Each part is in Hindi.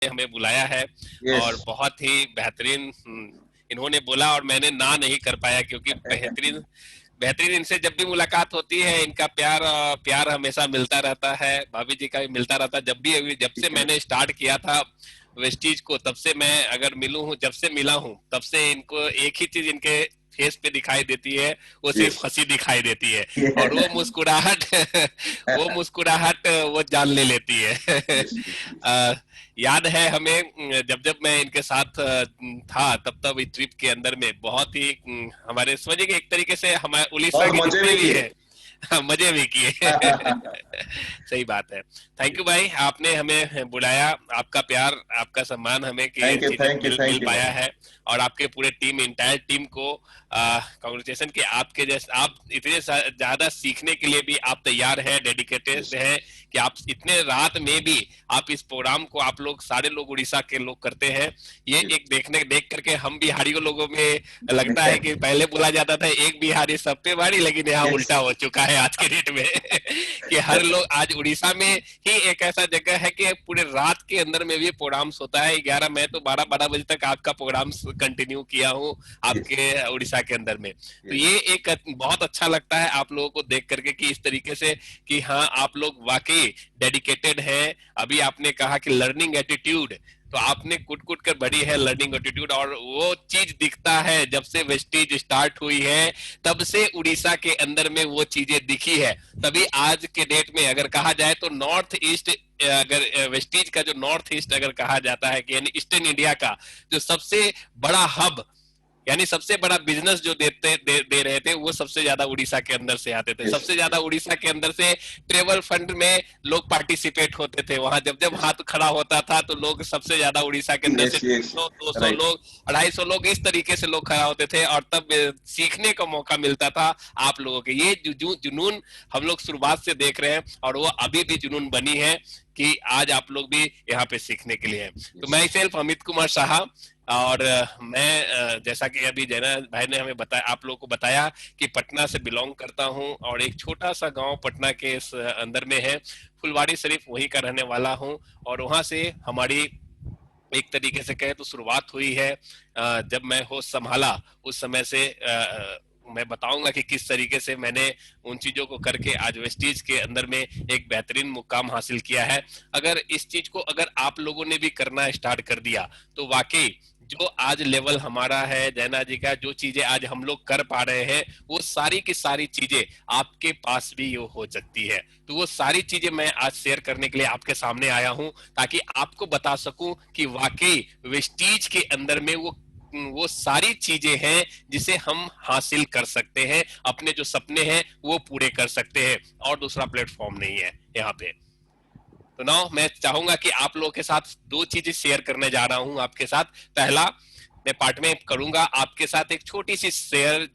हमें बुलाया है यस। और बहुत ही बेहतरीन इन्होंने बोला और मैंने ना नहीं कर पाया, क्योंकि बेहतरीन बेहतरीन इनसे जब भी मुलाकात होती है इनका प्यार हमेशा मिलता रहता है, भाभी जी का भी मिलता रहता है। जब से मैंने स्टार्ट किया था वेस्टीज को, तब से मैं अगर मिलूं हूं, जब से मिला हूं तब से इनको एक ही चीज इनके फेस पे दिखाई देती है, वो सिर्फ यस। हंसी दिखाई देती है। और वो मुस्कुराहट वो मुस्कुराहट वो जान ले लेती है। Yes yes yes. अ, याद है हमें, जब जब मैं इनके साथ था, तब तब इस ट्रिप के अंदर में बहुत ही हमारे समझिए कि एक तरीके से हमारे उड़ीसा और के मजे जितने भी भी किए। हैं मजे भी किए। सही बात है। थैंक यू भाई, आपने हमें बुलाया, आपका प्यार आपका सम्मान हमें कि ये थैंक यू चीजें thank you mill mill thank you पाया भाई। है। और आपके पूरे इंटायर टीम को कांग्रेचुलेशन कि आपके जैसे आप इतने ज्यादा सीखने के लिए भी आप तैयार हैं, डेडिकेटेड यस हैं, कि आप इतने रात में भी आप इस प्रोग्राम को आप लोग सारे लोग उड़ीसा के लोग करते हैं। ये यस। एक देख करके हम बिहारियों लोगों में लगता है कि पहले बोला जाता था एक बिहारी सब पे भारी, लेकिन यहाँ यस। उल्टा हो चुका है आज के डेट में। कि हर लोग आज उड़ीसा में ही एक ऐसा जगह है कि पूरे रात के अंदर में भी प्रोग्राम्स होता है। 11, मैं तो 12-12 बजे तक आपका प्रोग्राम कंटिन्यू किया हूँ यस आपके उड़ीसा के अंदर में। तो यस। ये एक बहुत अच्छा लगता है आप लोगों को देख करके कि इस तरीके से कि हाँ आप लोग वाकई डेडिकेटेड हैं। अभी आपने कहा कि लर्निंग एटीट्यूड, तो आपने कुट कुट कर भरी है लर्निंग एटीट्यूड, और वो चीज दिखता है जब से वेस्टीज स्टार्ट हुई है तब से उड़ीसा के अंदर में वो चीजें दिखी है। तभी आज के डेट में अगर कहा जाए तो नॉर्थ ईस्ट, अगर वेस्टीज का जो नॉर्थ ईस्ट अगर कहा जाता है कि यानी ईस्टर्न इंडिया का जो सबसे बड़ा हब, यानी सबसे बड़ा बिजनेस जो दे रहे थे, वो सबसे ज्यादा उड़ीसा के अंदर से आते थे। यस सबसे ज्यादा उड़ीसा के अंदर से ट्रेवल फंड में लोग पार्टिसिपेट होते थे। वहां जब जब यस हाथ खड़ा होता था तो लोग सबसे ज्यादा उड़ीसा के अंदर से यस यस। 300 200 राइट। लोग, 250 लोग, इस तरीके से लोग खड़ा होते थे। और तब सीखने का मौका मिलता था आप लोगों के। ये जुनून हम लोग शुरुआत से देख रहे हैं और वो अभी भी जुनून बनी है कि आज आप लोग भी यहाँ पे सीखने के लिए हैं। तो यस मैं सेल्फ अमित कुमार शाह, और मैं जैसा कि अभी जैना भाई ने हमें बताया, आप लोगों को बताया कि पटना से बिलोंग करता हूं और एक छोटा सा गांव पटना के अंदर में है, फुलवाड़ी शरीफ, वहीं का रहने वाला हूं। और वहां से हमारी एक तरीके से कहे तो शुरुआत हुई है। जब मैं होश संभाला उस समय से मैं बताऊंगा कि किस तरीके से मैंने उन चीजों को करके आज वेस्टीज के अंदर में एक बेहतरीन मुकाम हासिल किया है। अगर इस चीज को अगर आप लोगों ने भी करना स्टार्ट कर दिया तो वाकई जो आज लेवल हमारा है जैना जी का, जो चीजें आज हम लोग कर पा रहे हैं, वो सारी की सारी चीजें आपके पास भी ये हो सकती है। तो वो सारी चीजें मैं आज शेयर करने के लिए आपके सामने आया हूं, ताकि आपको बता सकूं कि वाकई वेस्टीज के अंदर में वो सारी चीजें हैं जिसे हम हासिल कर सकते हैं, अपने जो सपने हैं वो पूरे कर सकते हैं, और दूसरा प्लेटफॉर्म नहीं है यहाँ पे। तो नाउ मैं चाहूंगा कि आप लोगों के साथ दो चीजें शेयर करने जा रहा हूं आपके साथ। पहला, मैं पार्ट में करूंगा आपके साथ एक छोटी सी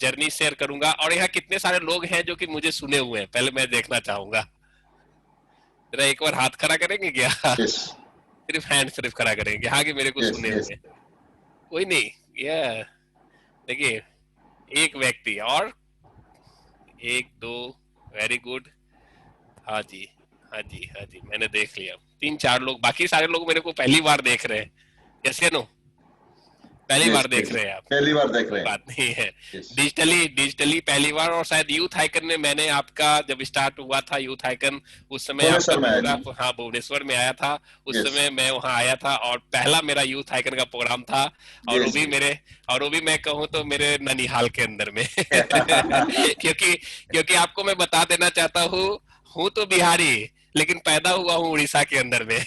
जर्नी शेयर करूंगा, और यहाँ कितने सारे लोग हैं जो कि मुझे सुने हुए हैं, पहले मैं देखना चाहूंगा। जरा एक बार हाथ खड़ा करेंगे क्या? यस सिर्फ हैंड सिर्फ खड़ा करेंगे हाँ कि मेरे को यस सुने यस। हुए हैं। कोई नहीं, ये देखिए, एक व्यक्ति और, एक दो, वेरी गुड। हाँ जी, हाँ जी, हाँ जी, मैंने देख लिया। 3-4 लोग, बाकी सारे लोग मेरे को पहली बार देख रहे हैं। कैसे नो, पहली यस बार देख यस। रहे हैं आप। पहली बार देख कोई रहे हैं। बात नहीं है। यस। डिजिटली डिजिटली पहली बार, और शायद यूथ आइकन में मैंने आपका जब स्टार्ट हुआ था यूथ आइकन, उस समय आपका भुवनेश्वर में आया जी। फोटोग्राफ, हाँ भुवनेश्वर में आया था। उस यस समय मैं वहाँ आया था और पहला मेरा यूथ आइकन का प्रोग्राम था। और वो यस भी यस। मेरे, और वो भी मैं कहूँ तो मेरे ननिहाल के अंदर में। क्योंकि क्योंकि आपको मैं बता देना चाहता हूँ तो बिहारी, लेकिन पैदा हुआ हूँ उड़ीसा के अंदर में।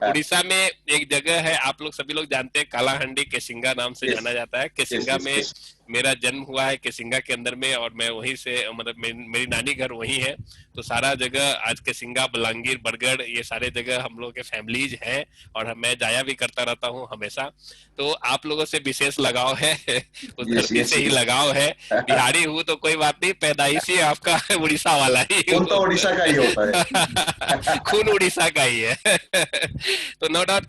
उड़ीसा में एक जगह है, आप लोग सभी लोग जानते हैं, कालाहंडी केसिंगा नाम से यस जाना जाता है। यस केसिंगा यस में यस। मेरा जन्म हुआ है, केसिंगा के अंदर में, और मैं वहीं से, मतलब मेरी नानी घर वहीं है। तो सारा जगह आज केसिंगा, बलांगीर, बरगढ़, ये सारे जगह हम लोग के फैमिलीज हैं, और मैं जाया भी करता रहता हूँ हमेशा। तो आप लोगों से विशेष लगाव है। उस यस धरती यस से ही यस। लगाव है। बिहारी हूँ तो कोई बात नहीं, पैदाइशी आपका उड़ीसा वाला ही खून तो हूँ। उड़ीसा का ही होता है। खून उड़ीसा का ही है। तो नो डाउट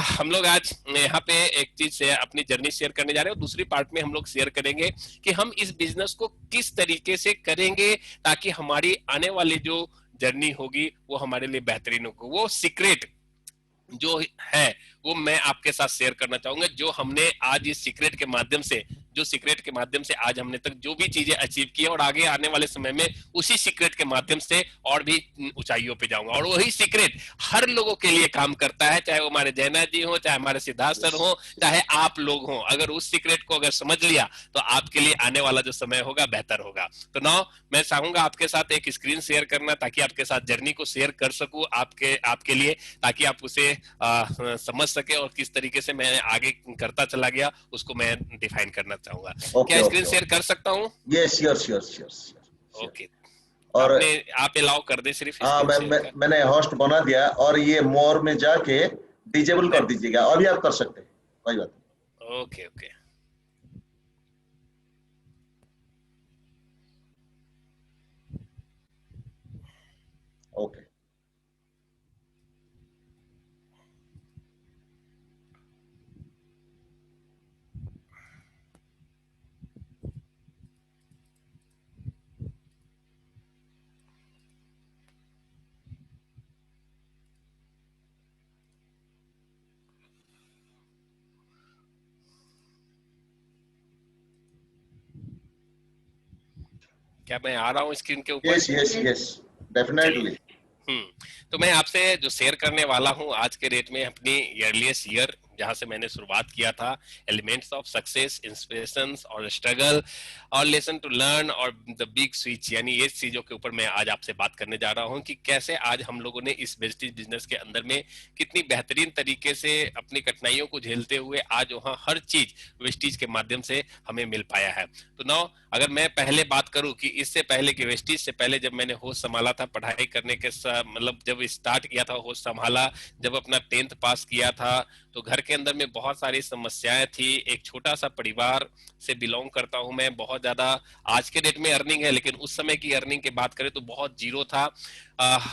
हम लोग आज यहाँ पे एक चीज से अपनी जर्नी शेयर करने जा रहे हैं, और दूसरी पार्ट में हम लोग शेयर करेंगे कि हम इस बिजनेस को किस तरीके से करेंगे ताकि हमारी आने वाली जो जर्नी होगी वो हमारे लिए बेहतरीन होगी। वो सीक्रेट जो है वो मैं आपके साथ शेयर करना चाहूंगा। जो हमने आज इस सीक्रेट के माध्यम से, जो सीक्रेट के माध्यम से आज हमने तक जो भी चीजें अचीव की है, और आगे आने वाले समय में उसी सीक्रेट के माध्यम से और भी ऊंचाइयों पे जाऊंगा। और वही सीक्रेट हर लोगों के लिए काम करता है, चाहे वो हमारे जैना जी हो, चाहे हमारे सिद्धार्थ सर हो, चाहे आप लोग हो। अगर उस सीक्रेट को अगर समझ लिया तो आपके लिए आने वाला जो समय होगा बेहतर होगा। तो नाउ मैं चाहूंगा आपके साथ एक स्क्रीन शेयर करना, ताकि आपके साथ जर्नी को शेयर कर सकूं आपके आपके लिए, ताकि आप उसे समझ सके, और किस तरीके से मैं आगे करता चला गया उसको मैं डिफाइन करना चाहूंगा। ओके क्या स्क्रीन ओके शेयर कर सकता हूँ? ये sure sure sure sure. Okay, और आपने आप अलाउ कर दे सिर्फ हाँ, स्क्रीन शेयर का। मैंने होस्ट बना दिया, और ये मोर में जाके डिजेबल कर दीजिएगा। अभी आप कर सकते हैं, कोई बात नहीं। Okay okay. ओके क्या मैं आ रहा हूँ स्क्रीन के ऊपर? यस यस यस, चलिए। डेफिनेटली। तो मैं आपसे जो शेयर करने वाला हूं आज के डेट में अपनी अर्लीस्ट ईयर, जहां से मैंने शुरुआत किया था, एलिमेंट्स ऑफ सक्सेस, इंस्पिरेशंस और स्ट्रगल और लेसन टू लर्न और द बिग स्विच, यानी ये चीजों के ऊपर मैं आज आपसे बात करने जा रहा हूं कि कैसे आज हम लोगों ने इस वेस्टेज बिजनेस के अंदर में कितनी बेहतरीन तरीके से अपनी कठिनाइयों को झेलते हुए आज वहां हर चीज वेस्टेज के माध्यम से हमें मिल पाया है। तो नाउ अगर मैं पहले बात करूं कि इससे पहले कि वेस्टेज से पहले जब मैंने होश संभाला था पढ़ाई करने के मतलब जब स्टार्ट किया था होश संभाला, जब अपना 10th पास किया था, तो घर के अंदर में बहुत सारी समस्याएं थी। एक छोटा सा परिवार से बिलोंग करता हूं मैं। बहुत ज्यादा आज के डेट में अर्निंग है, लेकिन उस समय की अर्निंग की बात करें तो बहुत जीरो था।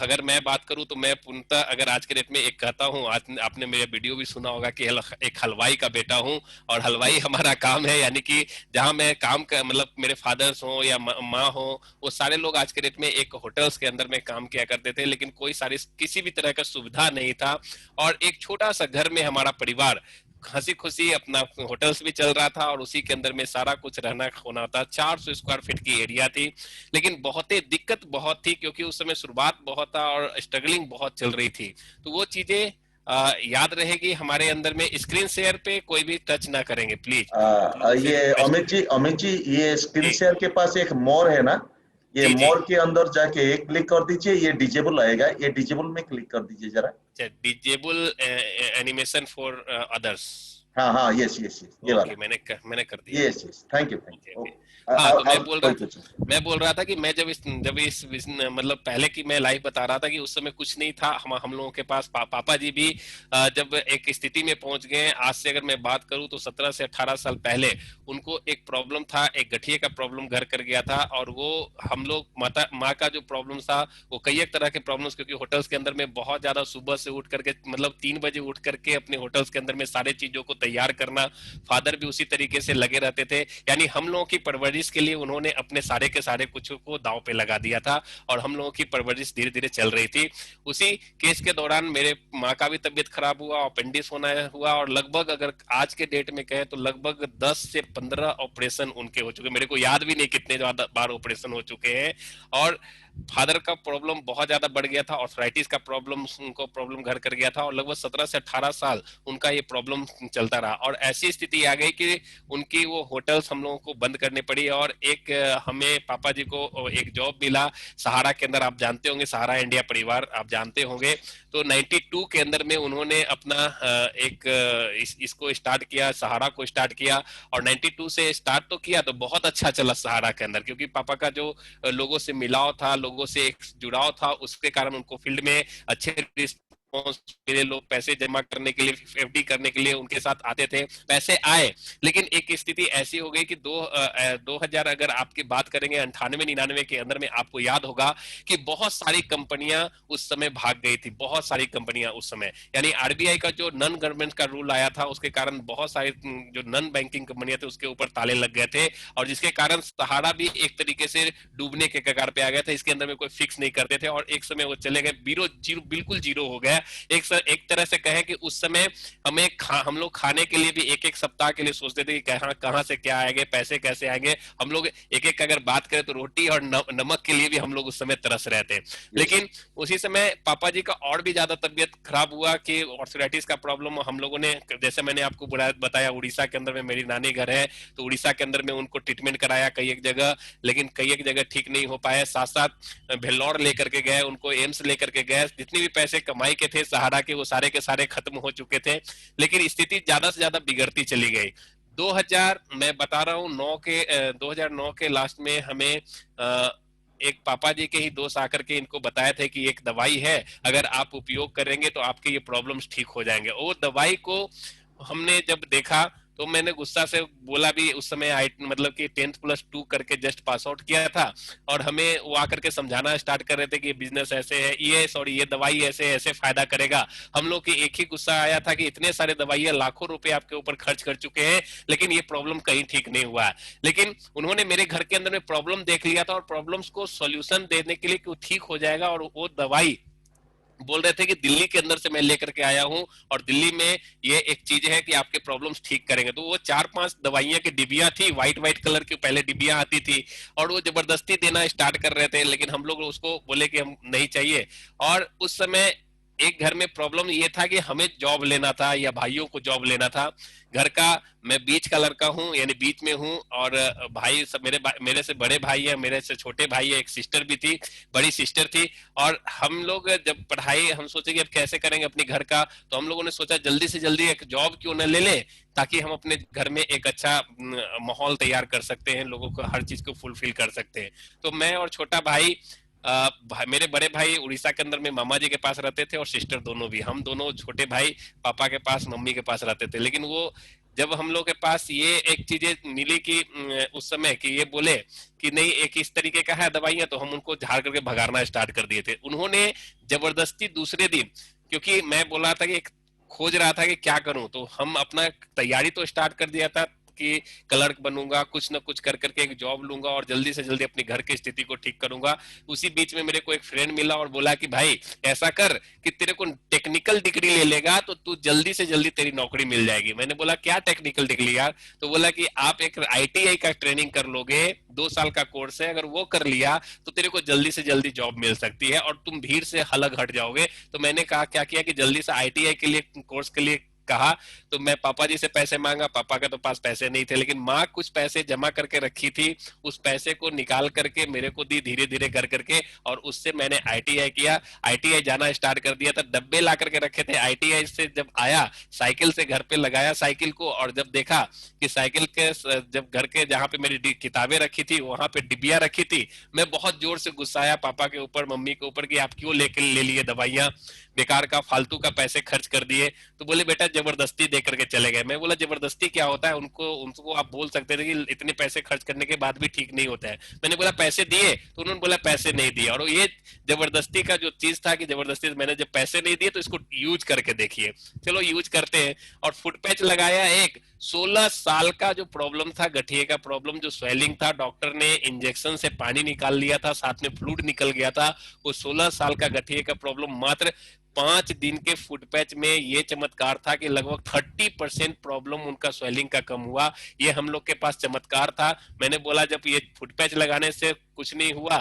अगर मैं बात करूं तो मैं पूर्णतः अगर आज के डेट में एक कहता हूं, आज आपने मेरा वीडियो भी सुना होगा कि एक हलवाई का बेटा हूं। और हलवाई हमारा काम है, यानी कि जहां मैं काम कर मतलब मेरे फादर्स हो या माँ हो, वो सारे लोग आज के डेट में एक होटल्स के अंदर में काम किया करते थे, लेकिन कोई सारी किसी भी तरह का सुविधा नहीं था। और एक छोटा सा घर में हमारा परिवार हंसी खुशी अपना होटल्स भी चल रहा था, और उसी के अंदर में सारा कुछ रहना होना था। 400 स्क्वायर फीट की एरिया थी, लेकिन बहुत ही दिक्कत बहुत थी, क्योंकि उस समय शुरुआत बहुत था और स्ट्रगलिंग बहुत चल रही थी। तो वो चीजें याद रहेगी हमारे अंदर में। स्क्रीन शेयर पे कोई भी टच ना करेंगे प्लीज, आप लोगों से ये रिक्वेस्ट है। अमित जी, ये स्क्रीन जी शेयर के पास एक मोर है ना, ये जी। जी, मोर के अंदर जाके क्लिक कर दीजिए, ये डिजेबल आएगा, ये डिजेबल में क्लिक कर दीजिए जरा। Disable animation for others. हाँ हाँ, यस यस यस, ये वाला। ओके, मैंने कर दिया। Yes yes, thank okay you. Okay. हाँ, तो अब कोई कुछ। मैं बोल रहा था कि मैं मतलब पहले की मैं लाइफ बता रहा था कि उस समय कुछ नहीं था। हम लोगों के पास पापा जी भी जब एक स्थिति में पहुंच गए, आज से अगर मैं बात करूं तो 17 से 18 साल पहले उनको एक प्रॉब्लम था, एक गठिए का प्रॉब्लम घर कर गया था। और वो हम लोग माँ का जो प्रॉब्लम था, वो कई एक तरह के प्रॉब्लम्स, क्योंकि होटल्स के अंदर में बहुत ज्यादा सुबह से उठ करके मतलब 3 बजे उठ करके अपने होटल्स के अंदर में सारे चीजों को तैयार करना, फादर भी उसी तरीके से लगे रहते थे। यानी हम लोगों की परवरिश के लिए उन्होंने अपने सारे के सारे कुछ को दांव पे लगा दिया था, और हम लोगों की परवरिश धीरे धीरे चल रही थी। उसी केस के दौरान मेरे माँ का भी तबीयत खराब हुआ, अपेंडिक्स होना हुआ, और लगभग अगर आज के डेट में कहे तो लगभग 10 से 15 ऑपरेशन उनके हो चुके। मेरे को याद भी नहीं कितने ज्यादा बार ऑपरेशन हो चुके हैं। और फादर का प्रॉब्लम बहुत ज्यादा बढ़ गया था, ऑर्थराइटिस का प्रॉब्लम उनको प्रॉब्लम घर कर गया था, और लगभग 17 से 18 साल उनका ये प्रॉब्लम चलता रहा। और ऐसी स्थिति आ गई कि उनकी वो होटल्स हम लोगों को बंद करनी पड़ी। और एक हमें पापा जी को एक जॉब मिला सहारा के अंदर, आप जानते होंगे सहारा इंडिया परिवार आप जानते होंगे। तो 92 के अंदर में उन्होंने अपना इसको स्टार्ट किया, सहारा को स्टार्ट किया। और 92 से स्टार्ट तो किया तो बहुत अच्छा चला सहारा के अंदर, क्योंकि पापा का जो लोगों से मिलाव था, लोगों से एक जुड़ाव था, उसके कारण उनको फील्ड में अच्छे मेरे लोग पैसे जमा करने के लिए, एफडी करने के लिए उनके साथ आते थे, पैसे आए। लेकिन एक स्थिति ऐसी हो गई कि 2000 अगर आपकी बात करेंगे 98-99 के अंदर में, आपको याद होगा कि बहुत सारी कंपनियां उस समय भाग गई थी, बहुत सारी कंपनियां उस समय। यानी आरबीआई का जो नॉन गवर्नमेंट का रूल आया था, उसके कारण बहुत सारी जो नॉन बैंकिंग कंपनियां थी उसके ऊपर ताले लग गए थे, और जिसके कारण सहारा भी एक तरीके से डूबने के कगार पे आ गया था। इसके अंदर में कोई फिक्स नहीं करते थे, और एक समय वो चले गए, जीरो जीरो बिल्कुल जीरो हो गया। एक तरह से कहें कि उस समय हम लोग खाने के लिए भी एक एक सप्ताह के लिए सोचते थे कि कहाँ कहाँ से क्या आएंगे, पैसे कैसे आएंगे। हम लोग एक एक अगर बात करें तो रोटी और नमक के लिए भी हम लोग उस समय तरस रहे थे। यस। लेकिन उसी समय पापा जी का और भी ज्यादा तबीयत खराब हुआ कि ऑर्थराइटिस का प्रॉब्लम हम लोगों ने, जैसे मैंने आपको बताया उड़ीसा के अंदर में मेरी नानी घर है, तो उड़ीसा के अंदर में उनको ट्रीटमेंट कराया कई एक जगह, लेकिन कई एक जगह ठीक नहीं हो पाए। साथ साथ भेल्लौर लेकर के गए, उनको एम्स लेकर के गए, जितने भी पैसे कमाई के थे सहारा के वो सारे के सारे खत्म हो चुके थे। लेकिन स्थिति ज्यादा से ज्यादा बिगड़ती चली गई। 2000 मैं बता रहा हूँ 2009 के लास्ट में हमें एक पापा जी के ही दोस्त आकर के इनको बताए थे कि एक दवाई है, अगर आप उपयोग करेंगे तो आपके ये प्रॉब्लम्स ठीक हो जाएंगे। वो दवाई को हमने जब देखा तो मैंने गुस्सा से बोला भी, उस समय मतलब कि 10+2 करके जस्ट पास आउट किया था, और हमें वो आकर के समझाना स्टार्ट कर रहे थे कि बिजनेस ऐसे है, ये दवाई ऐसे ऐसे फायदा करेगा। हम लोग की एक ही गुस्सा आया था कि इतने सारे दवाइयां लाखों रुपए आपके ऊपर खर्च कर चुके हैं, लेकिन ये प्रॉब्लम कहीं ठीक नहीं हुआ है। लेकिन उन्होंने मेरे घर के अंदर में प्रॉब्लम देख लिया था और प्रॉब्लम्स को सॉल्यूशन देने के लिए कि वो ठीक हो जाएगा, और वो दवाई बोल रहे थे कि दिल्ली के अंदर से मैं लेकर के आया हूं, और दिल्ली में ये एक चीज है कि आपके प्रॉब्लम्स ठीक करेंगे। तो वो 4-5 दवाइयां की डिबिया थी, व्हाइट व्हाइट कलर की पहले डिबिया आती थी, और वो जबरदस्ती देना स्टार्ट कर रहे थे, लेकिन हम लोग उसको बोले कि हम नहीं चाहिए। और उस समय एक घर में प्रॉब्लम ये था कि हमें जॉब लेना था या भाइयों को जॉब लेना था। घर का मैं बीच का लड़का हूँ, यानी बीच में हूँ, और भाई सब मेरे से बड़े भाई है, मेरे से छोटे भाई है, एक सिस्टर भी थी, बड़ी सिस्टर थी। और हम लोग जब पढ़ाई हम सोचे कि अब कैसे करेंगे अपने घर का, तो हम लोगों ने सोचा जल्दी से जल्दी एक जॉब क्यों न ले ले, ताकि हम अपने घर में एक अच्छा माहौल तैयार कर सकते हैं, लोगों को हर चीज को फुलफिल कर सकते हैं। तो मैं और छोटा भाई, मेरे बड़े भाई उड़ीसा के अंदर में मामा जी के पास रहते थे, और सिस्टर दोनों भी, हम दोनों छोटे भाई पापा के पास मम्मी के पास रहते थे। लेकिन वो जब हम लोग के पास ये एक चीजें मिली कि उस समय कि ये बोले कि नहीं एक इस तरीके का है दवाइयां, तो हम उनको झाड़ करके भगाना स्टार्ट कर दिए थे। उन्होंने जबरदस्ती दूसरे दिन, क्योंकि मैं बोला था कि खोज रहा था कि क्या करूं, तो हम अपना तैयारी तो स्टार्ट कर दिया था कि क्लर्क बनूंगा, कुछ ना कुछ कर करके एक जॉब लूंगा और जल्दी से जल्दी अपने घर की स्थिति को ठीक करूंगा। उसी बीच में मेरे को एक फ्रेंड मिला और बोला कि भाई ऐसा कर कि तेरे को टेक्निकल डिग्री ले लेगा तो तू जल्दी से जल्दी तेरी नौकरी मिल जाएगी। मैंने बोला क्या टेक्निकल डिग्री यार? तो बोला कि आप एक आईटीआई का ट्रेनिंग कर लोगे, 2 साल का कोर्स है, अगर वो कर लिया तो तेरे को जल्दी से जल्दी जॉब मिल सकती है और तुम भीड़ से अलग हट जाओगे। तो मैंने कहा क्या किया कि जल्दी से आईटीआई के लिए कोर्स के लिए कहा। तो मैं पापा जी से पैसे मांगा, पापा के तो पास पैसे नहीं थे, लेकिन माँ कुछ पैसे जमा करके रखी थी, उस पैसे को निकाल करके मेरे को दी धीरे धीरे कर करके, और उससे मैंने आईटीआई किया। आईटीआई जाना स्टार्ट कर दिया था, डब्बे ला करके रखे थे। आईटीआई से जब आया साइकिल से घर पे लगाया साइकिल को, और जब देखा कि साइकिल के जब घर के जहाँ पे मेरी किताबें रखी थी वहां पे डिबिया रखी थी, मैं बहुत जोर से गुस्साया पापा के ऊपर, मम्मी के ऊपर कि आप क्यों लेके ले लिए दवाइयां, बेकार का फालतू का पैसे खर्च कर दिए। तो बोले बेटा जबरदस्ती दे करके चले गए। मैं बोला जबरदस्ती क्या होता है? उनको आप बोल सकते थे कि इतने पैसे खर्च करने के बाद भी ठीक नहीं होता है। मैंने बोला पैसे दिए? तो उन्होंने बोला पैसे नहीं दिए। और ये जबरदस्ती का जो चीज था कि जबरदस्ती मैंने जब पैसे नहीं दिए तो इसको यूज करके देखिए, चलो यूज करते हैं। और फुट पैच लगाया एक 16 साल का जो प्रॉब्लम था, गठिए का प्रॉब्लम, जो स्वेलिंग था, डॉक्टर ने इंजेक्शन से पानी निकाल लिया था, साथ में फ्लूइड निकल गया था। वो 16 साल का गठिए का प्रॉब्लम मात्र 5 दिन के फुट पैच में ये चमत्कार था कि लगभग 30% प्रॉब्लम उनका स्वेलिंग का कम हुआ। ये हम लोग के पास चमत्कार था। मैंने बोला जब ये फुट पैच लगाने से कुछ नहीं हुआ,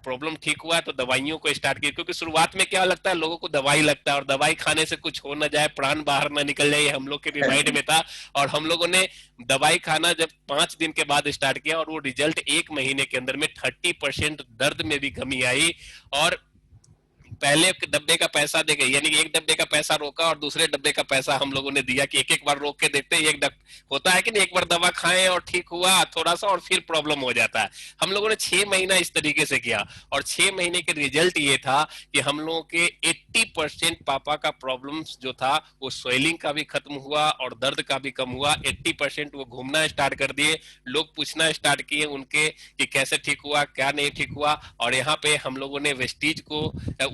प्रॉब्लम ठीक हुआ, तो दवाइयों को स्टार्ट किया। क्योंकि शुरुआत में क्या लगता है लोगों को, दवाई लगता है, और दवाई खाने से कुछ हो ना जाए, प्राण बाहर ना निकल जाए, हम लोग के भी माइंड में था। और हम लोगों ने दवाई खाना जब 5 दिन के बाद स्टार्ट किया, और वो रिजल्ट 1 महीने के अंदर में 30% दर्द में भी कमी आई। और पहले डब्बे का पैसा दे गए, यानी एक डब्बे का पैसा रोका और दूसरे डब्बे का पैसा हम लोगों ने दिया कि एक एक बार रोक के देखते हैं, होता है कि नहीं, एक बार दवा खाएं और ठीक हुआ थोड़ा सा और फिर प्रॉब्लम हो जाता है। हम लोगों ने 6 महीना इस तरीके से किया, और 6 महीने के रिजल्ट ये था कि हम लोगों के 80% पापा का प्रॉब्लम जो था वो स्वेलिंग का भी खत्म हुआ और दर्द का भी कम हुआ। 80% वो घूमना स्टार्ट कर दिए, लोग पूछना स्टार्ट किए उनके कि कैसे ठीक हुआ, क्या नहीं ठीक हुआ। और यहाँ पे हम लोगों ने वेस्टीज को,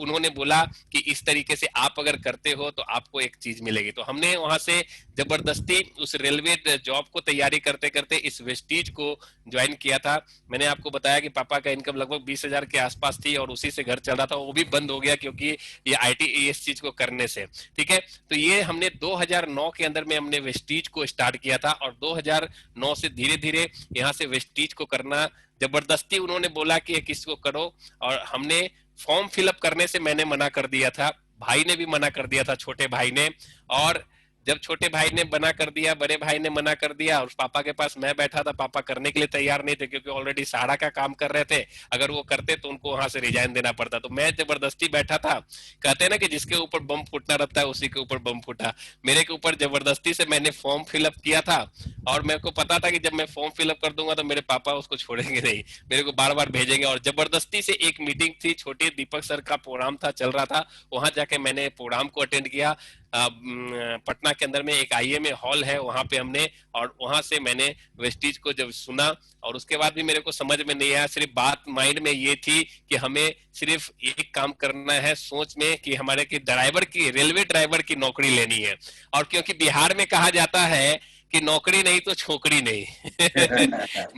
उन्होंने बोला कि इस तरीके से आप अगर करते हो तो आपको एक चीज मिलेगी। तो हमने वहां से जबरदस्ती उस रेलवे जॉब को तैयारी करते करते इस वेस्टीज को ज्वाइन किया था। मैंने आपको बताया कि पापा का इनकम लगभग 20,000 के आसपास थी और उसी से घर चल रहा था। वो भी बंद हो गया क्योंकि ये आईटी इस चीज को करने से, ठीक है। तो ये हमने 2009 के अंदर में हमने वेस्टीज को स्टार्ट किया था, और 2009 से धीरे धीरे यहाँ से वेस्टीज को करना, जबरदस्ती उन्होंने बोला कि ये किसको करो, और हमने फॉर्म फिलअप करने से मैंने मना कर दिया था, भाई ने भी मना कर दिया था, छोटे भाई ने। और जब छोटे भाई ने मना कर दिया, बड़े भाई ने मना कर दिया, और पापा के पास मैं बैठा था, पापा करने के लिए तैयार नहीं थे क्योंकि ऑलरेडी सहारा का काम कर रहे थे, अगर वो करते तो उनको वहां से रिजाइन देना पड़ता, तो मैं जबरदस्ती बैठा था। कहते हैं ना कि जिसके ऊपर बम फूटना रहता है उसी के ऊपर बम फूटा, मेरे के ऊपर जबरदस्ती से मैंने फॉर्म फिलअप किया था। और मेरे को पता था कि जब मैं फॉर्म फिलअप कर दूंगा तो मेरे पापा उसको छोड़ेंगे नहीं, मेरे को बार बार भेजेंगे, और जबरदस्ती से एक मीटिंग थी, छोटे दीपक सर का प्रोग्राम था, चल रहा था, वहां जाके मैंने प्रोग्राम को अटेंड किया। पटना के अंदर में एक आईएमए हॉल है, वहां पे हमने, और वहां से मैंने वेस्टीज को जब सुना, और उसके बाद भी मेरे को समझ में नहीं आया, सिर्फ बात माइंड में ये थी कि हमें सिर्फ एक काम करना है सोच में कि हमारे की ड्राइवर की, रेलवे ड्राइवर की नौकरी लेनी है। और क्योंकि बिहार में कहा जाता है कि नौकरी नहीं तो छोकरी नहीं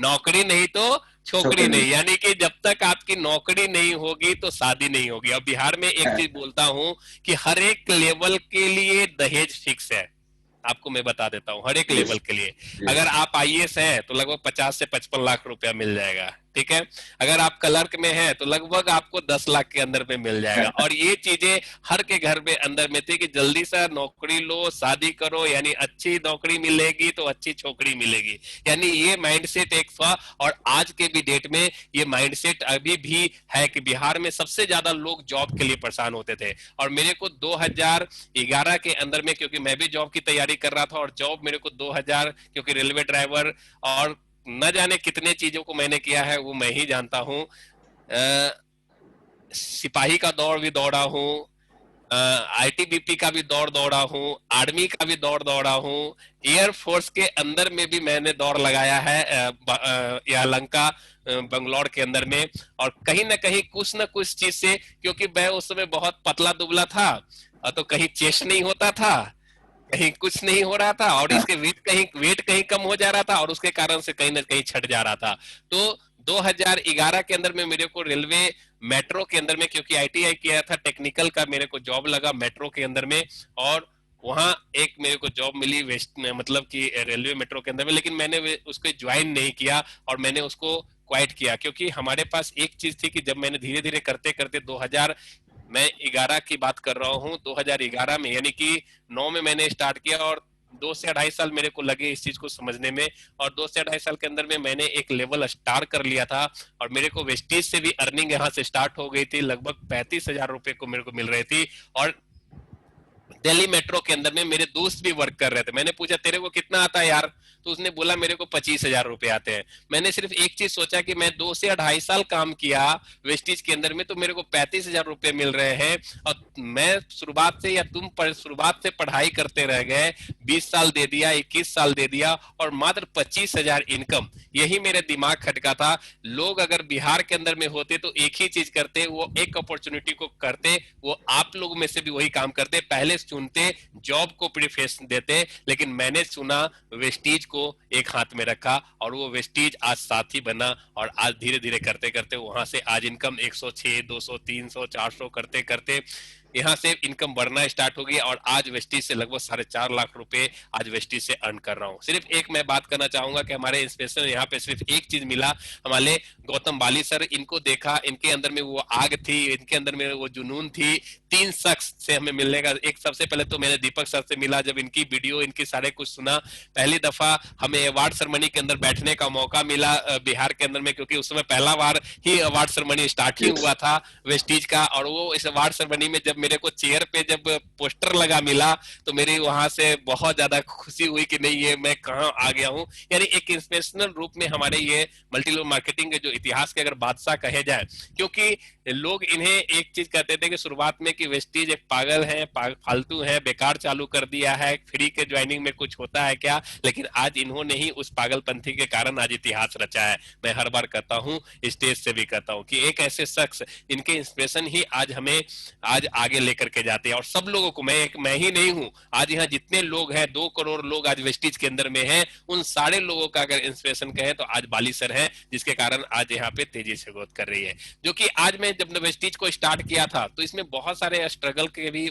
नौकरी नहीं तो छोकरी छोकरी। नहीं, यानी कि जब तक आपकी नौकरी नहीं होगी तो शादी नहीं होगी। और बिहार में एक चीज बोलता हूं कि हर एक लेवल के लिए दहेज फिक्स है, आपको मैं बता देता हूँ, हर एक जी लेवल के लिए। जी। अगर आप आईएएस हैं तो लगभग 50 से 55 लाख रुपया मिल जाएगा, ठीक है। अगर आप क्लर्क में हैं तो लगभग आपको 10 लाख के अंदर में मिल जाएगा। और ये चीजें हर के घर में अंदर में थी कि जल्दी से नौकरी लो, शादी करो, यानी अच्छी नौकरी मिलेगी तो अच्छी छोकरी मिलेगी, यानी ये माइंडसेट एक था। और आज के भी डेट में ये माइंडसेट अभी भी है कि बिहार में सबसे ज्यादा लोग जॉब के लिए परेशान होते थे। और मेरे को 2011 के अंदर में, क्योंकि मैं भी जॉब की तैयारी कर रहा था, और जॉब मेरे को 2000, क्योंकि रेलवे ड्राइवर और न जाने कितने चीजों को मैंने किया है वो मैं ही जानता हूँ। सिपाही का दौड़ भी दौड़ा हूँ, आईटीबीपी का भी दौड़ दौड़ा हूँ, आर्मी का भी दौड़ दौड़ा हूँ, एयरफोर्स के अंदर में भी मैंने दौड़ लगाया है, या लंका बंगलौर के अंदर में। और कहीं ना कहीं कुछ न कुछ चीज से, क्योंकि मैं उस समय बहुत पतला दुबला था, तो कहीं चेस्ट नहीं होता था, कहीं कुछ नहीं हो रहा था, और इसके वेट कहीं कम हो जा रहा था, और उसके कारण से कहीं ना कहीं छट जा रहा था। तो 2011 के अंदर में मेरे को रेलवे मेट्रो के अंदर में, क्योंकि आईटीआई किया था टेक्निकल का, मेरे को जॉब लगा मेट्रो के अंदर में, और वहां एक मेरे को जॉब मिली वेस्ट, मतलब कि रेलवे मेट्रो के अंदर में, लेकिन मैंने उसको ज्वाइन नहीं किया, और मैंने उसको क्वाइट किया। क्योंकि हमारे पास एक चीज थी कि जब मैंने धीरे धीरे करते करते 2000, मैं 11 की बात कर रहा हूँ, 2011 में, यानी कि 9 में मैंने स्टार्ट किया, और 2 से 2.5 साल मेरे को लगे इस चीज को समझने में। और 2 से 2.5 साल के अंदर में मैंने एक लेवल स्टार कर लिया था, और मेरे को वेस्टीज से भी अर्निंग यहाँ से स्टार्ट हो गई थी, लगभग 35,000 रुपए को मेरे को मिल रही थी। और दिल्ली मेट्रो के अंदर में मेरे दोस्त भी वर्क कर रहे थे, मैंने पूछा तेरे को कितना आता है यार, तो उसने बोला मेरे को 25,000 रुपए आते हैं। मैंने सिर्फ एक चीज सोचा कि मैं 2 से 2.5 साल काम किया वेस्टीज के अंदर में, तो मेरे को 35,000 रुपए मिल रहे हैं, और मैं शुरुआत से, या तुम शुरुआत से पढ़ाई करते रह गए, 20 साल दे दिया, 21 साल दे दिया, और मात्र 25,000 इनकम। यही मेरे दिमाग खटका था। लोग अगर बिहार के अंदर में होते तो एक ही चीज करते, वो एक अपॉर्चुनिटी को करते, वो आप लोग में से भी वही काम करते, पहले चुनते, जॉब को प्रेफरेंस देते। लेकिन मैंने चुना वेस्टीज को, एक हाथ में रखा, और वो वेस्टीज आज साथी बना, और आज धीरे धीरे करते करते वहां से आज इनकम 106, 200, 300, 400 करते करते यहाँ से इनकम बढ़ना स्टार्ट होगी, और आज वेस्टीज से लगभग 4.5 लाख रुपए आज वेस्टीज से अर्न कर रहा हूँ। सिर्फ एक मैं बात करना चाहूंगा कि हमारे इंस्पिरेशन यहाँ पे सिर्फ एक चीज मिला, हमारे गौतम बाली सर, इनको देखा, इनके अंदर में वो आग थी, इनके अंदर में वो जुनून थी। 3 शख्स से हमें मिलने का, एक सबसे पहले तो मैंने दीपक सर से मिला, जब इनकी वीडियो, इनकी सारे कुछ सुना, पहली दफा हमें अवार्ड सेरेमनी के अंदर बैठने का मौका मिला बिहार के अंदर में, क्योंकि उस समय पहला बार ही अवार्ड सेरेमनी स्टार्ट ही हुआ था वेस्टीज का। और वो इस अवार्ड सेरेमनी में जब मेरे को चेयर पे जब पोस्टर लगा मिला, तो मेरी वहां से बहुत ज्यादा खुशी हुई कि नहीं, ये मैं कहाँ आ गया हूँ। यानी एक इंस्पिरेशनल रूप में हमारे ये मल्टी लेवल मार्केटिंग के जो इतिहास के अगर बादशाह कहे जाए, क्योंकि लोग इन्हें एक चीज कहते थे कि शुरुआत में कि वेस्टीज एक पागल है, फालतू है, बेकार चालू कर दिया है, फ्री के ज्वाइनिंग में कुछ होता है क्या, लेकिन आज इन्होंने ही उस पागलपंथी के कारण आज इतिहास रचा है। मैं हर बार कहता हूँ, स्टेज से भी कहता हूँ कि एक ऐसे शख्स, इनके इंस्पिरेशन ही आज हमें आज आगे आगे लेकर के जाते हैं। और सब लोगों को, मैं ही नहीं हूं, आज यहाँ जितने लोग हैं, 2 करोड़ लोग आज वेस्टीज के अंदर में हैं, उन सारे लोगों का अगर इंस्पिरेशन कहें तो आज बाली सर है, जिसके कारण आज यहाँ पे तेजी से ग्रोथ कर रही है। जो कि आज मैं जब वेस्टीज को स्टार्ट किया था तो इसमें बहुत सारे स्ट्रगल के भी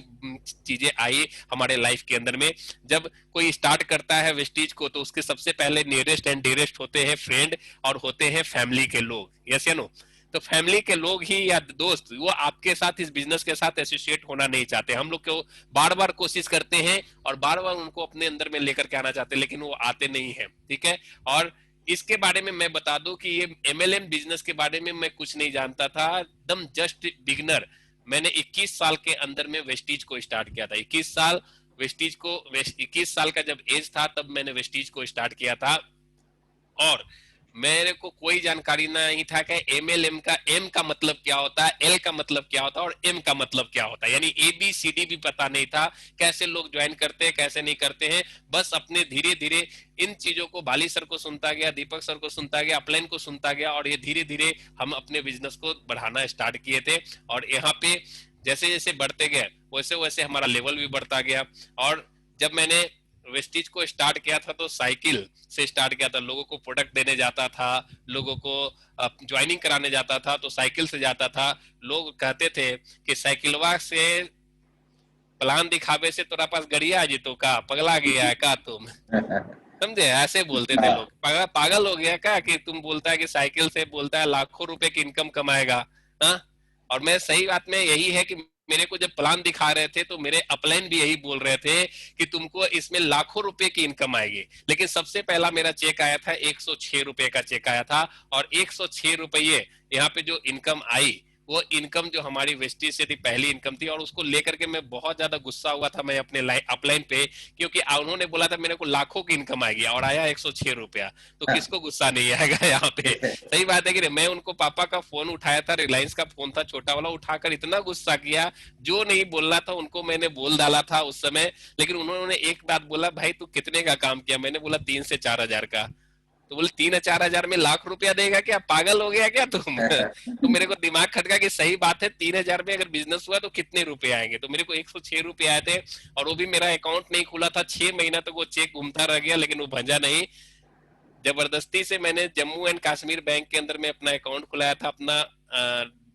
चीजें आई हमारे लाइफ के अंदर में। जब कोई स्टार्ट करता है वेस्टीज को तो उसके सबसे पहले नियरेस्ट एंड डियरेस्ट होते हैं फ्रेंड और होते हैं फैमिली के लोग, यस या नो। तो फैमिली के लोग ही या दोस्त वो आपके साथ इस बिजनेस के साथ एसोसिएट होना नहीं चाहते। हम लोग को बार बार कोशिश करते हैं और बार बार उनको अपने अंदर में लेकर के आना चाहते हैं, लेकिन वो आते नहीं है, ठीक है। और इसके बारे में मैं बता दूं कि ये एमएलएम बिजनेस के बारे में मैं कुछ नहीं जानता था, एकदम जस्ट बिगिनर। मैंने 21 साल के अंदर में वेस्टीज को स्टार्ट किया था। 21 साल का जब एज था तब मैंने वेस्टीज को स्टार्ट किया था। और मेरे को कोई जानकारी नहीं था कि एमएलएम का एम का मतलब क्या होता है, एल का मतलब क्या होता है और एम का मतलब क्या होता है, यानी ABCD भी पता नहीं था। कैसे लोग ज्वाइन करते हैं, कैसे नहीं करते हैं, बस अपने धीरे धीरे इन चीजों को बाली सर को सुनता गया, दीपक सर को सुनता गया, अपलाइन को सुनता गया, और ये धीरे धीरे हम अपने बिजनेस को बढ़ाना स्टार्ट किए थे। और यहाँ पे जैसे जैसे बढ़ते गए वैसे वैसे हमारा लेवल भी बढ़ता गया। और जब मैंने वेस्टीज को स्टार्ट किया था तो साइकिल से स्टार्ट किया था, लोगों को प्रोडक्ट देने जाता था, लोगों को ज्वाइनिंग कराने जाता था तो साइकिल से जाता था। लोग कहते थे कि साइकिलवा से प्लान दिखावे से तोरा पास गड़िया जी तो का पगला गया है का तुम, समझे, ऐसे बोलते थे लोग। पागल हो गया क्या कि तुम बोलता है कि साइकिल से बोलता है लाखों रुपए की इनकम कमाएगा, हाँ। और मैं सही बात में यही है कि मेरे को जब प्लान दिखा रहे थे तो मेरे अपलाइन भी यही बोल रहे थे कि तुमको इसमें लाखों रुपए की इनकम आएगी। लेकिन सबसे पहला मेरा चेक आया था 106 रुपए का चेक आया था, और 106 रुपये यहाँ पे जो इनकम आई वो इनकम जो हमारी वेस्टीज से थी, पहली इनकम थी। और उसको लेकर के मैं बहुत ज्यादा गुस्सा हुआ था मैं अपने अपलाइन पे, क्योंकि उन्होंने बोला था मेरे को लाखों की इनकम आएगी और आया 106 रुपया। तो किसको गुस्सा नहीं आएगा यहाँ पे, सही बात है कि मैं उनको पापा का फोन उठाया था, रिलायंस का फोन था छोटा वाला, उठाकर इतना गुस्सा किया, जो नहीं बोलना था उनको मैंने बोल डाला था उस समय। लेकिन उन्होंने एक बात बोला, भाई तू कितने का काम किया? मैंने बोला 3 से 4 हजार का। तो बोले 3-4 हजार में लाख रुपया देगा क्या, पागल हो गया क्या तुम? तो मेरे को दिमाग खटका कि सही बात है, 3 हजार में अगर बिजनेस हुआ तो कितने रुपए आएंगे। तो मेरे को 106 रुपए आए थे, और वो भी मेरा अकाउंट नहीं खुला था, 6 महीना तक वो चेक घूमता रह गया, लेकिन वो भंजा नहीं। जबरदस्ती से मैंने जम्मू एंड कश्मीर बैंक के अंदर में अपना अकाउंट खुलाया था, अपना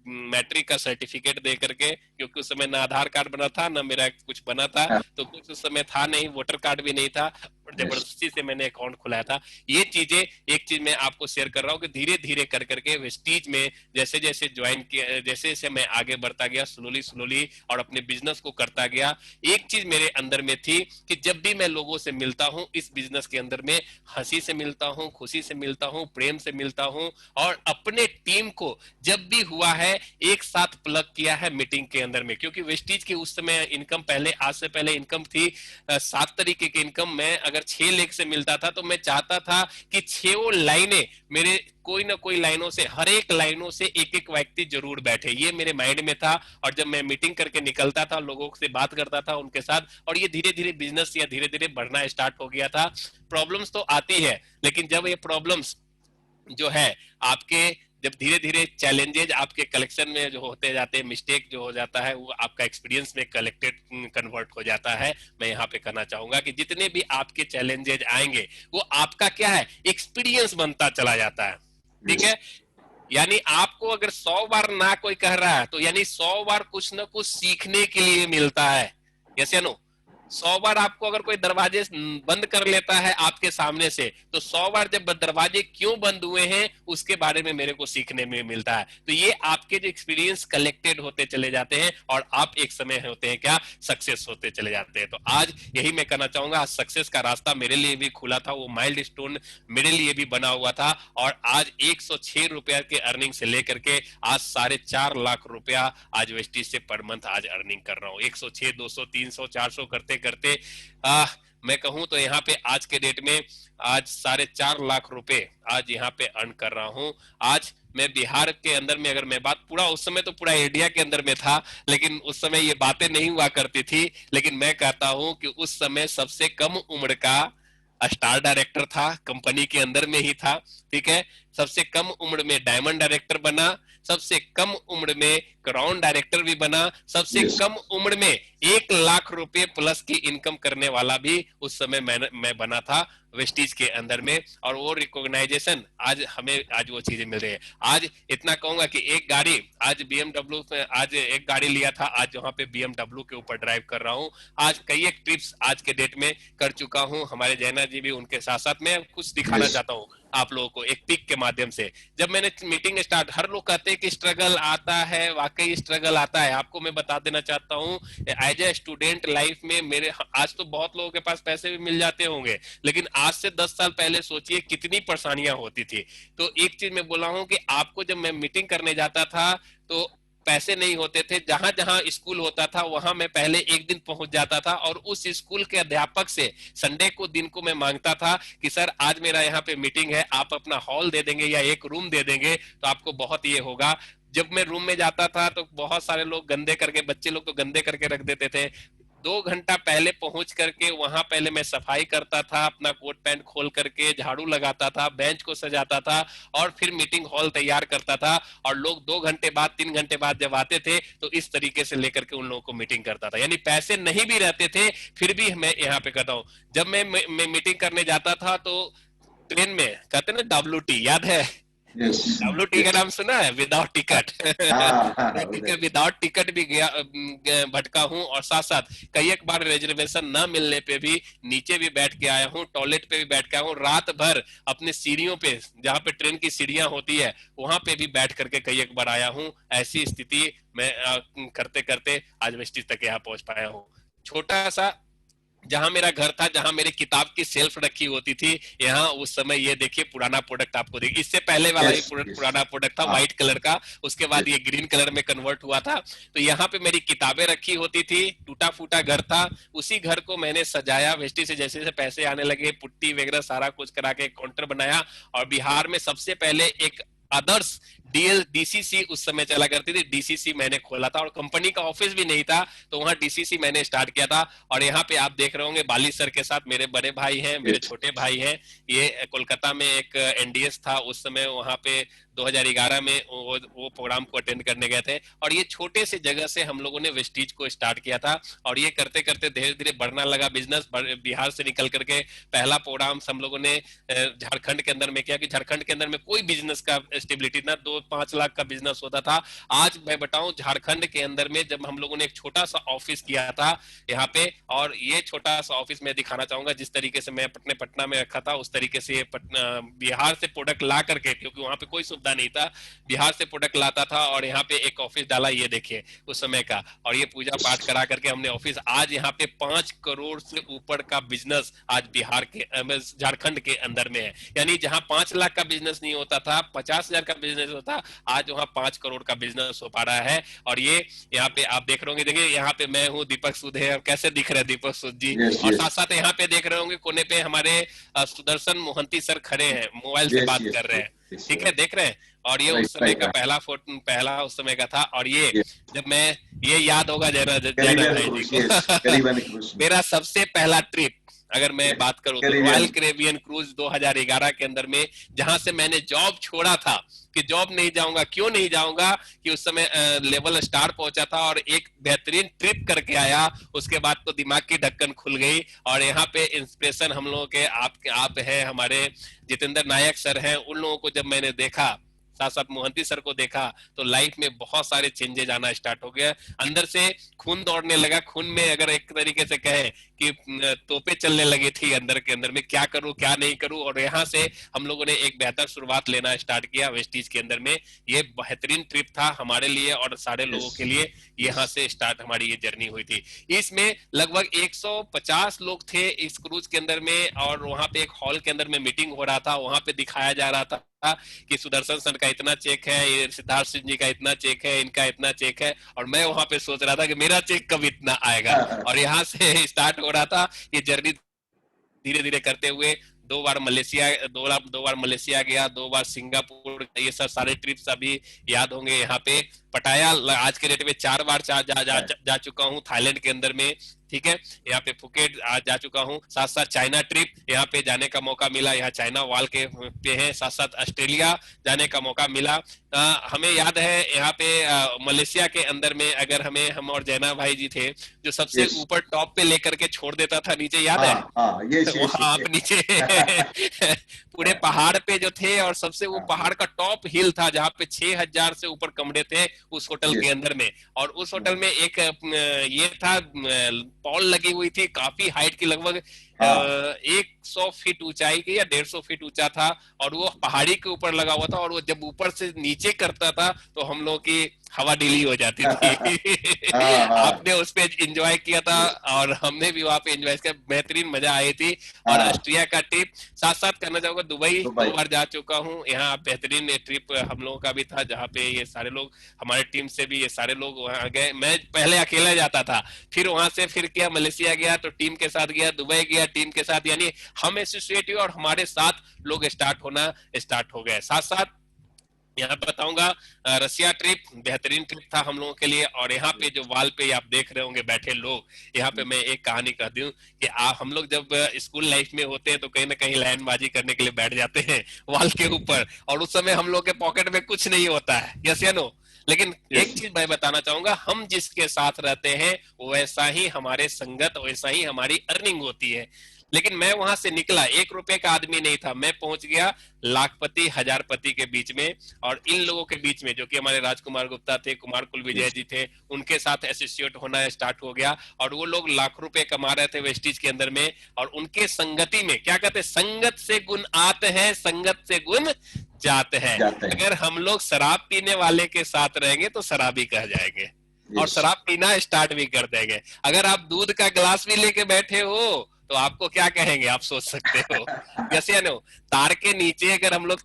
मैट्रिक का सर्टिफिकेट दे करके, क्योंकि उस समय ना आधार कार्ड बना था ना मेरा कुछ बना था, तो कुछ उस समय था नहीं, वोटर कार्ड भी नहीं था, और जबरदस्ती से मैंने अकाउंट खुलाया था। ये चीजें, एक चीज मैं आपको शेयर कर रहा हूँ कि धीरे धीरे कर करके वेस्टीज में जैसे जैसे ज्वाइन किया, जैसे जैसे मैं आगे बढ़ता गया स्लोली स्लोली और अपने बिजनेस को करता गया, एक चीज मेरे अंदर में थी कि जब भी मैं लोगों से मिलता हूँ इस बिजनेस के अंदर में, हंसी से मिलता हूँ, खुशी से मिलता हूँ, प्रेम से मिलता हूँ, और अपने टीम को जब भी हुआ है एक साथ प्लग किया है मीटिंग के अंदर में। क्योंकि वेस्टीज की उस समय इनकम, पहले आज से पहले इनकम थी 7 तरीके की इनकम। मैं अगर 6 लेख से मिलता था तो मैं चाहता था कि 6 लाइनें मेरे कोई ना कोई लाइनों से, हर एक लाइनों से एक एक व्यक्ति जरूर बैठे, ये मेरे माइंड में था। और जब मैं मीटिंग करके निकलता था, लोगों से बात करता था उनके साथ, और ये धीरे धीरे बिजनेस या धीरे धीरे बढ़ना स्टार्ट हो गया था। प्रॉब्लम्स तो आती है, लेकिन जब ये प्रॉब्लम्स जो है आपके, जब धीरे धीरे चैलेंजेज आपके कलेक्शन में जो होते जाते हैं, मिस्टेक जो हो जाता है वो आपका एक्सपीरियंस में कलेक्टेड कन्वर्ट हो जाता है। मैं यहाँ पे कहना चाहूंगा कि जितने भी आपके चैलेंजेज आएंगे वो आपका क्या है, एक्सपीरियंस बनता चला जाता है, ठीक है। यानी आपको अगर 100 बार ना कोई कह रहा है तो यानी 100 बार कुछ ना कुछ सीखने के लिए मिलता है, यस या नो। 100 बार आपको अगर कोई दरवाजे बंद कर लेता है आपके सामने से, तो 100 बार जब दरवाजे क्यों बंद हुए हैं उसके बारे में मेरे को सीखने में मिलता है। तो ये आपके जो एक्सपीरियंस कलेक्टेड होते चले जाते हैं, और आप एक समय होते हैं क्या, सक्सेस होते चले जाते हैं। तो आज यही मैं कहना चाहूंगा, आज सक्सेस का रास्ता मेरे लिए भी खुला था, वो माइलस्टोन मेरे लिए भी बना हुआ था। और आज 106 रुपया के अर्निंग से लेकर के आज 4.5 लाख रुपया आज वेस्टीज से पर मंथ आज अर्निंग कर रहा हूँ। 106, 200, 300, 400 करते करते मैं कहूं तो यहाँ पे आज के डेट में आज 4.5 लाख रुपए आज यहाँ पे अर्न कर रहा हूं। आज मैं बिहार के अंदर में, अगर मैं बात पूरा, उस समय तो पूरा इंडिया के अंदर में था, लेकिन उस समय ये बातें नहीं हुआ करती थी, लेकिन मैं कहता हूं कि उस समय सबसे कम उम्र का स्टार डायरेक्टर था, कंपनी के अंदर में ही था, ठीक है। सबसे कम उम्र में डायमंड डायरेक्टर बना, सबसे कम उम्र में क्राउन डायरेक्टर भी बना, सबसे यस कम उम्र में 1 लाख रुपए प्लस की इनकम करने वाला भी उस समय मैं बना था वेस्टीज के अंदर में। और वो रिकॉग्नाइजेशन आज वो चीजें मिल रही है। आज इतना कहूंगा कि एक गाड़ी आज बीएमडब्ल्यू में, आज एक गाड़ी लिया था, आज वहां पे बीएमडब्ल्यू के ऊपर ड्राइव कर रहा हूँ। आज कई एक ट्रिप्स आज के डेट में कर चुका हूँ। हमारे जैना जी भी उनके साथ साथ। मैं कुछ दिखाना यस चाहता हूँ आप लोगों को एक पिक के माध्यम से। जब मैंने मीटिंग स्टार्ट, हर लोग कहते हैं कि स्ट्रगल आता है, वाकई स्ट्रगल आता है। आपको मैं बता देना चाहता हूँ एज ए स्टूडेंट लाइफ में मेरे, आज तो बहुत लोगों के पास पैसे भी मिल जाते होंगे, लेकिन आज से 10 साल पहले सोचिए कितनी परेशानियां होती थी। तो एक चीज मैं बोला हूँ कि आपको, जब मैं मीटिंग करने जाता था तो पैसे नहीं होते थे। जहां जहां स्कूल होता था वहां मैं पहले एक दिन पहुंच जाता था और उस स्कूल के अध्यापक से संडे को दिन को मैं मांगता था कि सर आज मेरा यहाँ पे मीटिंग है, आप अपना हॉल दे देंगे या एक रूम दे देंगे तो आपको बहुत ये होगा। जब मैं रूम में जाता था तो बहुत सारे लोग गंदे करके, बच्चे लोग तो गंदे करके रख देते थे। 2 घंटा पहले पहुंच करके वहां पहले मैं सफाई करता था, अपना कोट पैंट खोल करके झाड़ू लगाता था, बेंच को सजाता था और फिर मीटिंग हॉल तैयार करता था। और लोग 2 घंटे बाद, 3 घंटे बाद जब आते थे तो इस तरीके से लेकर के उन लोगों को मीटिंग करता था। यानी पैसे नहीं भी रहते थे फिर भी मैं यहाँ पे करता हूँ। जब मैं मीटिंग करने जाता था तो ट्रेन में कहते ना WT, याद है? यस WT का यस नाम सुना है, विदाउट टिकट। हाँ हाँ मैं विदाउट टिकट भी गया, भटका हूँ। और साथ साथ कई एक बार रिजर्वेशन न मिलने पे भी नीचे भी बैठ के आया हूँ, टॉयलेट पे भी बैठ के आया हूँ, रात भर अपने सीढ़ियों पे, जहाँ पे ट्रेन की सीढ़ियां होती है वहां पे भी बैठ करके कई एक बार आया हूँ। ऐसी स्थिति मैं करते करते आज वेस्टिज तक यहाँ पहुंच पाया हूँ। छोटा सा जहां मेरा घर था, जहां मेरी किताब की सेल्फ रखी होती थी, यहाँ उस समय ये देखिए पुराना प्रोडक्ट आपको देखिए, इससे पहले वाला भी यस यस पुराना प्रोडक्ट था हाँ व्हाइट कलर का, उसके बाद यस ये ग्रीन कलर में कन्वर्ट हुआ था। तो यहाँ पे मेरी किताबें रखी होती थी, टूटा फूटा घर था, उसी घर को मैंने सजाया वेस्टी से। जैसे जैसे पैसे आने लगे, पुट्टी वगैरह सारा कुछ करा के काउंटर बनाया। और बिहार में सबसे पहले एक आदर्श DCC उस समय चला करती थी, DCC मैंने खोला था। और कंपनी का ऑफिस भी नहीं था तो वहां DCC मैंने स्टार्ट किया था। और यहाँ पे आप देख रहे होंगे बाली सर के साथ मेरे बड़े भाई हैं, मेरे यस छोटे भाई हैं। ये कोलकाता में एक NDS था उस समय, वहां पे 2011 में वो प्रोग्राम को अटेंड करने गए थे। और ये छोटे से जगह से हम लोगों ने वेस्टीज को स्टार्ट किया था। और ये करते करते धीरे धीरे बढ़ना लगा बिजनेस। बिहार से निकल करके पहला प्रोग्राम हम लोगों ने झारखंड के अंदर में किया, कि झारखंड के अंदर में कोई बिजनेस का स्टेबिलिटी ना, 2-5 लाख का बिजनेस होता था। आज मैं बताऊं झारखंड के अंदर में जब हम लोगों ने एक छोटा सा ऑफिस किया था यहाँ पे, और ये छोटा सा ऑफिस मैं दिखाना चाहूंगा जिस तरीके से मैं पटना में रखा था, उस तरीके से बिहार से प्रोडक्ट ला करके, क्योंकि वहां पे कोई सुविधा नहीं था, बिहार से प्रोडक्ट लाता था और यहाँ पे एक ऑफिस डाला, ये देखिए उस समय का। और ये पूजा पाठ करा करके हमने ऑफिस, आज यहाँ पे 5 करोड़ से ऊपर का बिजनेस आज बिहार के, झारखंड के अंदर में है। यानी जहां 5 लाख का बिजनेस नहीं होता था, 50,000 का बिजनेस होता, आज वहां 5 करोड़ का बिजनेस हो पा रहा है। और ये यहाँ पे आप देख रहे होंगे, देखिए यहाँ पे मैं हूँ, दीपक सूद है, और कैसे दिख रहे हैं दीपक सूद जी। यस और यस साथ साथ यहाँ पे देख रहे होंगे कोने पे हमारे सुदर्शन मोहंती सर खड़े हैं, मोबाइल से यस बात यस कर रहे हैं। यस ठीक है, देख रहे हैं। और ये उस राइट समय का राइट पहला फोटो, पहला उस समय का था। और ये यस जब मैं, ये याद होगा जैना कैरिबियन भाई जी क्रूज, को। यस कैरिबियन क्रूज में, मेरा सबसे पहला ट्रिप अगर मैं बात करूं तो रॉयल कैरिबियन कैरेबियन क्रूज 2011 के अंदर में, जहां से मैंने जॉब छोड़ा था कि जॉब नहीं जाऊंगा, क्यों नहीं जाऊंगा, कि उस समय लेवल स्टार पहुंचा था और एक बेहतरीन ट्रिप करके आया। उसके बाद तो दिमाग की ढक्कन खुल गई। और यहाँ पे इंस्पिरेशन हम लोगों के आप हैं, हमारे जितेंद्र नायक सर हैं, उन लोगों को जब मैंने देखा, साथ साथ मोहंती सर को देखा, तो लाइफ में बहुत सारे चेंजेस आना स्टार्ट हो गया। अंदर से खून दौड़ने लगा, खून में अगर एक तरीके से कहे कि तोपे चलने लगी थी अंदर के अंदर में, क्या करूं क्या नहीं करूं। और यहाँ से हम लोगों ने एक बेहतर शुरुआत लेना स्टार्ट किया वेस्टीज के अंदर में। ये बेहतरीन ट्रिप था हमारे लिए और सारे लोगों के लिए। यहाँ से स्टार्ट हमारी ये जर्नी हुई थी। इसमें लगभग 150 लोग थे इस क्रूज के अंदर में। और वहां पे एक हॉल के अंदर में मीटिंग हो रहा था, वहां पे दिखाया जा रहा था कि सुदर्शन सर का इतना चेक है, ये सिद्धार्थ सिंह जी का इतना चेक है, इनका इतना चेक है। और मैं वहां पे सोच रहा था कि मेरा चेक कब इतना आएगा। और यहाँ से स्टार्ट हो रहा था ये जर्नी, धीरे धीरे करते हुए 2 बार मलेशिया, 2 बार मलेशिया गया, 2 बार सिंगापुर, ये सब सारे ट्रिप्स अभी याद होंगे। यहाँ पे पटाया आज के डेट में 4 बार जा चुका हूँ। थाईलैंड के अंदर में ठीक है, यहाँ पे फुकेट आज जा चुका हूँ, साथ साथ चाइना ट्रिप यहाँ पे जाने का मौका मिला, यहाँ चाइना वॉल के पे है, साथ साथ ऑस्ट्रेलिया जाने का मौका मिला। हमें याद है यहाँ पे मलेशिया के अंदर में अगर हम और जैना भाई जी थे जो सबसे यस। ऊपर टॉप पे लेकर के छोड़ देता था नीचे, याद है? हाँ हाँ, वहां आप ये नीचे पूरे पहाड़ पे जो थे, और सबसे वो पहाड़ का टॉप हिल था जहाँ पे 6,000 से ऊपर कमरे थे उस होटल के यस। अंदर में। और उस होटल में एक ये था, पॉल लगी हुई थी काफी हाइट की, लगभग हाँ 100 फीट ऊंचाई की या 150 फीट ऊंचा था, और वो पहाड़ी के ऊपर लगा हुआ था, और वो जब ऊपर से नीचे करता था तो हम लोग की हवा ढीली हो जाती थी। हाँ हाँ, आपने उस पे एंजॉय किया था यस। और हमने भी वहां पे एंजॉय किया, बेहतरीन मजा आई थी। और हाँ, ऑस्ट्रिया का ट्रिप साथ साथ करना चाहूंगा, दुबई दुबई। 2 बार जा चुका हूँ, यहाँ बेहतरीन ट्रिप हम लोगों का भी था, जहाँ पे ये सारे लोग हमारे टीम से भी ये सारे लोग वहाँ गए। मैं पहले अकेला जाता था, फिर वहां से फिर क्या मलेशिया गया तो टीम के साथ गया, दुबई गया टीम के साथ, यानी हम एसोसिएट हुए और हमारे साथ लोग स्टार्ट हो गए। साथ साथ यहाँ बताऊंगा, रसिया ट्रिप बेहतरीन ट्रिप था हम लोगों के लिए। और यहाँ पे जो वाल पे आप देख रहे होंगे बैठे लोग, यहाँ पे मैं एक कहानी कह दूं कि हम लोग जब स्कूल लाइफ में होते हैं तो कहीं ना कहीं लाइनबाजी करने के लिए बैठ जाते हैं वाल के ऊपर, और उस समय हम लोग के पॉकेट में कुछ नहीं होता है, यस या नो? लेकिन यस। एक चीज मैं बताना चाहूंगा, हम जिसके साथ रहते हैं वैसा ही हमारे संगत, वैसा ही हमारी अर्निंग होती है। लेकिन मैं वहां से निकला, 1 रुपए का आदमी नहीं था, मैं पहुंच गया लाखपति हजारपति के बीच में, और इन लोगों के बीच में जो कि हमारे राजकुमार गुप्ता थे, कुमार कुल विजय यस। जी थे, उनके साथ एसोसिएट होना स्टार्ट हो गया। और वो लोग लाख रुपए कमा रहे थे वेस्टिज के अंदर में, और उनके संगति में क्या कहते हैं, संगत से गुण आते हैं, संगत से गुण जाते हैं। जाते हैं। अगर हम लोग शराब पीने वाले के साथ रहेंगे तो शराबी कह जाएंगे, और यस। शराब पीना स्टार्ट भी कर देंगे। अगर आप दूध का गिलास भी लेके बैठे हो तो आपको क्या कहेंगे, आप सोच सकते हो, जैसे या नो? तार के नीचे अगर हम लोग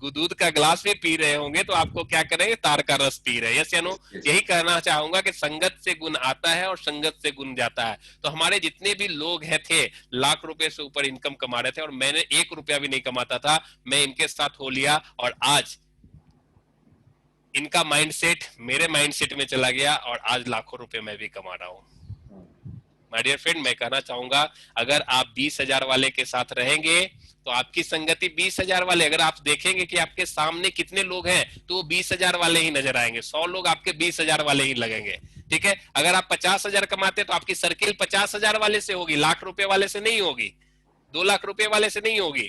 दूध का गिलास भी पी रहे होंगे तो आपको क्या करेंगे, तार का रस पी रहे हैं, यस या नो? यस। यही कहना चाहूंगा कि संगत से गुण आता है और संगत से गुण जाता है। तो हमारे जितने भी लोग हैं थे, लाख रुपए से ऊपर इनकम कमा रहे थे, और मैंने 1 रुपया भी नहीं कमाता था, मैं इनके साथ हो लिया, और आज इनका माइंडसेट मेरे माइंडसेट में चला गया, और आज लाखों रुपए मैं भी कमा रहा हूँ। माय डियर फ्रेंड, मैं कहना चाहूंगा, अगर आप 20,000 वाले के साथ रहेंगे तो आपकी संगति 20,000 वाले, अगर आप देखेंगे कि आपके सामने कितने लोग हैं तो वो 20,000 वाले ही नजर आएंगे, 100 लोग आपके 20,000 वाले ही लगेंगे, ठीक है? अगर आप 50,000 कमाते तो आपकी सर्किल 50,000 वाले से होगी, लाख रुपए वाले से नहीं होगी, 2 लाख रुपए वाले से नहीं होगी,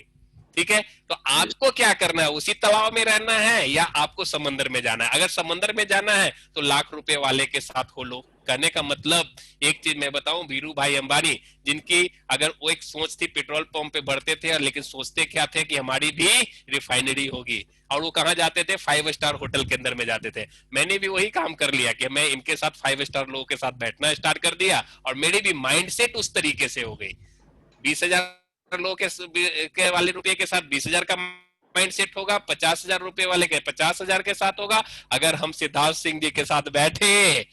ठीक है? तो यस। आपको क्या करना है, उसी तालाब में रहना है या आपको समंदर में जाना है? अगर समंदर में जाना है तो लाख रुपए वाले के साथ हो लो। कहने का मतलब, एक चीज मैं बताऊं, धीरू भाई अंबानी, जिनकी अगर वो एक सोच थी, पेट्रोल पंप पे भरते थे, लेकिन सोचते क्या थे कि हमारी भी रिफाइनरी होगी, और वो कहाँ जाते थे, 5 स्टार होटल के अंदर में जाते थे। मैंने भी वही काम कर लिया कि मैं इनके साथ 5 स्टार लोगों के साथ बैठना स्टार्ट कर दिया, और मेरी भी माइंडसेट उस तरीके से हो गई। 20,000 लोगों के वाले रुपये के साथ 20,000 का माइंड सेट होगा, 50,000 रुपए वाले के 50,000 के साथ होगा। अगर हम सिद्धार्थ सिंह जी के साथ बैठे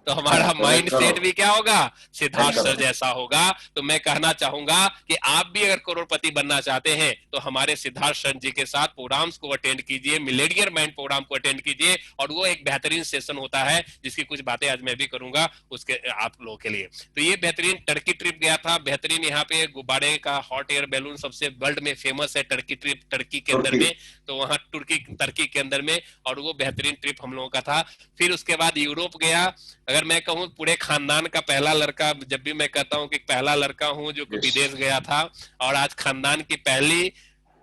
तो हमारा तो एक माइंड करोड़, सेट भी क्या होगा, एक सिद्धार्थ सर करोड़। जैसा होगा। तो मैं कहना चाहूंगा कि आप भी अगर करोड़पति बनना चाहते हैं तो हमारे सिद्धार्थ सर जी के साथ प्रोग्राम्स को अटेंड कीजिए, मिलेनियर माइंड प्रोग्राम को अटेंड कीजिए, और वो एक बेहतरीन सेशन होता है जिसकी कुछ बातें आज मैं भी करूंगा उसके आप लोगों के लिए। तो ये बेहतरीन टर्की ट्रिप गया था, बेहतरीन यहाँ पे गुब्बारे का हॉट एयर बैलून सबसे वर्ल्ड में फेमस है, टर्की ट्रिप टर्की के अंदर तुर्की। में, तो वहाँ टर्की के अंदर में, और वो बेहतरीन ट्रिप हम लोगों का था। फिर उसके बाद यूरोप गया। अगर मैं कहूँ पूरे खानदान का पहला लड़का, जब भी मैं कहता हूँ कि पहला लड़का हूँ जो यस। विदेश गया था, और आज खानदान की पहली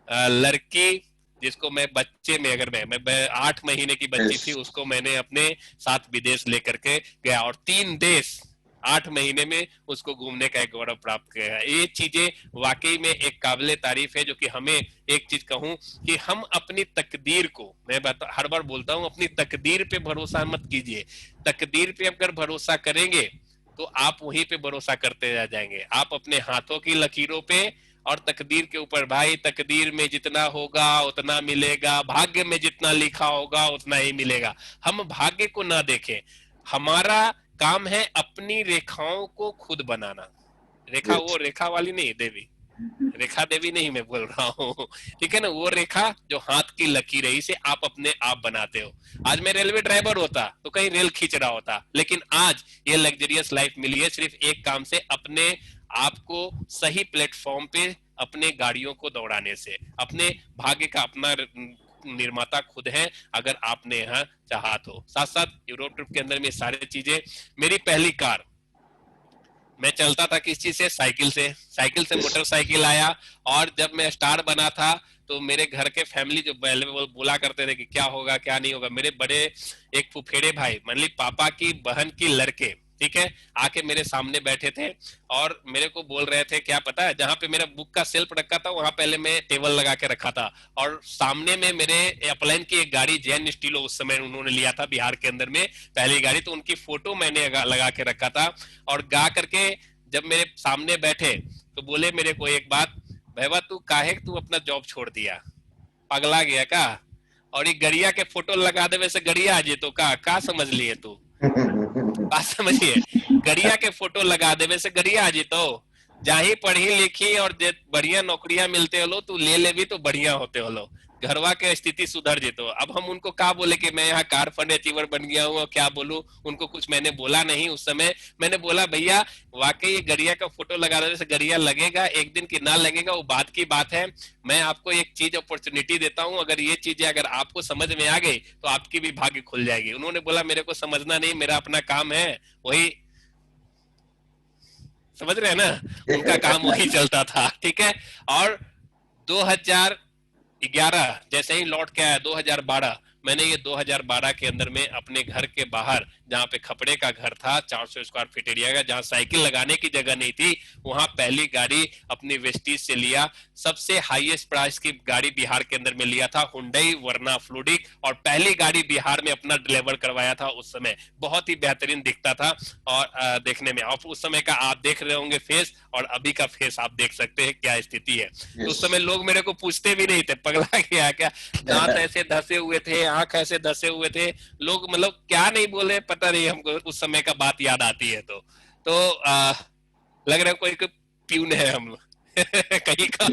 लड़की जिसको मैं बच्चे में, अगर मैं 8 महीने की बच्ची यस। थी, उसको मैंने अपने साथ विदेश लेकर के गया, और 3 देश 8 महीने में उसको घूमने का एक गौरव प्राप्त किया है। ये चीजें वाकई में एक काबिले तारीफ है, जो कि हमें एक चीज कहूं कि हम अपनी तकदीर को, मैं हर बार बोलता हूं, अपनी तकदीर पे भरोसा मत कीजिए। तकदीर पे अगर भरोसा करेंगे तो आप वहीं पे भरोसा करते रह जाएंगे। आप अपने हाथों की लकीरों पे और तकदीर के ऊपर, भाई तकदीर में जितना होगा उतना मिलेगा, भाग्य में जितना लिखा होगा उतना ही मिलेगा। हम भाग्य को ना देखें, हमारा काम है अपनी रेखाओं को खुद बनाना। रेखा यस। वो रेखा वाली नहीं देवी, रेखा देवी नहीं मैं बोल रहा हूँ, ठीक है ना, वो रेखा जो हाथ की लकीर है, इसे आप अपने आप बनाते हो। आज मैं रेलवे ड्राइवर होता तो कहीं रेल खींच रहा होता, लेकिन आज ये लग्जरियस लाइफ मिली है सिर्फ एक काम से, अपने आप को सही प्लेटफॉर्म पे अपने गाड़ियों को दौड़ाने से। अपने भाग्य का अपना निर्माता खुद है, अगर आपने यहाँ चाहा तो। साथ साथ यूरोप ट्रिप के अंदर में सारी चीजें। मेरी पहली कार, मैं चलता था किस चीज से, साइकिल से, साइकिल से मोटरसाइकिल आया। और जब मैं स्टार बना था तो मेरे घर के फैमिली जो बोला करते थे कि क्या होगा क्या नहीं होगा, मेरे बड़े एक फुफेड़े भाई, मान ली पापा की बहन की लड़के, ठीक है, आके मेरे सामने बैठे थे और मेरे को बोल रहे थे, क्या पता है, जहां पे मेरा बुक का सेल्फ रखा था वहां पहले मैं टेबल लगा के रखा था, और सामने में मेरे अपलाइन की एक गाड़ी जैन स्टीलो उस समय उन्होंने लिया था बिहार के अंदर में पहली गाड़ी, तो उनकी फोटो मैंने लगा के रखा था। और गा करके जब मेरे सामने बैठे तो बोले मेरे को एक बात, भैया तू काहे तू अपना जॉब छोड़ दिया, पगला गया का, और ये गड़िया के फोटो लगा दे वैसे गड़िया आ जे तो का समझ लिए तू, बात समझिए, गड़िया के फोटो लगा दे वैसे गड़िया आ जी तो जाही पढ़ी लिखी और बढ़िया नौकरियां मिलते हो लो, तू ले ले भी तो बढ़िया होते हो लो, घरवा के स्थिति सुधर जेतो। अब हम उनको क्या बोले कि मैं यहाँ कार फंड अचीवर बन गया हूँ, क्या बोलूं उनको, कुछ मैंने बोला नहीं उस समय। मैंने बोला भैया वाकई ये गड़िया का फोटो लगा देने से गड़िया लगेगा एक दिन की ना लगेगा वो बात की बात है, मैं आपको एक चीज अपॉर्चुनिटी देता हूँ, अगर ये चीजें अगर आपको समझ में आ गई तो आपकी भी भाग्य खुल जाएगी। उन्होंने बोला मेरे को समझना नहीं, मेरा अपना काम है, वही समझ रहे हैं ना, उनका काम वही चलता था, ठीक है। और 2011 जैसे ही लौट के आया 2012, मैंने ये 2012 के अंदर में अपने घर के बाहर जहाँ पे खपड़े का घर था 400 स्क्वायर फीट एरिया का, जहाँ साइकिल लगाने की जगह नहीं थी, वहां पहली गाड़ी अपनी वेस्टीज से लिया। सबसे हाईएस्ट प्राइस की गाड़ी बिहार के अंदर में लिया था, हुंडई वर्ना फ्लूडिक, और पहली गाड़ी बिहार में अपना डिलीवर करवाया था। उस समय बहुत ही बेहतरीन दिखता था और देखने में, और उस समय का आप देख रहे होंगे फेस और अभी का फेस आप देख सकते हैं क्या स्थिति है। तो उस समय लोग मेरे को पूछते भी नहीं थे पगला गया क्या, दांत ऐसे धसे हुए थे, आंख ऐसे धसे हुए थे, लोग मतलब क्या नहीं बोले पता नहीं, हमको उस समय का बात याद आती है तो लग रहा है कोई प्यून है हम कहीं का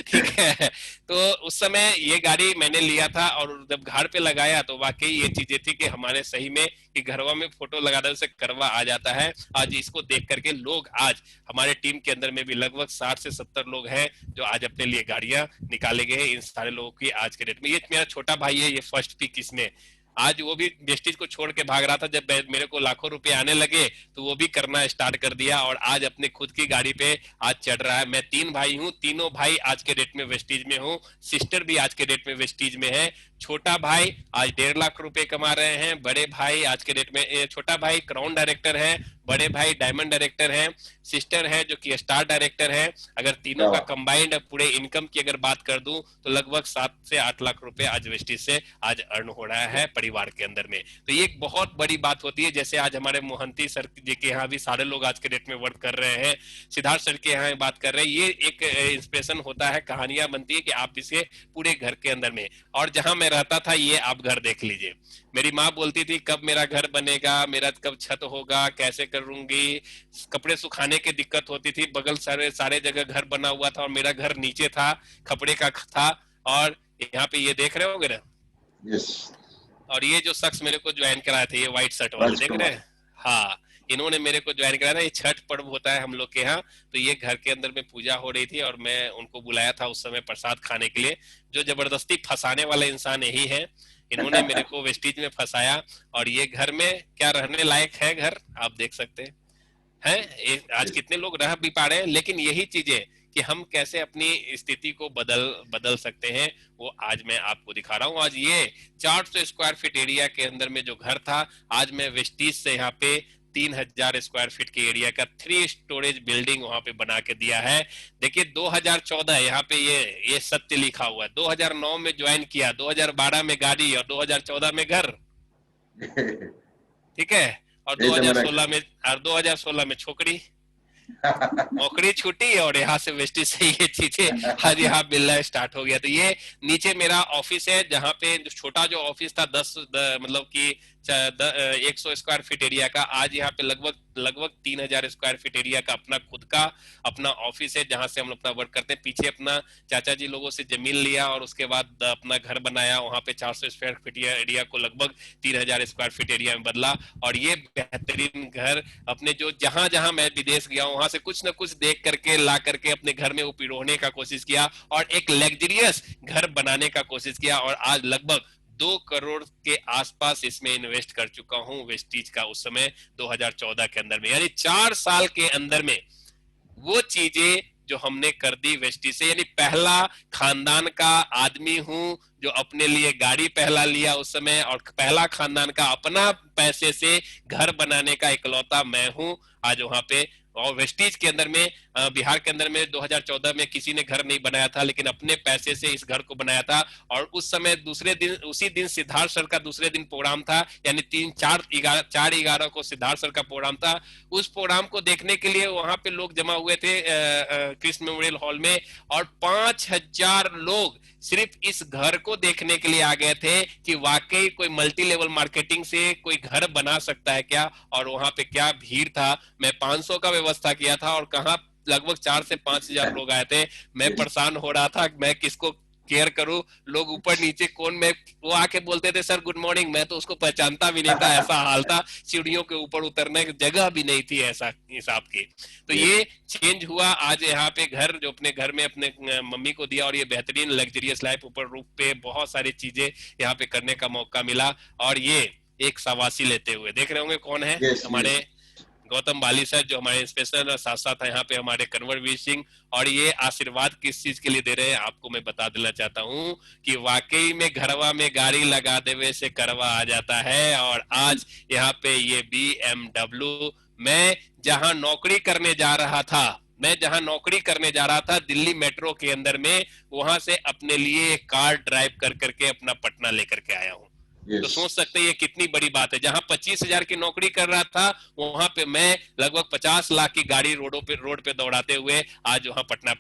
ठीक है। तो उस समय ये गाड़ी मैंने लिया था और जब घर पे लगाया तो वाकई ये चीजें थी कि हमारे सही में कि घरवा में फोटो लगाने से करवा आ जाता है। आज इसको देख करके लोग, आज हमारे टीम के अंदर में भी लगभग 60 से 70 लोग हैं जो आज अपने लिए गाड़ियां निकाले गए हैं। इन सारे लोगों की आज के डेट में, ये मेरा छोटा भाई है, ये फर्स्ट पिक इसने, आज वो भी वेस्टीज को छोड़ के भाग रहा था, जब मेरे को लाखों रुपए आने लगे तो वो भी करना स्टार्ट कर दिया और आज अपने खुद की गाड़ी पे आज चढ़ रहा है। मैं 3 भाई हूँ, तीनों भाई आज के डेट में वेस्टीज में हूँ, सिस्टर भी आज के डेट में वेस्टीज में है। छोटा भाई आज 1.5 लाख रुपए कमा रहे हैं, बड़े भाई आज के डेट में, छोटा भाई क्राउन डायरेक्टर है, बड़े भाई डायमंड डायरेक्टर है, सिस्टर है जो कि स्टार डायरेक्टर है। अगर तीनों का कंबाइंड पूरे इनकम की अगर बात कर दूं तो लगभग 7 से 8 लाख रुपए आज वेस्टीज से आज अर्न हो रहा है परिवार के अंदर में। तो ये एक बहुत बड़ी बात होती है। जैसे आज हमारे मोहंती सर जी के यहाँ भी सारे लोग आज के डेट में वर्क कर रहे हैं, सिद्धार्थ सर के यहाँ बात कर रहे हैं, ये एक इंस्पिरेशन होता है, कहानियां बनती है कि आप इसे पूरे घर के अंदर में। और जहां मैं रहता था ये आप घर देख लीजिए, मेरी माँ बोलती थी कब मेरा घर बनेगा, मेरा कब छत होगा, कैसे करूंगी, कपड़े सुखाने की दिक्कत होती थी, बगल सारे जगह घर बना हुआ था और मेरा घर नीचे था, खपड़े का था। और यहाँ पे ये देख रहे होंगे ना, यस, और ये जो शख्स मेरे को ज्वाइन कराए थे, ये व्हाइट शर्ट वाले देख रहे हैं, हाँ, इन्होंने मेरे को ज्वाइन कराया था। ये छठ पर्व होता है हम लोग के यहाँ, तो ये घर के अंदर में पूजा हो रही थी और मैं उनको बुलाया था उस समय प्रसाद खाने के लिए। जो जबरदस्ती फंसाने वाले इंसान यही है, इन्होंने मेरे को वेस्टीज में फंसाया। और ये घर में क्या रहने लायक है घर, आप देख सकते हैं आज कितने लोग रह भी पा रहे हैं। लेकिन यही चीजें कि हम कैसे अपनी स्थिति को बदल सकते हैं, वो आज मैं आपको दिखा रहा हूँ। आज ये 400 स्क्वायर फीट एरिया के अंदर में जो घर था, आज मैं वेस्टीज से यहाँ पे 3000 स्क्वायर फीट के एरिया का 3 स्टोरेज बिल्डिंग वहां पे बना के दिया है। देखिए 2014 यहाँ पे ये सत्य लिखा हुआ है, 2009 में ज्वाइन किया, 2012 में गाड़ी और 2014 में घर, ठीक है, और 2016 में छोकरी नौकरी छूटी और यहाँ से वेस्टीज से ये चीजें आज यहाँ मिलना स्टार्ट हो गया। तो ये नीचे मेरा ऑफिस है, जहाँ पे छोटा जो ऑफिस था 10 मतलब कि 100 स्क्वायर फीट एरिया का, आज यहाँ पे लगभग 3000 स्क्वायर फीट एरिया का अपना खुद का अपना ऑफिस है, जहां से हम अपना वर्क करते हैं। पीछे अपना चाचा जी लोगों से जमीन लिया और उसके बाद अपना घर बनाया, वहां पे 400 स्क्वायर फीट एरिया को लगभग 3000 स्क्वायर फीट एरिया में बदला। और ये बेहतरीन घर अपने जो जहां जहां मैं विदेश गया वहां से कुछ न कुछ देख करके ला करके अपने घर में पिरोने का कोशिश किया और एक लग्जरियस घर बनाने का कोशिश किया। और आज लगभग 2 करोड़ के आसपास इसमें इन्वेस्ट कर चुका हूं वेस्टीज का, उस समय 2014 के अंदर में, यानी 4 साल के अंदर में वो चीजें जो हमने कर दी वेस्टीज से। यानी पहला खानदान का आदमी हूं जो अपने लिए गाड़ी पहला लिया उस समय, और पहला खानदान का अपना पैसे से घर बनाने का इकलौता मैं हूं आज वहां पे। और वेस्टीज के अंदर में बिहार के अंदर में 2014 में किसी ने घर नहीं बनाया था, लेकिन अपने पैसे से इस घर को बनाया था। और उस समय दूसरे दिन, उसी दिन सिद्धार्थ सर का दूसरे दिन प्रोग्राम था, यानी 4/11 को सिद्धार्थ सर का प्रोग्राम था। उस प्रोग्राम को देखने के लिए वहां पे लोग जमा हुए थे कृष्ण मेमोरियल हॉल में, और 5000 लोग सिर्फ इस घर को देखने के लिए आ गए थे कि वाकई कोई मल्टी लेवल मार्केटिंग से कोई घर बना सकता है क्या। और वहां पे क्या भीड़ था, मैं 500 का व्यवस्था किया था और कहा लगभग 4 से 5000 लोग आए थे। मैं परेशान हो रहा था, मैं किसको केयर करूं, लोग ऊपर नीचे कौन, मैं वो आके बोलते थे सर गुड मॉर्निंग, मैं तो उसको पहचानता भी नहीं था, ऐसा हाल था। सीढ़ियों के ऊपर उतरने की जगह भी नहीं थी ऐसा हिसाब की। तो ये चेंज हुआ। आज यहाँ पे घर जो अपने घर में अपने मम्मी को दिया, और ये बेहतरीन लग्जरियस लाइफ, ऊपर रूफ पे बहुत सारी चीजें यहाँ पे करने का मौका मिला। और ये एक सवासी लेते हुए देख रहे होंगे कौन है, हमारे गौतम बाली सर जो हमारे इंस्पेक्टर, और साथ साथ यहाँ पे हमारे कन्वर वीर सिंह। और ये आशीर्वाद किस चीज के लिए दे रहे हैं आपको मैं बता देना चाहता हूँ कि वाकई में घरवा में गाड़ी लगा देवे से करवा आ जाता है। और आज यहाँ पे ये BMW, मैं जहां नौकरी करने जा रहा था दिल्ली मेट्रो के अंदर में, वहां से अपने लिए कार ड्राइव कर करके अपना पटना लेकर के आया हूँ। तो सोच सकते हैं ये कितनी बड़ी बात है। जहां 25,000 की नौकरी कर रहा था, वहां पे मैं लगभग 50 लाख की गाड़ी रोड पे दौड़ाते हुए आज वहां पटना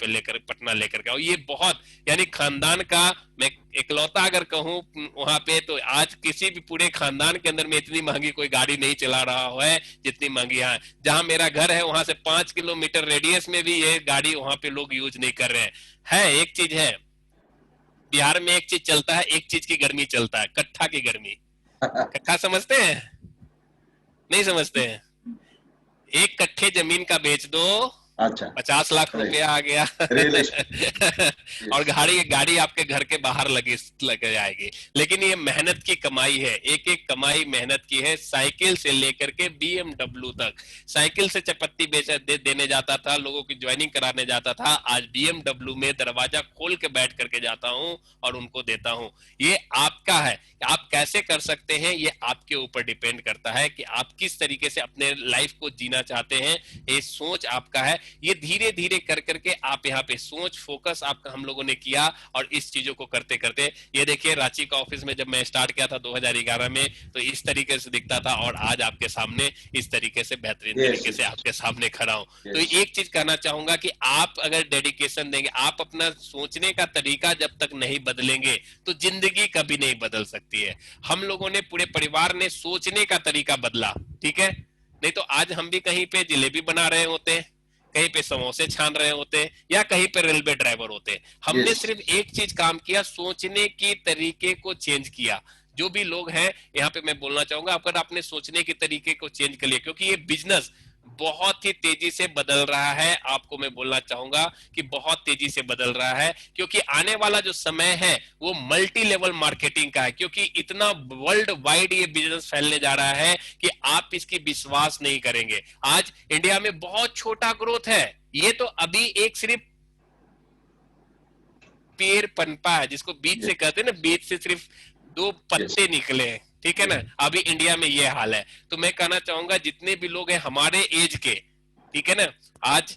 लेकर के। और ये बहुत, यानी खानदान का मैं इकलौता अगर कहूं वहां पे, तो आज किसी भी पूरे खानदान के अंदर में इतनी महंगी कोई गाड़ी नहीं चला रहा है जितनी महंगी है। जहां मेरा घर है वहां से 5 किलोमीटर रेडियस में भी ये गाड़ी वहां पे लोग यूज नहीं कर रहे हैं। एक चीज है बिहार में, एक चीज चलता है, एक चीज की गर्मी चलता है, कट्ठा की गर्मी। कट्ठा समझते हैं? नहीं समझते हैं? 1 कट्ठे जमीन का बेच दो, अच्छा 50 लाख रुपया आ गया। और गाड़ी आपके घर के बाहर लग जाएगी। लेकिन ये मेहनत की कमाई है, एक एक कमाई मेहनत की है। साइकिल से लेकर के BMW तक, साइकिल से चपत्ती देने जाता था, लोगों की ज्वाइनिंग कराने जाता था, आज BMW में दरवाजा खोल के बैठ करके जाता हूं और उनको देता हूं। ये आपका है, आप कैसे कर सकते हैं ये आपके ऊपर डिपेंड करता है कि आप किस तरीके से अपने लाइफ को जीना चाहते हैं। ये सोच आपका है। ये धीरे धीरे कर करके आप यहाँ पे सोच फोकस आपका हम लोगों ने किया, और इस चीजों को करते करते ये देखिए रांची का ऑफिस में जब मैं स्टार्ट किया था 2011 में, तो इस तरीके से दिखता था, और आज आपके सामने इस तरीके से बेहतरीन तरीके से आपके सामने खड़ा हूं। तो एक चीज कहना चाहूंगा कि आप अगर डेडिकेशन देंगे, आप अपना सोचने का तरीका जब तक नहीं बदलेंगे तो जिंदगी कभी नहीं बदल सकती है। हम लोगों ने, पूरे परिवार ने सोचने का तरीका बदला, ठीक है? नहीं तो आज हम भी कहीं पे जलेबी बना रहे होते हैं, कहीं पे समोसे छान रहे होते, या कहीं पे रेलवे ड्राइवर होते। हमने सिर्फ एक चीज काम किया, सोचने की तरीके को चेंज किया। जो भी लोग हैं यहाँ पे मैं बोलना चाहूंगा, अगर आपने सोचने के तरीके को चेंज कर लिया, क्योंकि ये बिजनेस बहुत ही तेजी से बदल रहा है, आपको मैं बोलना चाहूंगा कि बहुत तेजी से बदल रहा है, क्योंकि आने वाला जो समय है वो मल्टी लेवल मार्केटिंग का है। क्योंकि इतना वर्ल्ड वाइड ये बिजनेस फैलने जा रहा है कि आप इसकी विश्वास नहीं करेंगे। आज इंडिया में बहुत छोटा ग्रोथ है, ये तो अभी एक सिर्फ पेड़ पनपा है, जिसको बीज से कहते हैं ना, बीज से सिर्फ 2 पत्ते निकले हैं, ठीक है ना? अभी इंडिया में ये हाल है। तो मैं कहना चाहूंगा जितने भी लोग हैं हमारे एज के, ठीक है ना, आज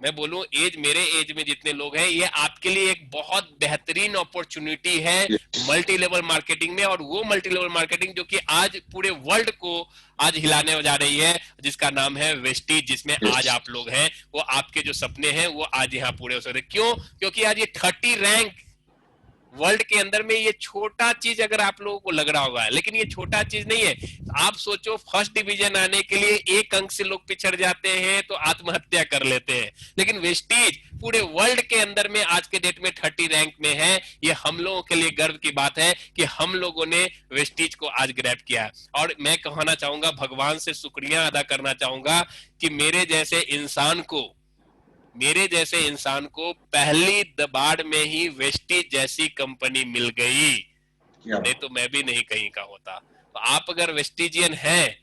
मैं बोलूं एज, मेरे एज में जितने लोग हैं, ये आपके लिए एक बहुत बेहतरीन अपॉर्चुनिटी है मल्टी लेवल मार्केटिंग में। और वो मल्टी लेवल मार्केटिंग जो कि आज पूरे वर्ल्ड को आज हिलाने जा रही है, जिसका नाम है वेस्टीज, जिसमें आज आप लोग हैं। वो आपके जो सपने हैं वो आज यहाँ पूरे हो सकते। क्यों? क्योंकि आज ये 30 रैंक वर्ल्ड के अंदर में ये छोटा चीज अगर आप लोगों को लग रहा होगा, लेकिन ये छोटा चीज नहीं है। आप सोचो फर्स्ट डिवीजन आने के लिए 1 अंक से लोग पिछड़ जाते हैं तो आत्महत्या कर लेते हैं, लेकिन वेस्टीज पूरे वर्ल्ड के अंदर में आज के डेट में 30 रैंक में है। ये हम लोगों के लिए गर्व की बात है कि हम लोगों ने वेस्टीज को आज ग्रैब किया है। और मैं कहना चाहूंगा, भगवान से शुक्रिया अदा करना चाहूंगा कि मेरे जैसे इंसान को पहली दबाड़ में ही वेस्टीज जैसी कंपनी मिल गई, नहीं तो मैं भी नहीं कहीं का होता। तो आप अगर वेस्टीजियन हैं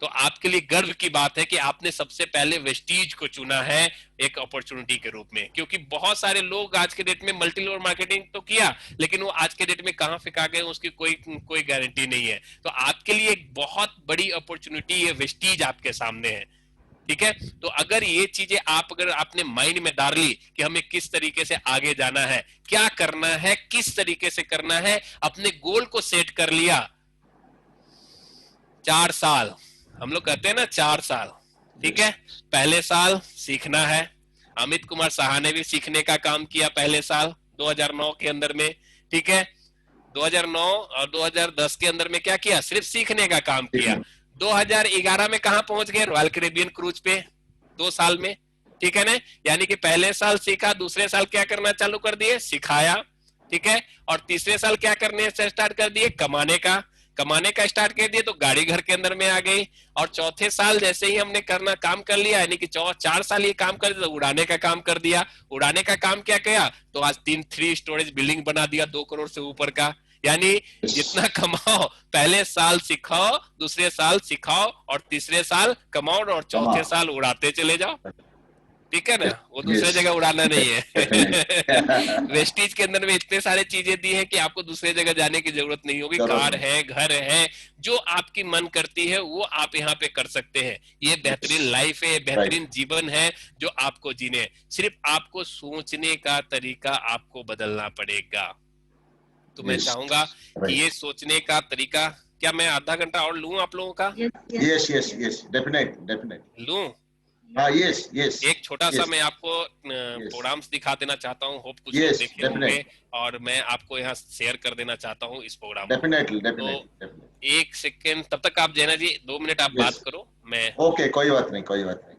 तो आपके लिए गर्व की बात है कि आपने सबसे पहले वेस्टीज को चुना है एक अपॉर्चुनिटी के रूप में। क्योंकि बहुत सारे लोग आज के डेट में मल्टी लेवल मार्केटिंग तो किया, लेकिन वो आज के डेट में कहां फेंका गए उसकी कोई गारंटी नहीं है। तो आपके लिए एक बहुत बड़ी अपॉर्चुनिटी है, वेस्टीज आपके सामने है, ठीक है। तो अगर ये चीजें अगर आपने माइंड में डाल ली कि हमें किस तरीके से आगे जाना है, क्या करना है, किस तरीके से करना है, अपने गोल को सेट कर लिया। 4 साल हम लोग कहते हैं ना, 4 साल, ठीक है। पहले साल सीखना है। अमित कुमार साहा ने भी सीखने का काम किया पहले साल 2009 के अंदर में, ठीक है। 2009 और 2010 के अंदर में क्या किया, सिर्फ सीखने का काम किया। 2011 में कहां पहुंच गए, रॉयल कैरेबियन क्रूज पे 2 साल में, ठीक है ना। यानी कि पहले साल सीखा, दूसरे साल क्या करना चालू कर दिए, सिखाया, ठीक है। और तीसरे साल क्या करने से स्टार्ट कर दिए, कमाने का स्टार्ट कर दिए, तो गाड़ी घर के अंदर में आ गई। और चौथे साल जैसे ही हमने करना काम कर लिया, यानी कि 4 साल ये काम कर दिया, तो उड़ाने का काम कर दिया। उड़ाने का काम क्या किया, तो आज 3 स्टोरेज बिल्डिंग बना दिया 2 करोड़ से ऊपर का। यानी जितना कमाओ, पहले साल सिखाओ, दूसरे साल सिखाओ, और तीसरे साल कमाओ, और चौथे साल उड़ाते चले जाओ, ठीक है ना। वो दूसरे जगह उड़ाना नहीं है। वेस्टीज के अंदर में इतने सारे चीजें दी है कि आपको दूसरे जगह जाने की जरूरत नहीं होगी। कार है, घर है, जो आपकी मन करती है वो आप यहाँ पे कर सकते हैं। ये बेहतरीन लाइफ है, बेहतरीन जीवन है जो आपको जीने। सिर्फ आपको सोचने का तरीका आपको बदलना पड़ेगा। तो मैं चाहूंगा कि ये सोचने का तरीका, क्या मैं आधा घंटा और लूं आप लोगों का? यस, डेफिनेट लूं? यस। एक छोटा सा मैं आपको प्रोग्राम्स दिखा देना चाहता हूँ, होप कुछ लोग देखे होंगे, और मैं आपको यहाँ शेयर कर देना चाहता हूँ इस प्रोग्राम को। डेफिनेटली। 1 सेकेंड, तब तक आप जैना जी 2 मिनट आप बात करो। मैं ओके, कोई बात नहीं।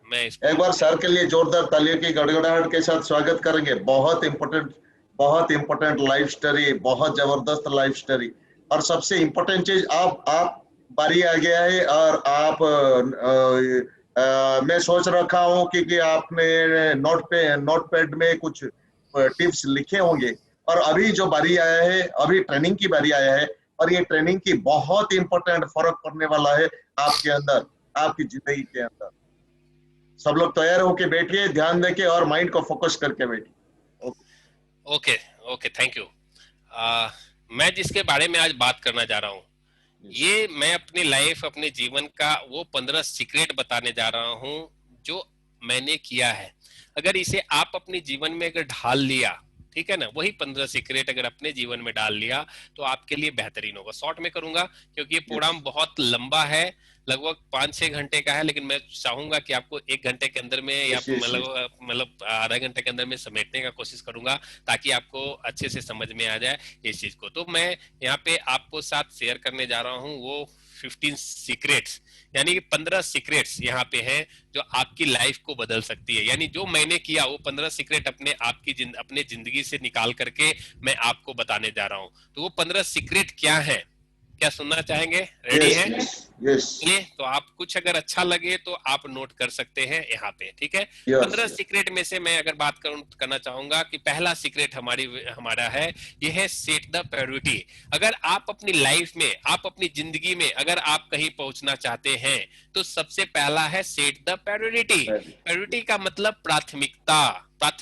मैं एक बार सर के लिए जोरदार तालियों की गड़गड़ाहट के साथ स्वागत करेंगे। बहुत इंपॉर्टेंट लाइफ स्टोरी, बहुत जबरदस्त लाइफ स्टोरी। और सबसे इम्पोर्टेंट चीज, आप बारी आ गया है, और आप मैं सोच रखा हूँ कि आपने नोटपैड में कुछ टिप्स लिखे होंगे। और अभी जो बारी आया है, अभी ट्रेनिंग की बारी आया है, और ये ट्रेनिंग की बहुत इंपॉर्टेंट फर्क पड़ने वाला है आपके अंदर, आपकी जिंदगी के अंदर। सब लोग तैयार होके बैठिए, ध्यान देके और माइंड को फोकस करके बैठिए। Okay, thank you. मैं जिसके बारे में आज बात करना जा रहा हूँ, ये मैं अपनी लाइफ, अपने जीवन का वो 15 सीक्रेट बताने जा रहा हूँ जो मैंने किया है। अगर इसे आप अपने जीवन में अगर ढाल लिया, ठीक है ना, वही 15 सीक्रेट अगर अपने जीवन में डाल लिया तो आपके लिए बेहतरीन होगा। शॉर्ट में करूंगा क्योंकि ये प्रोग्राम बहुत लंबा है, लगभग 5-6 घंटे का है, लेकिन मैं चाहूंगा कि आपको 1 घंटे के अंदर में या मतलब आधा घंटे के अंदर में समेटने का कोशिश करूंगा, ताकि आपको अच्छे से समझ में आ जाए इस चीज को। तो मैं यहाँ पे आपको साथ शेयर करने जा रहा हूँ वो 15 सीक्रेट्स, यानी कि 15 सीक्रेट्स यहाँ पे हैं जो आपकी लाइफ को बदल सकती है। यानी जो मैंने किया वो 15 सीक्रेट अपने जिंदगी से निकाल करके मैं आपको बताने जा रहा हूँ। तो वो 15 सीक्रेट क्या है, क्या सुनना चाहेंगे? रेडी है? ये तो आप कुछ अगर अच्छा लगे तो आप नोट कर सकते हैं यहाँ पे, ठीक है। 15 सीक्रेट में से मैं अगर बात करना चाहूंगा कि पहला सीक्रेट हमारा है, ये है सेट द प्रायोरिटी। अगर आप अपनी लाइफ में, आप अपनी जिंदगी में अगर आप कहीं पहुंचना चाहते हैं तो सबसे पहला है सेट द प्रायोरिटी। प्रायोरिटी का मतलब प्राथमिकता। आप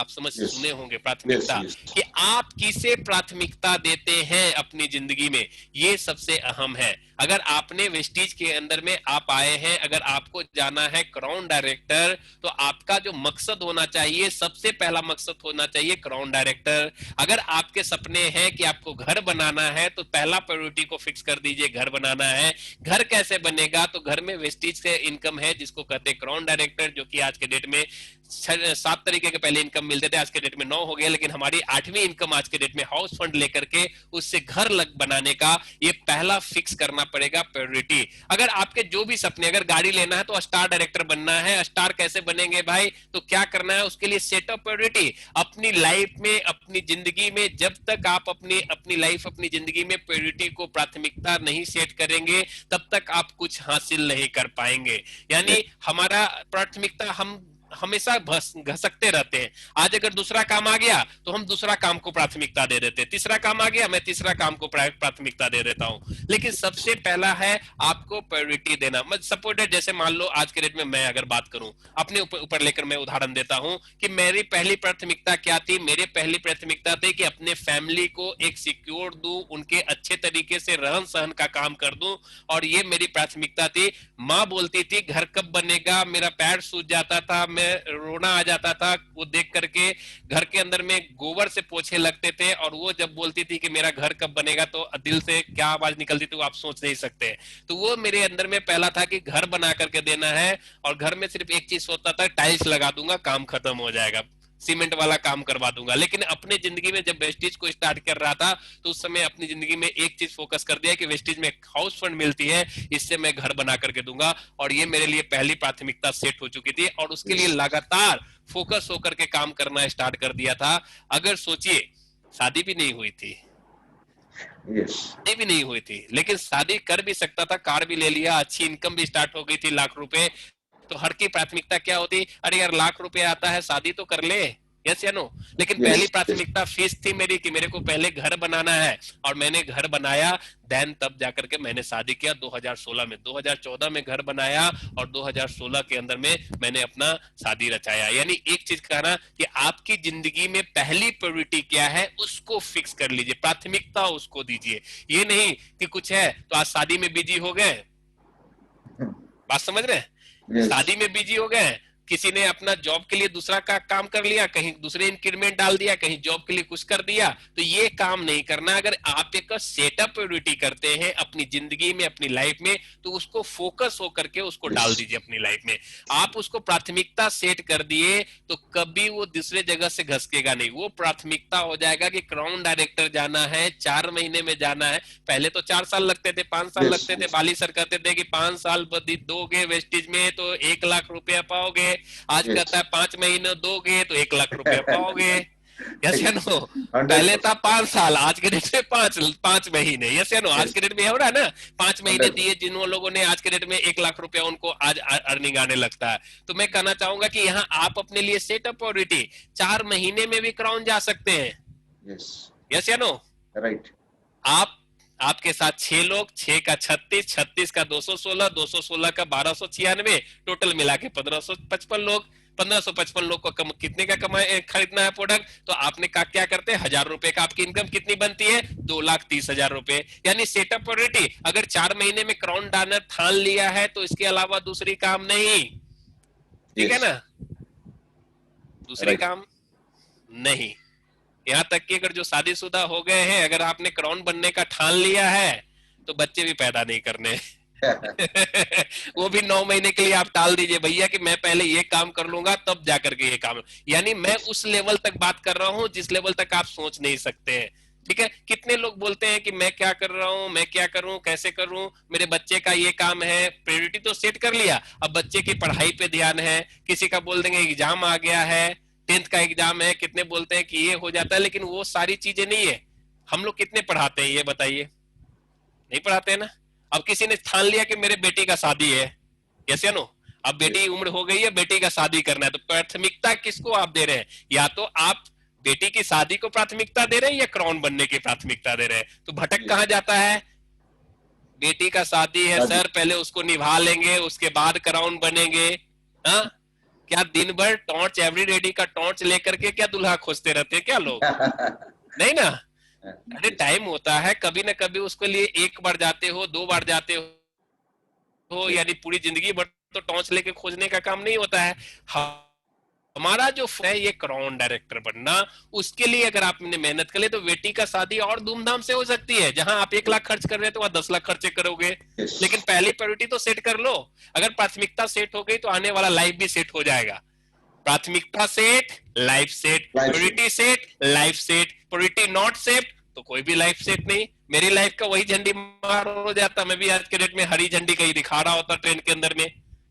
सुने होंगे प्राथमिकता, कि आप किसे प्राथमिकता देते हैं अपनी जिंदगी में, ये सबसे अहम है। अगर आपने वेस्टीज के अंदर में आप आए हैं, अगर आपको जाना है क्राउन डायरेक्टर, तो आपका जो मकसद होना चाहिए, सबसे पहला मकसद होना चाहिए क्राउन डायरेक्टर। अगर आपके सपने हैं कि आपको घर बनाना है, तो पहला प्रायोरिटी को फिक्स कर दीजिए, घर बनाना है। घर कैसे बनेगा? तो घर में वेस्टीज से इनकम है जिसको कहते हैं क्राउन डायरेक्टर, जो कि आज के डेट में 7 तरीके के पहले इनकम मिलते थे, आज के डेट में 9 हो गए। लेकिन हमारी 8वीं इनकम आज के डेट में हाउस फंड लेकर के उससे घर बनाने का ये पहला फिक्स करना पड़ेगा प्रायोरिटी। अगर आपके जो भी सपने, अगर गाड़ी लेना है तो स्टार डायरेक्टर बनना है, स्टार कैसे बनेंगे भाई? तो क्या करना है उसके लिए? Set up priority. अपनी लाइफ में, अपनी जिंदगी में, जब तक आप अपनी लाइफ, अपनी जिंदगी में प्रायोरिटी को प्राथमिकता नहीं सेट करेंगे, तब तक आप कुछ हासिल नहीं कर पाएंगे। यानी हमारा प्राथमिकता हम हमेशा घसकते रहते हैं। आज अगर दूसरा काम आ गया तो हम दूसरा काम को प्राथमिकता दे देते हैं, तीसरा काम आ गया मैं तीसरा काम को प्राथमिकता दे देता हूं। लेकिन सबसे पहला है आपको प्रायोरिटी देना। मैं सपोर्टेड, जैसे मान लो आज के डेट में मैं अगर बात करूं अपने ऊपर लेकर, मैं उदाहरण देता हूं कि मेरी पहली प्राथमिकता क्या थी। मेरी पहली प्राथमिकता थी कि अपने फैमिली को एक सिक्योर दूं, उनके अच्छे तरीके से रहन सहन का काम कर दूं, और ये मेरी प्राथमिकता थी। माँ बोलती थी घर कब बनेगा, मेरा पैर सूज जाता था, मैं रोना आ जाता था वो देख करके। घर के अंदर में गोबर से पोछे लगते थे, और वो जब बोलती थी कि मेरा घर कब बनेगा, तो दिल से क्या आवाज निकलती थी वो आप सोच नहीं सकते। तो वो मेरे अंदर में पहला था कि घर बना करके देना है, और घर में सिर्फ एक चीज सोचता था, टाइल्स लगा दूंगा काम खत्म हो जाएगा, सीमेंट वाला काम करवा दूंगा। लेकिन अपने जिंदगी में जब वेस्टीज को स्टार्ट कर रहा था, तो उस समय अपनी जिंदगी में एक चीज फोकस कर दिया कि वेस्टीज में हाउस फंड मिलती है, इससे मैं घर बना करके दूंगा, और ये मेरे लिए पहली प्राथमिकता सेट हो चुकी थी, और उसके लिए लगातार फोकस होकर के काम करना स्टार्ट कर दिया था। अगर सोचिए, शादी भी नहीं हुई थी, भी नहीं हुई थी, लेकिन शादी कर भी सकता था, कार भी ले लिया, अच्छी इनकम भी स्टार्ट हो गई थी, लाख रुपए। तो हर की प्राथमिकता क्या होती? अरे यार लाख रुपए आता है, शादी तो कर ले, यस या नो। लेकिन पहली प्राथमिकता फीस थी मेरी कि मेरे को पहले घर बनाना है, और मैंने घर बनाया, देन तब जाकर के मैंने शादी किया 2016 में। 2014 में घर बनाया, और 2016 के अंदर में मैंने अपना शादी रचाया। यानी एक चीज कहना कि आपकी जिंदगी में पहली प्रायोरिटी क्या है उसको फिक्स कर लीजिए, प्राथमिकता उसको दीजिए। ये नहीं कि कुछ है तो आज शादी में बिजी हो गए, बात समझ रहे हैं? शादी में बिजी हो गए, किसी ने अपना जॉब के लिए दूसरा का काम कर लिया, कहीं दूसरे इंक्रीमेंट डाल दिया, कहीं जॉब के लिए कुछ कर दिया, तो ये काम नहीं करना। अगर आप एक सेटअप प्रायोरिटी करते हैं अपनी जिंदगी में, अपनी लाइफ में, तो उसको फोकस होकर के उसको डाल दीजिए अपनी लाइफ में। आप उसको प्राथमिकता सेट कर दिए तो कभी वो दूसरे जगह से घसकेगा नहीं। वो प्राथमिकता हो जाएगा कि क्राउन डायरेक्टर जाना है, 4 महीने में जाना है। पहले तो 4 साल लगते थे, 5 साल लगते थे। बाली सर कहते थे कि 5 साल दोगे वेस्टीज में तो 1 लाख रुपया पाओगे। आज कहता है 5 महीने दोगे तो 1 लाख रुपया पाओगे। यस या नो? पहले था 5 साल, आज के डेट में 5 महीने। यस या नो? आज के डेट में हो रहा है ना, 5 महीने दिए जिन लोगों ने, आज के डेट में 1 लाख रुपया उनको आज अर्निंग आने लगता है। तो मैं कहना चाहूंगा कि यहाँ आप अपने लिए सेट अप प्रायोरिटी, 4 महीने में भी क्राउन जा सकते हैं। यस या नो? राइट। आपके साथ 6 लोग, 6 का 36, 36 का 216, 216 का 1296, टोटल मिला के 1555 लोग। 1555 लोग को कितने का खरीदना है प्रोडक्ट? तो आपने क्या करते हैं, 1000 रुपए का आपकी इनकम कितनी बनती है? 2,30,000 रुपए। यानी सेटअप प्रायोरिटी। अगर 4 महीने में क्राउन डालर ठान लिया है तो इसके अलावा दूसरी काम नहीं, ठीक है ना? दूसरी काम नहीं। यहाँ तक कि अगर जो शादीशुदा हो गए हैं, अगर आपने क्राउन बनने का ठान लिया है तो बच्चे भी पैदा नहीं करने वो भी 9 महीने के लिए आप टाल दीजिए, भैया कि मैं पहले ये काम कर लूंगा तब जाकर के ये काम। यानी मैं उस लेवल तक बात कर रहा हूं जिस लेवल तक आप सोच नहीं सकते हैं। ठीक है? कितने लोग बोलते हैं कि मैं क्या कर रहा हूं, मैं क्या करूं, कैसे करूं, मेरे बच्चे का ये काम है। प्रायोरिटी तो सेट कर लिया, अब बच्चे की पढ़ाई पे ध्यान है। किसी का बोल देंगे एग्जाम आ गया है, 10th का एग्जाम है, कितने बोलते हैं कि ये हो जाता है, लेकिन वो सारी चीजें नहीं है। हम लोग कितने पढ़ाते हैं ये बताइए? नहीं पढ़ाते हैं ना। अब किसी ने ठान लिया कि मेरे बेटी का शादी है, यस या नो? अब बेटी की उम्र हो गई है, बेटी का शादी करना है, तो प्राथमिकता किसको आप दे रहे हैं? या तो आप बेटी की शादी को प्राथमिकता दे रहे हैं या क्राउन बनने की प्राथमिकता दे रहे हैं। तो भटक कहां जाता है? बेटी का शादी है सर, पहले उसको निभा लेंगे, उसके बाद क्राउन बनेंगे। हाँ, क्या दिन भर टॉर्च, एवरी रेडी का टॉर्च लेकर के क्या दुल्हा खोजते रहते हैं क्या लोग? नहीं ना। अरे टाइम होता है, कभी ना कभी उसके लिए एक बार जाते हो, 2 बार जाते हो, यानी पूरी जिंदगी भर तो टॉर्च लेके खोजने का काम नहीं होता है। हमारा जो है ये क्राउन डायरेक्टर बनना, उसके लिए अगर आपने मेहनत कर ले तो बेटी का शादी और धूमधाम से हो सकती है। जहां आप 1 लाख खर्च कर रहे हैं तो वहां 10 लाख खर्चे करोगे। लेकिन यस, पहली प्रायोरिटी तो सेट कर लो। अगर प्राथमिकता सेट हो गई तो आने वाला लाइफ भी सेट हो जाएगा। प्राथमिकता सेट, लाइफ सेट, लाइफ से। Priority set, life set, priority not set तो कोई भी लाइफ सेट नहीं। मेरी लाइफ का वही झंडी मार हो जाता, मैं भी आज के डेट में हरी झंडी कहीं दिखा रहा होता ट्रेन के अंदर में।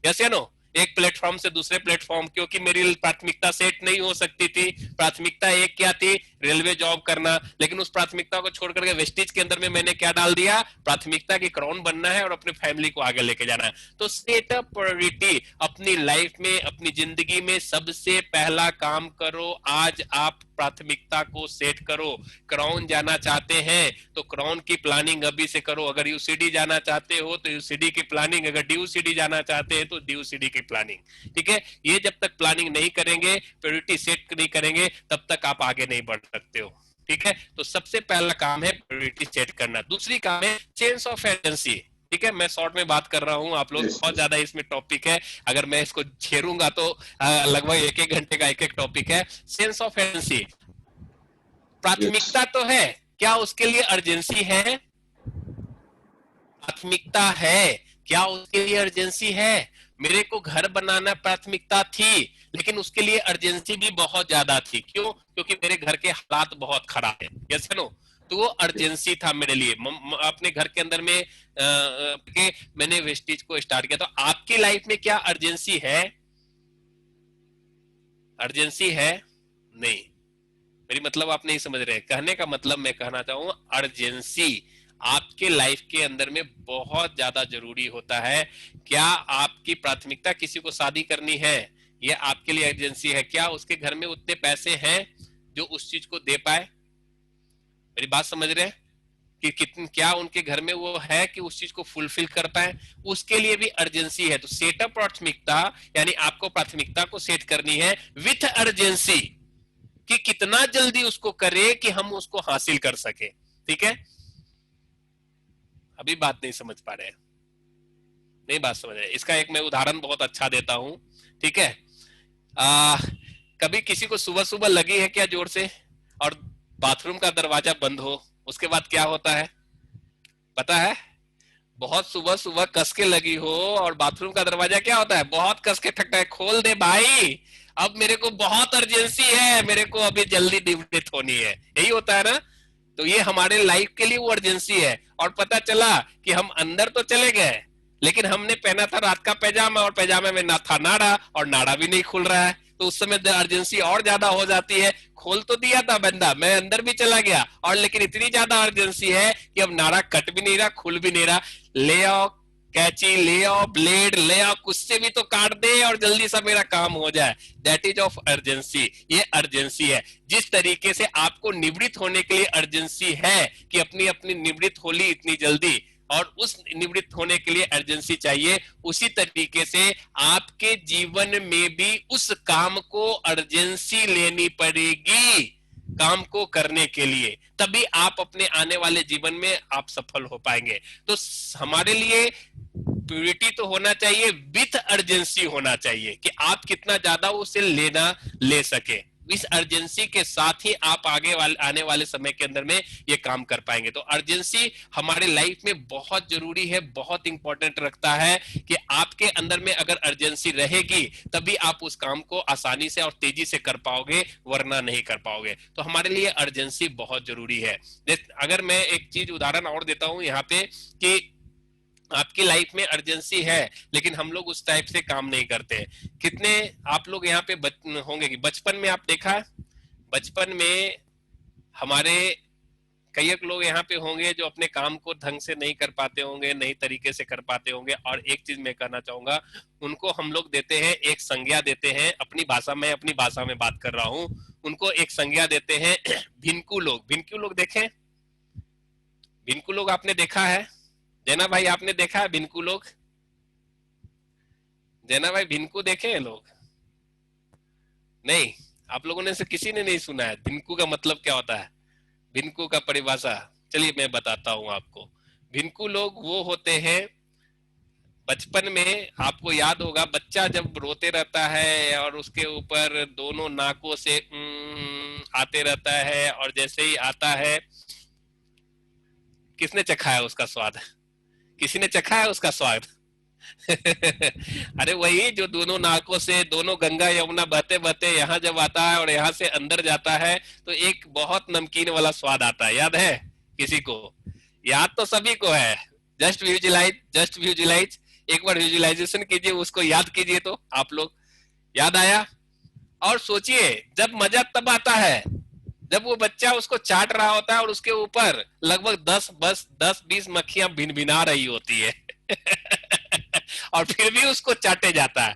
यस या नो? एक प्लेटफॉर्म से दूसरे प्लेटफॉर्म, क्योंकि मेरी प्राथमिकता सेट नहीं हो सकती थी। प्राथमिकता एक क्या थी? रेलवे जॉब करना। लेकिन उस प्राथमिकता को छोड़ करके वेस्टिज के अंदर में मैंने क्या डाल दिया? प्राथमिकता की क्राउन बनना है और अपने फैमिली को आगे लेके जाना है। तो सेट अप प्रायोरिटी अपनी लाइफ में, अपनी जिंदगी में सबसे पहला काम करो। आज आप प्राथमिकता को सेट करो। क्राउन जाना चाहते हैं तो क्राउन की प्लानिंग अभी से करो। अगर यूसीडी जाना चाहते हो तो यूसीडी की प्लानिंग, अगर डीयूसीडी जाना चाहते हैं तो डीयूसीडी की प्लानिंग। ठीक है, ये जब तक प्लानिंग नहीं करेंगे, प्रायोरिटी सेट नहीं करेंगे, तब तक आप आगे नहीं बढ़ सकते हो। ठीक है, तो सबसे पहला काम है प्रायोरिटी सेट करना। दूसरी काम है सेंस ऑफ एजेंसी। ठीक है, मैं शॉर्ट में बात कर रहा हूं, आप लोग यस, बहुत ज्यादा इसमें टॉपिक है, अगर मैं इसको छेड़ूंगा तो लगभग 1-1 घंटे का एक टॉपिक है। सेंस ऑफ एजेंसी, यस, प्राथमिकता तो है, क्या उसके लिए अर्जेंसी है? प्राथमिकता है, क्या उसके लिए अर्जेंसी है? मेरे को घर बनाना प्राथमिकता थी, लेकिन उसके लिए अर्जेंसी भी बहुत ज्यादा थी। क्यों? क्योंकि मेरे घर के हालात बहुत खराब है। Yes no? तो वो अर्जेंसी था मेरे लिए। अपने घर के अंदर में के मैंने वेस्टिज को स्टार्ट किया। तो आपकी लाइफ में क्या अर्जेंसी है? अर्जेंसी है? नहीं। मेरी मतलब आप नहीं समझ रहे। कहने का मतलब मैं कहना चाहूंगा, अर्जेंसी आपके लाइफ के अंदर में बहुत ज्यादा जरूरी होता है। क्या आपकी प्राथमिकता किसी को शादी करनी है, ये आपके लिए अर्जेंसी है? क्या उसके घर में उतने पैसे हैं जो उस चीज को दे पाए? मेरी बात समझ रहे हैं कि कितन क्या उनके घर में वो है कि उस चीज को फुलफिल कर पाए? उसके लिए भी अर्जेंसी है। तो सेटअप प्राथमिकता, यानी आपको प्राथमिकता को सेट करनी है विथ अर्जेंसी, कि कितना जल्दी उसको करे कि हम उसको हासिल कर सके। ठीक है, अभी बात नहीं समझ पा रहे हैं? नहीं बात समझ रहे? इसका एक मैं उदाहरण बहुत अच्छा देता हूं। ठीक है, आ, कभी किसी को सुबह सुबह लगी है क्या जोर से, और बाथरूम का दरवाजा बंद हो, उसके बाद क्या होता है पता है? बहुत सुबह सुबह कस के लगी हो और बाथरूम का दरवाजा क्या होता है? बहुत कस के ठकता है, खोल दे भाई, अब मेरे को बहुत अर्जेंसी है, मेरे को अभी जल्दी निवृत्त होनी है। यही होता है ना? तो ये हमारे लाइफ के लिए वो अर्जेंसी है। और पता चला कि हम अंदर तो चले गए, लेकिन हमने पहना था रात का पैजामा, और पैजामे में ना था नाड़ा, और नाड़ा भी नहीं खुल रहा है। तो उस समय अर्जेंसी और ज्यादा हो जाती है। खोल तो दिया था बंदा, मैं अंदर भी चला गया, और लेकिन इतनी ज्यादा अर्जेंसी है कि अब नाड़ा कट भी नहीं रहा, खुल भी नहीं रहा। ले आओ कैची, ले आओ ब्लेड, ले आओ, कुछ से भी तो काट दे और जल्दी सा मेरा काम हो जाए। That is of urgency. ये अर्जेंसी है। जिस तरीके से आपको निवृत्त होने के लिए अर्जेंसी है कि अपनी अपनी निवृत्त हो ली इतनी जल्दी, और उस निवृत्त होने के लिए अर्जेंसी चाहिए, उसी तरीके से आपके जीवन में भी उस काम को अर्जेंसी लेनी पड़ेगी। काम को करने के लिए तभी आप अपने आने वाले जीवन में आप सफल हो पाएंगे। तो हमारे लिए प्योरिटी तो होना चाहिए, विथ अर्जेंसी होना चाहिए कि आप कितना ज्यादा उसे लेना ले सके। इस अर्जेंसी के साथ ही आप आने वाले समय के अंदर में ये काम कर पाएंगे। तो अर्जेंसी हमारे लाइफ में बहुत जरूरी है, बहुत इंपॉर्टेंट रखता है कि आपके अंदर में अगर अर्जेंसी रहेगी तभी आप उस काम को आसानी से और तेजी से कर पाओगे, वरना नहीं कर पाओगे। तो हमारे लिए अर्जेंसी बहुत जरूरी है। अगर मैं एक चीज उदाहरण और देता हूं यहाँ पे कि आपकी लाइफ में अर्जेंसी है लेकिन हम लोग उस टाइप से काम नहीं करते। कितने आप लोग यहाँ पे होंगे कि बचपन में आप देखा, बचपन में हमारे कई एक लोग यहाँ पे होंगे जो अपने काम को ढंग से नहीं कर पाते होंगे, नई तरीके से कर पाते होंगे। और एक चीज मैं कहना चाहूंगा, उनको हम लोग देते हैं एक संज्ञा देते हैं अपनी भाषा में, अपनी भाषा में बात कर रहा हूँ, उनको एक संज्ञा देते हैं भिनकू लोग। भिनकू लोग देखें? भिनकू लोग आपने देखा है? जैना भाई आपने देखा है भिनकू लोग? जैना भाई भिनकू देखे हैं लोग? नहीं, आप लोगों ने से किसी ने नहीं सुना है भिनकू का मतलब क्या होता है? भिनकू का परिभाषा चलिए मैं बताता हूं आपको। भिनकू लोग वो होते हैं, बचपन में आपको याद होगा बच्चा जब रोते रहता है और उसके ऊपर दोनों नाकों से आते रहता है, और जैसे ही आता है किसने चखा है उसका स्वाद? किसी ने चखा है उसका स्वाद? अरे वही जो दोनों नाकों से, दोनों गंगा यमुना बहते बहते यहाँ जब आता है और यहाँ से अंदर जाता है तो एक बहुत नमकीन वाला स्वाद आता है। याद है किसी को? याद तो सभी को है। जस्ट विजुलाइज, जस्ट विजुलाइज, एक बार विजुलाइजेशन कीजिए, उसको याद कीजिए तो आप लोग। याद आया? और सोचिए जब मजा तब आता है जब वो बच्चा उसको चाट रहा होता है और उसके ऊपर लगभग 10-20 मक्खियां भिन भिना रही होती है। और फिर भी उसको चाटे जाता है।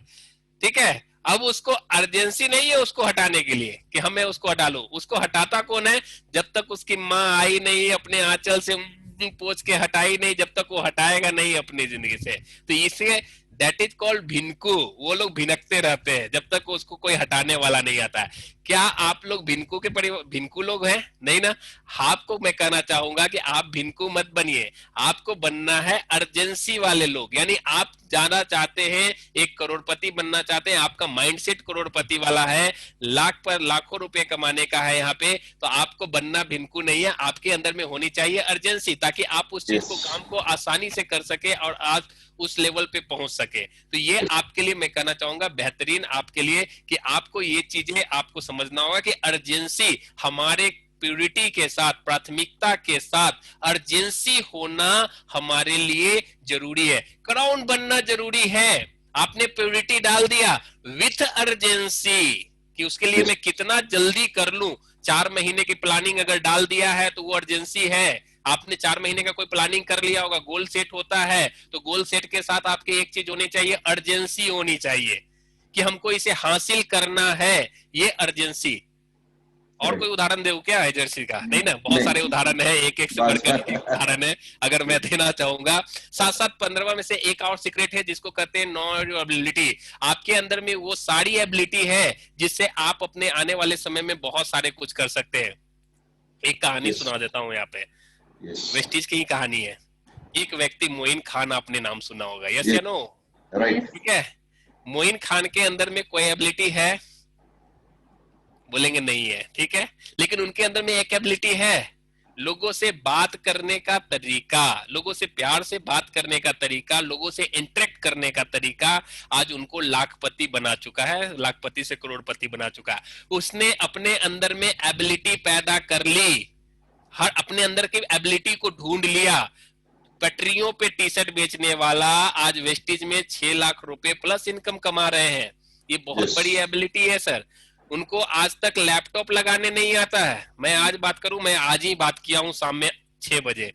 ठीक है, अब उसको अर्जेंसी नहीं है उसको हटाने के लिए कि हमें उसको हटा लो। उसको हटाता कौन है? जब तक उसकी माँ आई नहीं अपने आंचल से पोंछ के हटाई नहीं, जब तक वो हटाएगा नहीं अपनी जिंदगी से। तो इसे दैट इज कॉल्ड भिनकू। वो लोग भिनकते रहते हैं जब तक उसको कोई हटाने वाला नहीं आता है। क्या आप लोग भिनकू के भिनकू लोग हैं? नहीं ना। आपको मैं कहना चाहूंगा कि आप भिनकू मत बनिए, आपको बनना है अर्जेंसी वाले लोग। यानी आप जाना चाहते हैं, एक करोड़पति बनना चाहते हैं, आपका माइंडसेट करोड़पति वाला है, लाख पर लाखों रुपए कमाने का है यहाँ पे, तो आपको बनना भिनकू नहीं है। आपके अंदर में होनी चाहिए अर्जेंसी, ताकि आप उस चीज को, काम को आसानी से कर सके और आज उस लेवल पे पहुंच सके। तो ये आपके लिए मैं कहना चाहूंगा बेहतरीन आपके लिए कि आपको ये चीजें आपको समझना होगा कि अर्जेंसी हमारे प्योरिटी के साथ, प्राथमिकता के साथ अर्जेंसी होना हमारे लिए जरूरी है। क्राउन बनना जरूरी है। आपने प्योरिटी डाल दिया विथ अर्जेंसी कि उसके लिए मैं कितना जल्दी कर लूं। 4 महीने की प्लानिंग अगर डाल दिया है तो वो अर्जेंसी है। आपने 4 महीने का कोई प्लानिंग कर लिया होगा, गोल सेट होता है, तो गोल सेट के साथ आपके एक चीज होनी चाहिए, अर्जेंसी होनी चाहिए कि हमको इसे हासिल करना है, ये अर्जेंसी। और कोई उदाहरण दे क्या है जर्सी का? नहीं ना, बहुत सारे उदाहरण है, एक एक से बढ़कर एक उदाहरण है अगर मैं देना चाहूंगा। साथ साथ 15 में से एक और सीक्रेट है जिसको कहते हैं नो एबिलिटी। आपके अंदर में वो सारी एबिलिटी है जिससे आप अपने आने वाले समय में बहुत सारे कुछ कर सकते हैं। एक कहानी सुना देता हूँ यहाँ पे, वेस्टिज की ही कहानी है। एक व्यक्ति मोइन खान, आपने नाम सुना होगा, यस या नो? राइट। ठीक है, मोइन खान के अंदर में कोई एबिलिटी है? बोलेंगे नहीं है। ठीक है, लेकिन उनके अंदर में एक एबिलिटी है, लोगों से बात करने का तरीका, लोगों से प्यार से बात करने का तरीका, लोगों से इंटरेक्ट करने का तरीका आज उनको लाखपति बना चुका है, लाखपति से करोड़पति बना चुका है। उसने अपने अंदर में एबिलिटी पैदा कर ली, हर अपने अंदर की एबिलिटी को ढूंढ लिया। पटरियों पे टी शर्ट बेचने वाला आज वेस्टिज में 6 लाख रुपए प्लस इनकम कमा रहे हैं। ये बहुत बड़ी एबिलिटी है सर। उनको आज तक लैपटॉप लगाने नहीं आता है। मैं आज बात करूं, मैं आज ही बात किया हूं शाम में 6 बजे।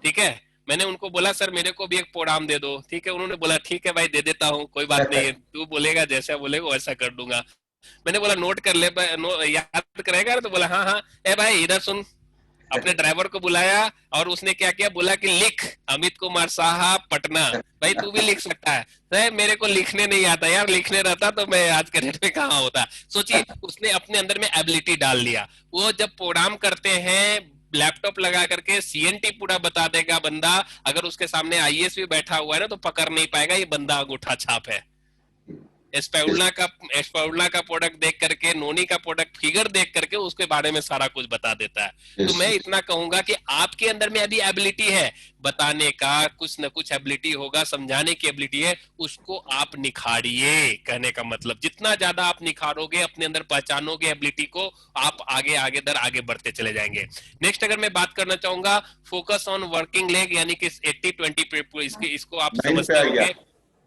ठीक है, मैंने उनको बोला सर मेरे को भी एक प्रोग्राम दे दो। ठीक है, उन्होंने बोला ठीक है भाई दे देता हूं, कोई बात नहीं है, तू बोलेगा जैसा बोलेगा वैसा कर दूंगा। मैंने बोला नोट कर ले, याद करेगा? तो बोला हाँ हाँ। ए भाई इधर सुन, अपने ड्राइवर को बुलाया और उसने क्या किया, बोला कि लिख अमित कुमार साहब पटना। भाई तू भी लिख सकता है। तो मेरे को लिखने नहीं आता यार, लिखने रहता तो मैं आज के डेट में कहाँ होता। सोचिए, उसने अपने अंदर में एबिलिटी डाल लिया। वो जब प्रोग्राम करते हैं लैपटॉप लगा करके, सीएनटी पूरा बता देगा बंदा। अगर उसके सामने आईएएस भी बैठा हुआ है ना तो पकड़ नहीं पाएगा ये बंदा अंगूठा छाप है। एस्पाउला का प्रोडक्ट देख करके, नोनी का प्रोडक्ट फिगर देख करके उसके बारे में सारा कुछ बता देता है। तो मैं इतना कहूंगा कि आपके अंदर में अभी एबिलिटी है बताने का, कुछ न कुछ एबिलिटी होगा, समझाने की एबिलिटी है, उसको आप निखारिए। कहने का मतलब जितना ज्यादा आप निखारोगे, अपने अंदर पहचानोगे एबिलिटी को, आप आगे आगे दर आगे बढ़ते चले जाएंगे। नेक्स्ट अगर मैं बात करना चाहूंगा फोकस ऑन वर्किंग लेग, यानी कि 80-20 इसको आप समझते होंगे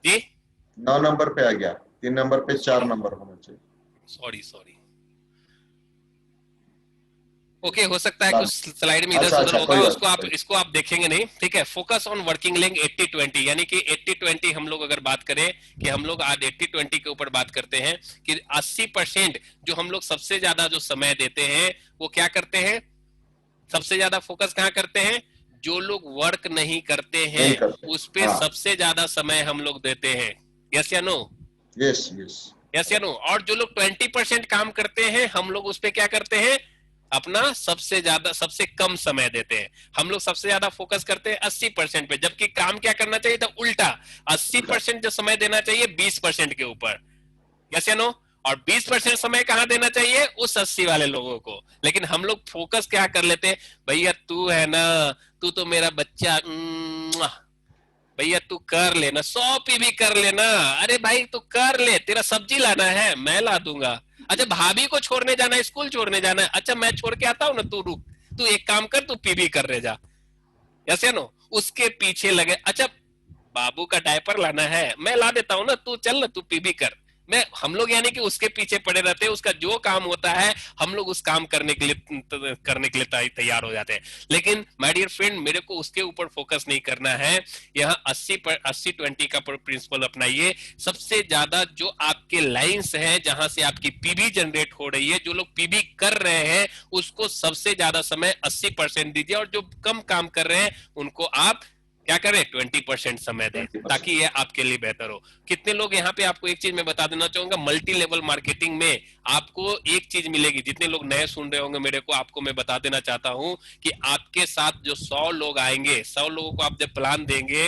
जी। 9 नंबर पे आ गया, 3 नंबर पे 4 नंबर होना चाहिए। सॉरी ओके, हो सकता है कुछ स्लाइड में इधर से उधर होगा, उसको आप इसको आप देखेंगे नहीं। ठीक है, फोकस ऑन वर्किंग लेंथ 80-20, यानी कि 80-20 हम लोग अगर बात करें कि हम लोग आज 80-20 के ऊपर बात करते हैं कि 80% जो हम लोग सबसे ज्यादा जो समय देते हैं वो क्या करते हैं, सबसे ज्यादा फोकस कहाँ करते हैं? जो लोग वर्क नहीं करते हैं उस पे सबसे ज्यादा समय हम लोग देते हैं। यस या नो? यस यस या नो? और जो लोग 20% काम करते हैं हम लोग उस पे क्या करते हैं? अपना सबसे ज्यादा सबसे कम समय देते हैं। हम लोग सबसे ज्यादा फोकस करते हैं 80% पे, जबकि काम क्या करना चाहिए था उल्टा, 80% जो समय देना चाहिए 20% के ऊपर। यस या नो? और 20% समय कहाँ देना चाहिए? उस 80 वाले लोगों को। लेकिन हम लोग फोकस क्या कर लेते हैं, भैया तू है ना, तू तो मेरा बच्चा, भैया तू कर लेना, 100 भी कर लेना, अरे भाई तू कर ले, तेरा सब्जी लाना है मैं ला दूंगा, अच्छा भाभी को छोड़ने जाना है, स्कूल छोड़ने जाना है, अच्छा मैं छोड़ के आता हूँ ना, तू रुक, तू एक काम कर, तू पीबी कर ले जा। यस या नो? उसके पीछे लगे, अच्छा बाबू का डायपर लाना है मैं ला देता हूँ ना, तू चल ना, तू पीबी कर। मैं हम लोग यानी कि उसके पीछे पड़े रहते हैं, उसका जो काम होता है हम लोग उस काम करने के लिए तैयार हो जाते हैं। लेकिन माय डियर फ्रेंड, मेरे को उसके ऊपर फोकस नहीं करना है। यहाँ 80-20 का प्रिंसिपल अपनाइए। सबसे ज्यादा जो आपके लाइंस हैं जहां से आपकी पीबी जनरेट हो रही है, जो लोग पीबी कर रहे हैं उसको सबसे ज्यादा समय 80% दीजिए, और जो कम काम कर रहे हैं उनको आप क्या करें, 20% समय दें, 20%। ताकि ये आपके लिए बेहतर हो। कितने लोग यहाँ पे, आपको एक चीज मैं बता देना चाहूंगा, मल्टी लेवल मार्केटिंग में आपको एक चीज मिलेगी, जितने लोग नए सुन रहे होंगे मेरे को, आपको मैं बता देना चाहता हूँ कि आपके साथ जो 100 लोग आएंगे, 100 लोगों को आप जब प्लान देंगे,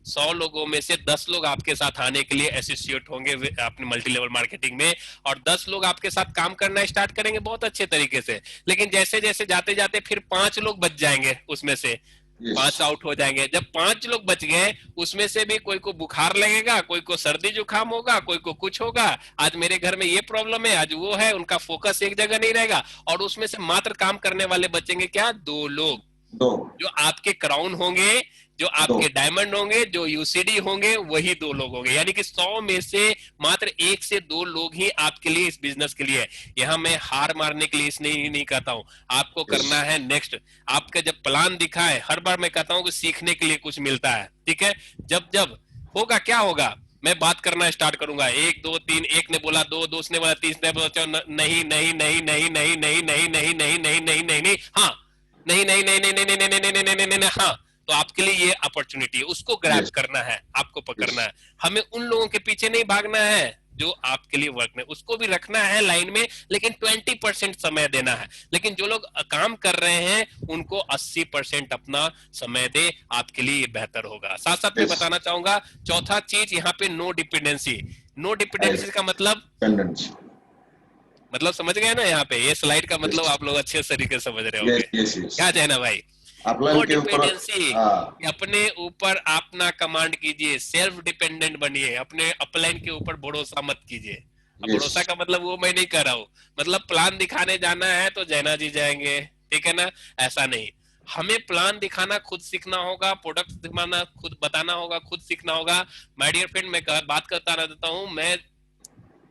100 लोगों में से 10 लोग आपके साथ आने के लिए एसोसिएट होंगे अपनी मल्टी लेवल मार्केटिंग में, और 10 लोग आपके साथ काम करना स्टार्ट करेंगे बहुत अच्छे तरीके से। लेकिन जैसे जैसे जाते जाते फिर 5 लोग बच जाएंगे, उसमें से यस। 5 आउट हो जाएंगे। जब 5 लोग बच गए, उसमें से भी कोई को बुखार लगेगा, कोई को सर्दी जुकाम होगा, कोई को कुछ होगा, आज मेरे घर में ये प्रॉब्लम है, आज वो है, उनका फोकस एक जगह नहीं रहेगा, और उसमें से मात्र काम करने वाले बचेंगे क्या, 2 लोग, दो। जो आपके क्राउन होंगे, जो दो। आपके डायमंड होंगे, जो यूसीडी होंगे, वही 2 लोग होंगे। यानी कि 100 में से मात्र 1 से 2 लोग ही आपके लिए इस बिजनेस के लिए है। यहाँ मैं हार मारने के लिए इसलिए नहीं कहता हूँ, आपको यस। करना है नेक्स्ट। आपका जब प्लान दिखा है, हर बार मैं कहता हूँ कि सीखने के लिए कुछ मिलता है, ठीक है? जब जब होगा, क्या होगा, मैं बात करना स्टार्ट करूंगा, 1 2 3, एक ने बोला 2, दोस्त ने बोला 3, ने बोला नहीं नहीं नहीं नहीं नहीं नहीं नहीं नहीं नहीं नहीं नहीं नहीं नहीं, हाँ नहीं नहीं नहीं नहीं नहीं नहीं नहीं नहीं नहीं नहीं नहीं, हाँ, तो आपके लिए ये अपॉर्चुनिटी है, उसको ग्रैब यस। करना है, आपको यस। पकड़ना है। हमें उन लोगों के पीछे नहीं भागना है जो आपके लिए वर्क में, उसको भी रखना है लाइन में, लेकिन 20% समय देना है। लेकिन जो लोग काम कर रहे हैं उनको 80% अपना समय दे, आपके लिए ये बेहतर होगा। साथ साथ मैं यस। बताना चाहूंगा, चौथा चीज यहाँ पे नो डिपेंडेंसी। नो डिपेंडेंसी का डिपेंडेंस। मतलब समझ गए ना? यहाँ पे ये स्लाइड का मतलब यस। आप लोग अच्छे तरीके से समझ रहे यस। होंगे, यस। यस। क्या है ना भाई? अपलाइन नो के ऊपर। डिपेंडेंसी, हाँ। अपने ऊपर अपना कमांड कीजिए, सेल्फ डिपेंडेंट बनिए, अपने अपलाइन के ऊपर भरोसा मत कीजिए। अब यस। भरोसा का मतलब वो मैं नहीं कर रहा हूँ, मतलब प्लान दिखाने जाना है तो जैना जी जाएंगे, ठीक है ना? ऐसा नहीं, हमें प्लान दिखाना खुद सीखना होगा, प्रोडक्ट दिखाना खुद बताना होगा, खुद सीखना होगा। माय डियर फ्रेंड, मैं बात करता रहता हूँ, मैं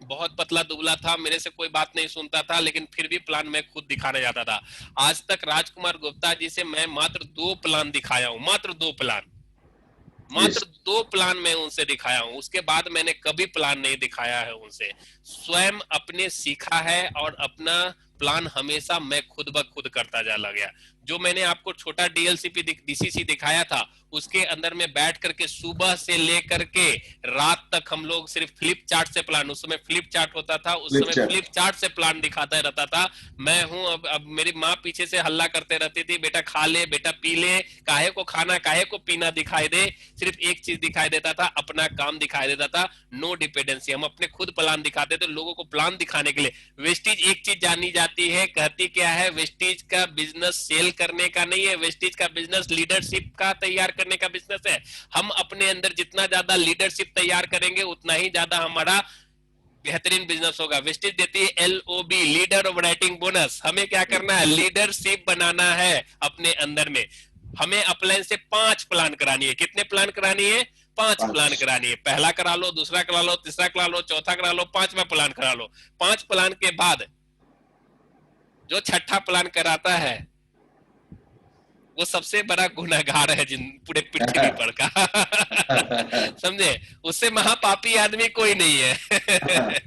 बहुत पतला दुबला था, मेरे से कोई बात नहीं सुनता था, लेकिन फिर भी प्लान मैं खुद दिखाने जाता था। आज तक राजकुमार गुप्ता जी से मैं मात्र 2 प्लान दिखाया हूं, मात्र 2 प्लान, यस। मात्र 2 प्लान मैं उनसे दिखाया हूं, उसके बाद मैंने कभी प्लान नहीं दिखाया है उनसे। स्वयं अपने सीखा है, और अपना प्लान हमेशा मैं खुद ब खुद करता जा गया। जो मैंने आपको छोटा डीएलसीपी डीसीसी दिखाया था, उसके अंदर में बैठ करके सुबह से लेकर के रात तक हम लोग सिर्फ फ्लिप चार्ट से प्लान, उस समय फ्लिप चार्ट होता था, उस समय फ्लिपचार्ट। फ्लिप चार्ट से प्लान दिखाता रहता था। मैं हूं, अब मेरी माँ पीछे से हल्ला करते रहती थी, बेटा खा ले, बेटा पी ले, काहे को खाना काहे को पीना दिखाई दे, सिर्फ एक चीज दिखाई देता था, अपना काम दिखाई देता था। नो डिपेंडेंसी, हम अपने खुद प्लान दिखाते थे लोगों को प्लान दिखाने के लिए। वेस्टीज एक चीज जानी जाती है, कहती क्या है, वेस्टीज का बिजनेस सेल करने का नहीं है, वेस्टीज का बिजनेस लीडरशिप का तैयार करने का बिजनेस है। हम अपने अंदर जितना ज्यादा लीडरशिप तैयार करेंगे उतना ही ज्यादा हमारा बेहतरीन बिजनेस होगा। वेस्टेज देती है LOB, लीडर ऑपरेटिंग बोनस। हमें क्या करना है, लीडरशिप बनाना है अपने अंदर में। हमें अपलाइन से 5 प्लान करानी है। कितने प्लान करानी है? 5 प्लान 5। करानी है। पहला करा लो, दूसरा करा लो, तीसरा करा लो, चौथा करा लो, 5वां प्लान करा लो। 5 प्लान के बाद जो छठा प्लान कराता है वो सबसे बड़ा गुनहगार है जिन पूरे पृथ्वी पर का। समझे? उससे महापापी आदमी कोई नहीं है।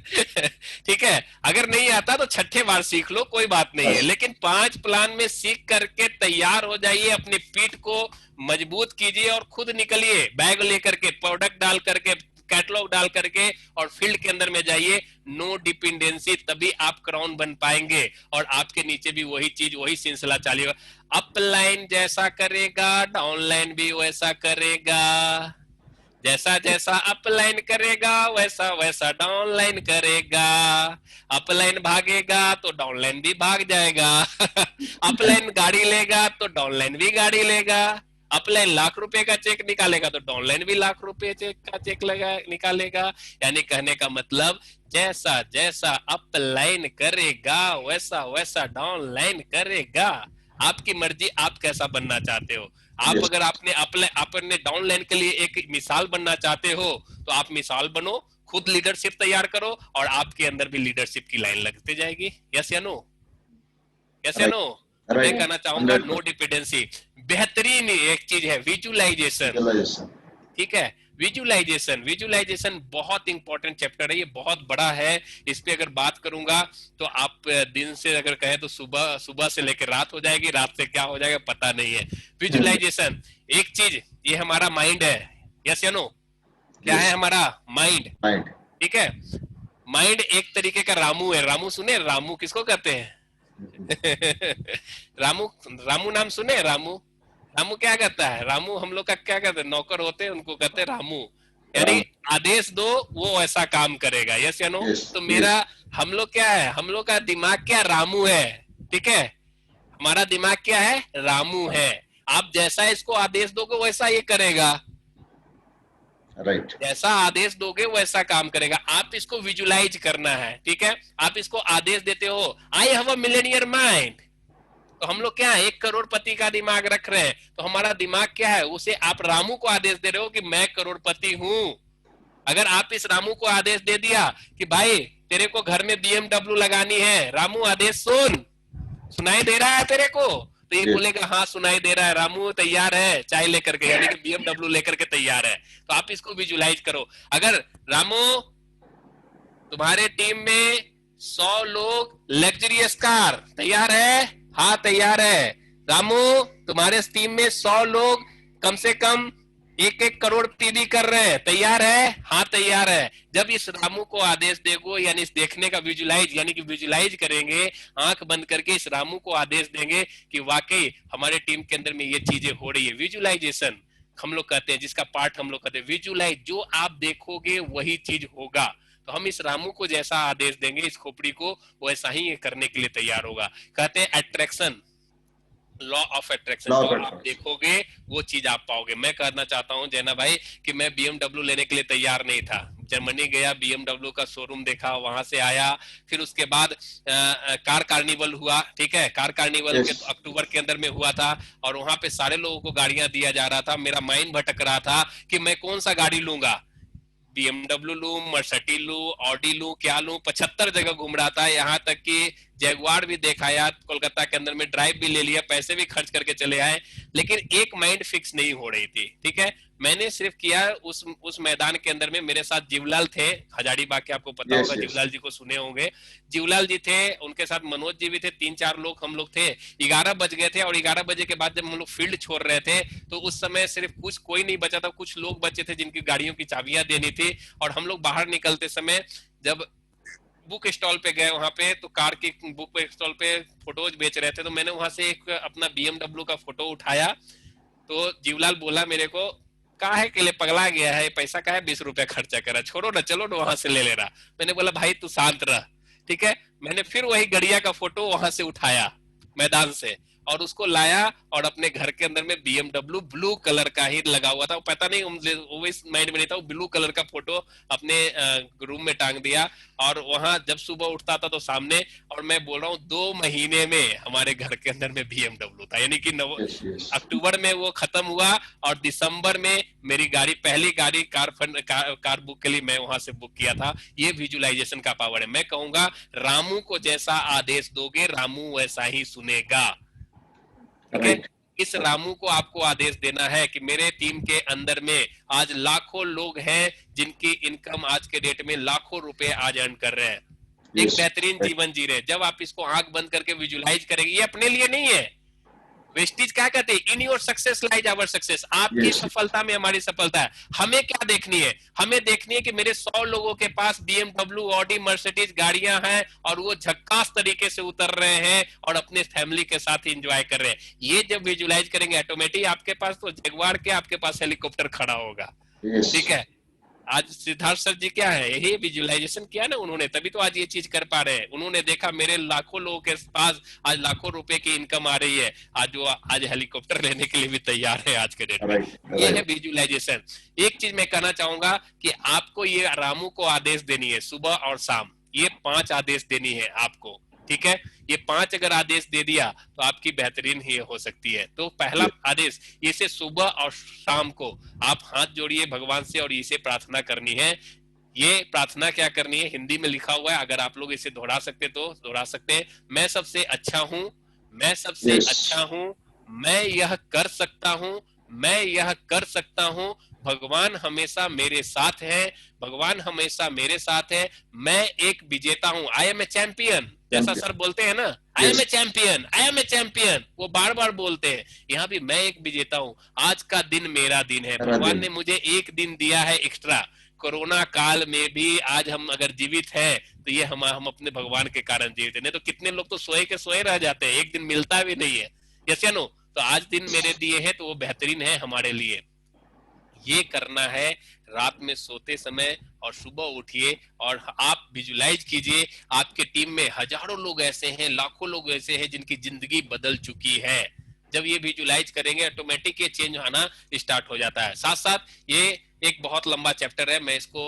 ठीक है, अगर नहीं आता तो छठे बार सीख लो, कोई बात नहीं है, बस। लेकिन 5 प्लान में सीख करके तैयार हो जाइए, अपनी पीठ को मजबूत कीजिए और खुद निकलिए बैग लेकर के, प्रोडक्ट डाल करके, कैटलॉग डाल करके और फील्ड के अंदर में जाइए, नो डिपेंडेंसी, तभी आप क्राउन बन पाएंगे और आपके नीचे भी वही चीज, वही सिलसिला चलेगा। अपलाइन जैसा करेगा डाउनलाइन भी वैसा करेगा, जैसा जैसा अपलाइन करेगा वैसा वैसा डाउनलाइन करेगा। अपलाइन भागेगा तो डाउनलाइन भी भाग जाएगा। अपलाइन गाड़ी लेगा तो डाउनलाइन भी गाड़ी लेगा। अपलाइन लाख रुपए का चेक निकालेगा तो डाउनलाइन भी लाख रुपए का चेक निकालेगा। यानी कहने का मतलब जैसा जैसा अपलाइन करेगा वैसा वैसा डाउनलाइन करेगा। आपकी मर्जी, आप कैसा बनना चाहते हो। आप अगर आपने डाउनलाइन के लिए एक मिसाल बनना चाहते हो तो आप मिसाल बनो, खुद लीडरशिप तैयार करो और आपके अंदर भी लीडरशिप की लाइन लगती जाएगी। यस या नो? यस या नो? मैं कहना चाहूंगा नो डिपेंडेंसी। बेहतरीन एक चीज है विजुअलाइजेशन। ठीक है, विजुअलाइजेशन बहुत इंपॉर्टेंट चैप्टर है, ये बहुत बड़ा है। इस पे अगर बात करूंगा तो आप दिन से अगर कहें तो सुबह से लेकर रात हो जाएगी, रात से क्या हो जाएगा पता नहीं है। विजुअलाइजेशन एक चीज, ये हमारा माइंड है। यस या नो? क्या है हमारा माइंड? ठीक है, माइंड एक तरीके का रामू है। रामू सुने? रामू किसको कहते हैं? रामू नाम सुने? रामू क्या कहता है? रामू हम लोग का क्या कहते हैं, नौकर होते हैं उनको कहते हैं रामू। यानी आदेश दो वो ऐसा काम करेगा। यस या नो? तो मेरा हम लोग क्या है, हम लोग का दिमाग क्या रामू है। ठीक है, हमारा दिमाग क्या है? रामू है। आप जैसा इसको आदेश दोगे वैसा ये करेगा। जैसा आदेश दोगे वैसा काम करेगा। आप इसको विजुलाइज करना है। ठीक है, आप इसको आदेश देते हो, I have a millionaire mind. तो हम लोग क्या है, 1 करोड़पति का दिमाग रख रहे हैं। तो हमारा दिमाग क्या है, उसे आप रामू को आदेश दे रहे हो कि मैं करोड़पति हूं। अगर आप इस रामू को आदेश दे दिया कि भाई तेरे को घर में BMW लगानी है, रामू आदेश सुन, सुनाई दे रहा है तेरे को? तो ये बोलेगा हाँ सुनाई दे रहा है, रामू तैयार है चाय लेकर के, यानी कि BMW लेकर के तैयार है। तो आप इसको विजुलाइज करो। अगर रामू तुम्हारे टीम में 100 लोग लग्जरियस कार, तैयार है? हाँ तैयार है। रामू तुम्हारे टीम में 100 लोग कम से कम 1-1 करोड़ पीवी कर रहे हैं, तैयार है? हाँ तैयार है। जब इस रामू को आदेश देगो, यानी इस देखने का विजुलाइज, यानी कि विजुलाइज करेंगे, आंख बंद करके इस रामू को आदेश देंगे कि वाकई हमारे टीम के अंदर में ये चीजें हो रही है। विजुलाइजेशन हम लोग कहते हैं, जिसका पार्ट हम लोग कहते हैं विजुलाइज। जो आप देखोगे वही चीज होगा। तो हम इस रामू को जैसा आदेश देंगे, इस खोपड़ी को वैसा ही करने के लिए तैयार होगा। कहते हैं अट्रैक्शन, लॉ ऑफ अट्रैक्शन। जो आप देखोगे वो चीज आप पाओगे। मैं कहना चाहता हूं जैना भाई कि मैं BMW लेने के लिए तैयार नहीं था। जर्मनी गया, BMW का शोरूम देखा, वहां से आया, फिर उसके बाद कार कार्निवल हुआ। ठीक है, कार कार्निवल के अक्टूबर के अंदर में हुआ था और वहां पे सारे लोगों को गाड़ियां दिया जा रहा था। मेरा माइंड भटक रहा था कि मैं कौन सा गाड़ी लूंगा, BMW लूं, मर्सिडीज लूं, ऑडी लूं, क्या लूं। 75 जगह घूम रहा था, यहाँ तक कि जैगुआर भी देखा यार, कोलकाता के अंदर में ड्राइव भी ले लिया, पैसे भी खर्च करके चले आए, लेकिन एक माइंड फिक्स नहीं हो रही थी। ठीक है, मैंने सिर्फ किया उस मैदान के अंदर में मेरे साथ जीवलाल थे, हजारीबाग के, आपको पता होगा, जीवलाल जी को सुने होंगे। जीवलाल जी थे, उनके साथ मनोज जी भी थे, 3-4 लोग हम लोग थे। 11 बज गए थे और 11 बजे के बाद जब हम लोग फील्ड छोड़ रहे थे तो उस समय सिर्फ कोई नहीं बचा था, कुछ लोग बचे थे जिनकी गाड़ियों की चाबियां देनी थी। और हम लोग बाहर निकलते समय जब बुक स्टॉल पे गए, वहां पे तो कार की बुक स्टॉल पे फोटोज बेच रहे थे, तो मैंने वहां से एक अपना BMW का फोटो उठाया। तो जीवलाल बोला मेरे को, काहे के लिए पगला गया है, पैसा का है, 20 रुपया खर्चा करा, छोड़ो ना, चलो ना वहां से ले लेना। मैंने बोला भाई तू शांत रह। ठीक है, मैंने फिर वही गड़िया का फोटो वहां से उठाया मैदान से और उसको लाया और अपने घर के अंदर में BMW ब्लू कलर का ही लगा हुआ था, पता नहीं वो इस माइंड में नहीं था, वो ब्लू कलर का फोटो अपने रूम में टांग दिया। और वहां जब सुबह उठता था तो सामने, और मैं बोल रहा हूँ 2 महीने में हमारे घर के अंदर में BMW था। यानी कि अक्टूबर में वो खत्म हुआ और दिसंबर में मेरी गाड़ी, पहली गाड़ी कार बुक के लिए मैं वहां से बुक किया था। ये विजुअलाइजेशन का पावर है। मैं कहूंगा रामू को जैसा आदेश दोगे रामू वैसा ही सुनेगा। ठीक है, इस रामू को आपको आदेश देना है कि मेरे टीम के अंदर में आज लाखों लोग हैं जिनकी इनकम आज के डेट में लाखों रुपए आज अर्न कर रहे हैं, एक बेहतरीन जीवन जी रहे हैं। जब आप इसको आंख बंद करके विजुलाइज करेंगे, ये अपने लिए नहीं है, वेस्टीज क्या कहते हैं, in your success lies our success, आपकी Yes. सफलता में हमारी सफलता है। हमें क्या देखनी है, हमें देखनी है कि मेरे 100 लोगों के पास BMW, ऑडी, मर्सिडीज गाड़ियां हैं और वो झक्कास तरीके से उतर रहे हैं और अपने फैमिली के साथ एंजॉय कर रहे हैं। ये जब विजुलाइज करेंगे ऑटोमेटिक आपके पास तो जगुआर के आपके पास हेलीकॉप्टर खड़ा होगा। Yes. ठीक है, आज सिद्धार्थ सर जी क्या है, यही विजुअलाइजेशन किया ना उन्होंने, तभी तो आज ये चीज कर पा रहे हैं। उन्होंने देखा मेरे लाखों लोगों के पास आज लाखों रुपए की इनकम आ रही है, आज वो आज हेलीकॉप्टर लेने के लिए भी तैयार है आज के डेट में। Right. ये है Right. विजुअलाइजेशन। एक चीज मैं कहना चाहूंगा कि आपको ये रामू को आदेश देनी है सुबह और शाम, ये 5 आदेश देनी है आपको। ठीक है, ये 5 अगर आदेश दे दिया तो आपकी बेहतरीन ही हो सकती है। तो पहला आदेश, इसे सुबह और शाम को आप हाथ जोड़िए भगवान से और इसे प्रार्थना करनी है। ये प्रार्थना क्या करनी है, हिंदी में लिखा हुआ है, अगर आप लोग इसे दोहरा सकते तो दोहरा सकते हैं। मैं सबसे अच्छा हूं, मैं सबसे Yes. अच्छा हूं, मैं यह कर सकता हूं, मैं यह कर सकता हूं, भगवान हमेशा मेरे साथ है, भगवान हमेशा मेरे साथ है, मैं एक विजेता हूं, आई एम ए चैंपियन। जैसा सर बोलते हैं ना, I am a champion, I am a champion, वो बार बार बोलते हैं। यहाँ भी मैं एक विजेता हूँ, आज का दिन मेरा दिन है, भगवान ने मुझे एक दिन दिया है एक्स्ट्रा। कोरोना काल में भी आज हम अगर जीवित हैं तो ये हम अपने भगवान के कारण जीवित हैं, नहीं तो कितने लोग तो सोए के सोए रह जाते हैं, एक दिन मिलता भी नहीं है। यस या नो? तो आज दिन मेरे दिए हैं तो वो बेहतरीन है हमारे लिए। ये करना है रात में सोते समय और सुबह उठिए और आप विजुलाइज कीजिए आपके टीम में हजारों लोग ऐसे हैं, लाखों लोग ऐसे हैं जिनकी जिंदगी बदल चुकी है। जब ये विजुलाइज करेंगे ऑटोमेटिक ये चेंज आना स्टार्ट हो जाता है। साथ साथ ये एक बहुत लंबा चैप्टर है, मैं इसको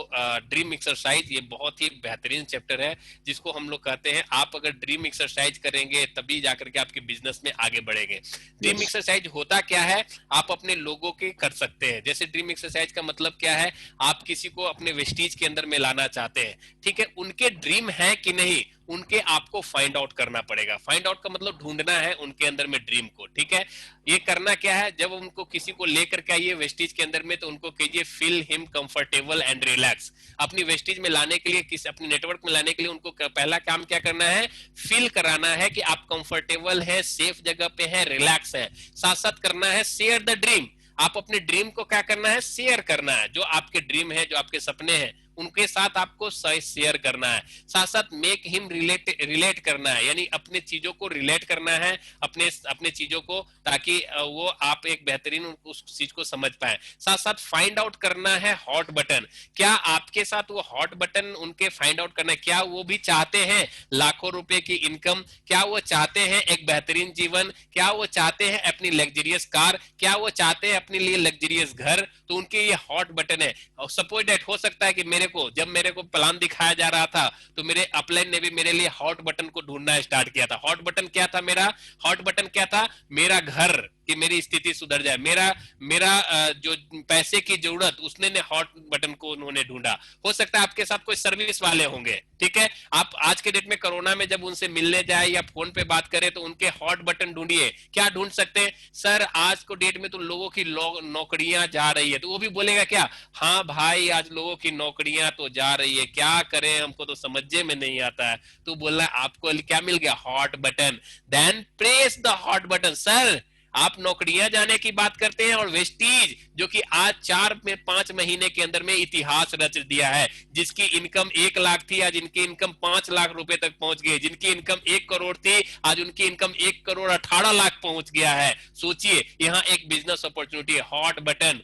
ड्रीम एक्सरसाइज, ये बहुत ही बेहतरीन चैप्टर है जिसको हम लोग कहते हैं आप अगर ड्रीम एक्सरसाइज करेंगे तभी जाकर के आपके बिजनेस में आगे बढ़ेंगे। ड्रीम एक्सरसाइज होता क्या है, आप अपने लोगों के कर सकते हैं। जैसे ड्रीम एक्सरसाइज का मतलब क्या है, आप किसी को अपने वेस्टीज के अंदर में लाना चाहते हैं, ठीक है, उनके ड्रीम है कि नहीं, उनके आपको फाइंड आउट करना पड़ेगा। फाइंड आउट का मतलब ढूंढना है उनके अंदर में ड्रीम को। ठीक है, ये करना क्या है, जब उनको किसी को लेकर के आइए वेस्टीज के अंदर में तो उनको कीजिए feel him comfortable and relax. अपनी वेस्टीज में लाने के लिए, किसी अपने नेटवर्क में लाने के लिए उनको पहला काम क्या करना है, फील कराना है कि आप कंफर्टेबल है, सेफ जगह पे है, रिलैक्स है। साथ साथ करना है शेयर द ड्रीम, आप अपने ड्रीम को क्या करना है, शेयर करना है। जो आपके ड्रीम है, जो आपके सपने हैं, उनके साथ आपको शेयर करना है। साथ साथ मेक हिम रिलेट करना है, यानी अपने चीजों को रिलेट करना है अपने चीजों को, ताकि वो आप एक बेहतरीन उस चीज को समझ पाए। साथ साथ फाइंड आउट करना है हॉट बटन, क्या आपके साथ वो हॉट बटन उनके फाइंड आउट करना है, क्या वो भी चाहते हैं लाखों रुपए की इनकम, क्या वो चाहते हैं एक बेहतरीन जीवन, क्या वो चाहते हैं अपनी लग्जरियस कार, क्या वो चाहते हैं अपने लिए लग्जरियस घर, तो उनके ये हॉट बटन है। और सपोज दैट हो सकता है कि जब मेरे को प्लान दिखाया जा रहा था तो मेरे अपलाइन ने भी मेरे लिए हॉट बटन को ढूंढना स्टार्ट किया था। हॉट बटन क्या था मेरा, हॉट बटन क्या था, मेरा घर कि मेरी स्थिति सुधर जाए, मेरा जो पैसे की जरूरत, उसने ने हॉट बटन को उन्होंने ढूंढा। हो सकता है आपके साथ कोई सर्विस वाले होंगे, ठीक है, आप आज के डेट में कोरोना में जब उनसे मिलने जाए या फोन पे बात करें तो उनके हॉट बटन ढूंढिए। क्या ढूंढ सकते हैं, सर आज को डेट में तो लोगों की नौकरियां जा रही है, तो वो भी बोलेगा क्या, हाँ भाई आज लोगों की नौकरियां तो जा रही है, क्या करें हमको तो समझे में नहीं आता है। तो बोलना आपको क्या मिल गया, hot button. Then press the hot button. Sir आप नौकरियां जाने की बात करते हैं और वेस्टीज जो कि आज 4-5 महीने के अंदर में इतिहास रच दिया है, जिसकी इनकम 1 लाख थी आज इनकी इनकम 5 लाख रुपए तक पहुंच गई, जिनकी इनकम 1 करोड़ थी आज उनकी इनकम 1 करोड़ 18 लाख पहुंच गया है। सोचिए यहाँ एक बिजनेस अपॉर्चुनिटी है, हॉट बटन।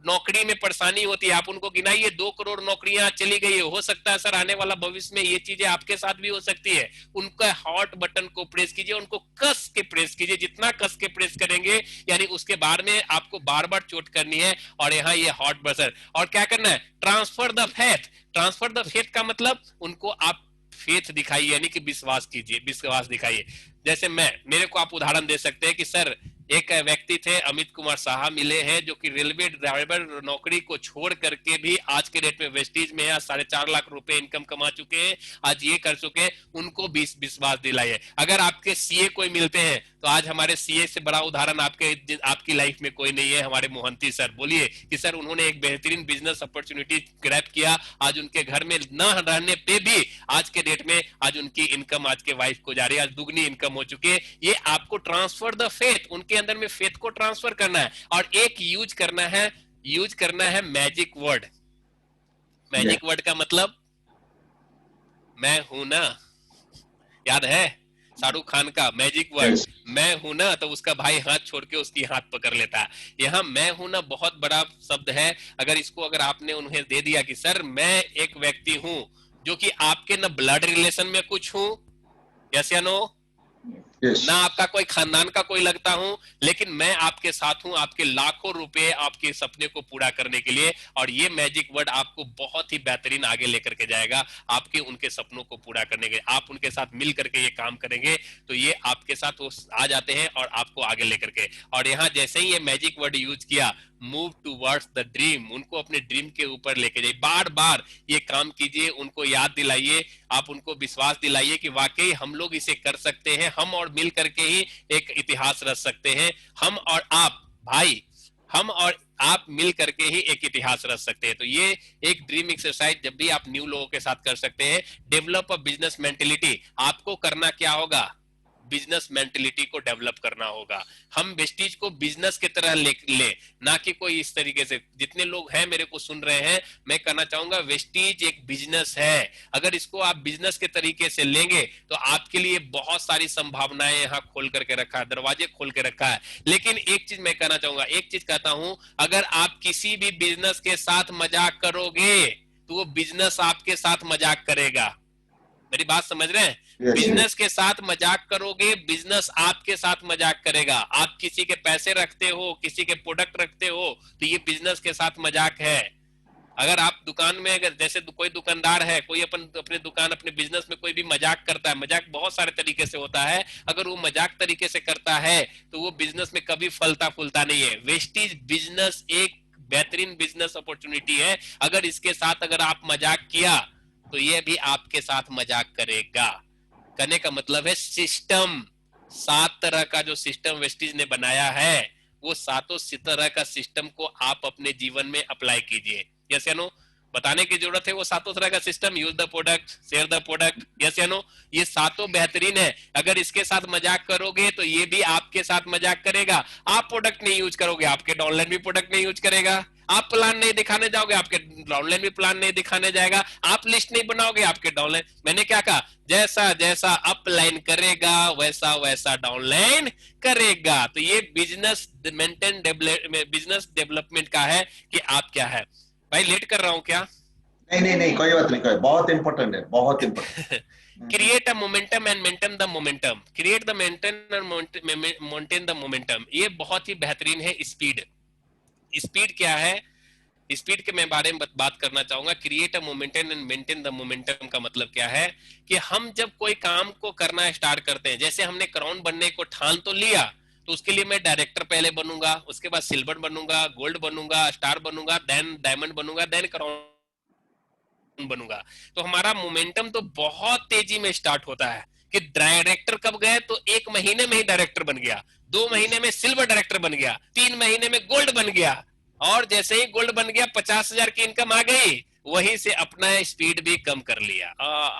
नौकरी में परेशानी होती है, आप उनको गिनाइए 2 करोड़ नौकरियां चली गई है। हो सकता है सर आने वाला भविष्य में ये चीजें आपके साथ भी हो सकती है। उनका हॉट बटन को प्रेस कीजिए, उनको कस के प्रेस कीजिए, जितना कस के प्रेस करेंगे यानी उसके बारे में आपको बार बार चोट करनी है। और यहाँ ये हॉट बटन, और क्या करना है, transfer the faith. Transfer the faith का मतलब उनको आप फेथ दिखाइए, यानी कि विश्वास कीजिए, विश्वास दिखाइए। जैसे मेरे को आप उदाहरण दे सकते हैं कि सर एक व्यक्ति थे अमित कुमार साहा मिले हैं जो कि रेलवे ड्राइवर नौकरी को छोड़ करके भी आज के डेट में वेस्टीज में 4.5 लाख रुपए इनकम कमा चुके हैं, आज ये कर चुके हैं, उनको विश्वास दिलाइए। अगर आपके सीए कोई मिलते हैं तो आज हमारे सीए से बड़ा उदाहरण आपकी लाइफ में कोई नहीं है, हमारे मोहंती सर। बोलिए कि सर उन्होंने एक बेहतरीन बिजनेस अपॉर्चुनिटी ग्रैब किया, आज उनके घर में न रहने पे भी आज के डेट में आज उनकी इनकम आज के वाइफ को जा रही है, आज दुगनी इनकम हो चुकी है। ये आपको ट्रांसफर द फेथ, उनके अंदर में फेथ को ट्रांसफर करना है और एक यूज करना है मैजिक वर्ड। मैजिक वर्ड का मतलब मैं हूं ना, याद है शाहरुख खान का मैजिक वर्ड, मैं हूं ना, तो उसका भाई हाथ छोड़ के उसकी हाथ पकड़ लेता है। यहाँ मैं हूं ना बहुत बड़ा शब्द है। अगर आपने उन्हें दे दिया कि सर मैं एक व्यक्ति हूं जो कि आपके न ब्लड रिलेशन में कुछ हूं, यस या नो, ना आपका कोई खानदान का कोई लगता हूं, लेकिन मैं आपके साथ हूं आपके लाखों रुपए आपके सपने को पूरा करने के लिए। और ये मैजिक वर्ड आपको बहुत ही बेहतरीन आगे लेकर के जाएगा आपके उनके सपनों को पूरा करने के। आप उनके साथ मिल करके ये काम करेंगे तो ये आपके साथ वो आ जाते हैं और आपको आगे लेकर के। और यहाँ जैसे ही ये मैजिक वर्ड यूज किया, मूव टूवर्ड्स द ड्रीम, उनको अपने ड्रीम के ऊपर लेके जाइए, बार बार ये काम कीजिए, उनको याद दिलाइए, आप उनको विश्वास दिलाइए कि वाकई हम लोग इसे कर सकते हैं, हम और मिल करके ही एक इतिहास रच सकते हैं, हम और आप भाई, हम और आप मिल करके ही एक इतिहास रच सकते हैं। तो ये एक ड्रीम एक्सरसाइज जब भी आप न्यू लोगों के साथ कर सकते हैं। डेवलप अ बिजनेस मेंटेलिटी, आपको करना क्या होगा, बिजनेस मेंटेलिटी को डेवलप करना होगा। हम वेस्टीज को बिजनेस की तरह ले, ना कि कोई इस तरीके से। जितने लोग हैं मेरे को सुन रहे हैं, मैं कहना चाहूंगा वेस्टीज एक बिजनेस है। अगर इसको आप बिजनेस के तरीके से लेंगे तो आपके लिए बहुत सारी संभावनाएं यहाँ खोल करके रखा है, दरवाजे खोल के रखा है। लेकिन एक चीज मैं कहना चाहूंगा, एक चीज कहता हूं, अगर आप किसी भी बिजनेस के साथ मजाक करोगे तो वो बिजनेस आपके साथ मजाक करेगा। मेरी बात समझ रहे हैं? बिजनेस के साथ मजाक करोगे, बिजनेस आपके साथ मजाक करेगा। आप किसी के पैसे रखते हो, किसी के प्रोडक्ट रखते हो, तो ये बिजनेस के साथ मजाक है। अगर आप दुकान में, अगर जैसे कोई दुकानदार है, कोई अपने दुकान अपने बिजनेस में कोई भी मजाक करता है, मजाक बहुत सारे तरीके से होता है, अगर वो मजाक तरीके से करता है तो वो बिजनेस में कभी फलता फूलता नहीं है। वेस्टीज बिजनेस एक बेहतरीन बिजनेस अपॉर्चुनिटी है। अगर इसके साथ अगर आप मजाक किया तो ये भी आपके साथ मजाक करेगा। करने का मतलब है सिस्टम, 7 तरह का जो सिस्टम वेस्टीज ने बनाया है, वो सातों तरह का सिस्टम को आप अपने जीवन में अप्लाई कीजिए। यस या नो? बताने की जरूरत है वो सातों तरह का system, use the product, share the product, yes या नो? ये सातों बेहतरीन है। अगर इसके साथ मजाक करोगे तो ये भी आपके साथ मजाक करेगा। आप प्रोडक्ट नहीं यूज करोगे, आपके डाउनलाइन भी प्रोडक्ट नहीं यूज करेगा। आप प्लान नहीं दिखाने जाओगे, आपके डाउनलाइन भी प्लान नहीं दिखाने जाएगा। आप लिस्ट नहीं बनाओगे, आपके डाउनलाइन, मैंने क्या कहा, जैसा जैसा अपलाइन करेगा वैसा वैसा डाउनलाइन करेगा। तो ये बिजनेस डेवलपमेंट का है कि आप क्या है। भाई लेट कर रहा हूं क्या? नहीं नहीं नहीं, कोई बात नहीं, कोई बहुत इंपॉर्टेंट है, बहुत important. Create a momentum and maintain the momentum, create the maintain the momentum, ये बहुत ही बेहतरीन है। स्पीड, स्पीड क्या है, स्पीड के मैं बारे में बात करना चाहूंगा। Create a momentum and maintain the momentum का मतलब क्या है कि हम जब कोई काम को करना स्टार्ट करते हैं, जैसे हमने क्राउन बनने को ठान तो लिया, तो उसके लिए मैं डायरेक्टर पहले बनूंगा, उसके बाद सिल्वर बनूंगा, गोल्ड बनूंगा, स्टार बनूंगा, देन डायमंड बनूंगा, देन क्राउन बनूंगा। तो हमारा मोमेंटम तो बहुत तेजी में स्टार्ट होता है कि डायरेक्टर कब गए, तो 1 महीने में ही डायरेक्टर बन गया, 2 महीने में सिल्वर डायरेक्टर बन गया, 3 महीने में गोल्ड बन गया। और जैसे ही गोल्ड बन गया 50,000 की इनकम आ गई, वहीं से अपना स्पीड भी कम कर लिया।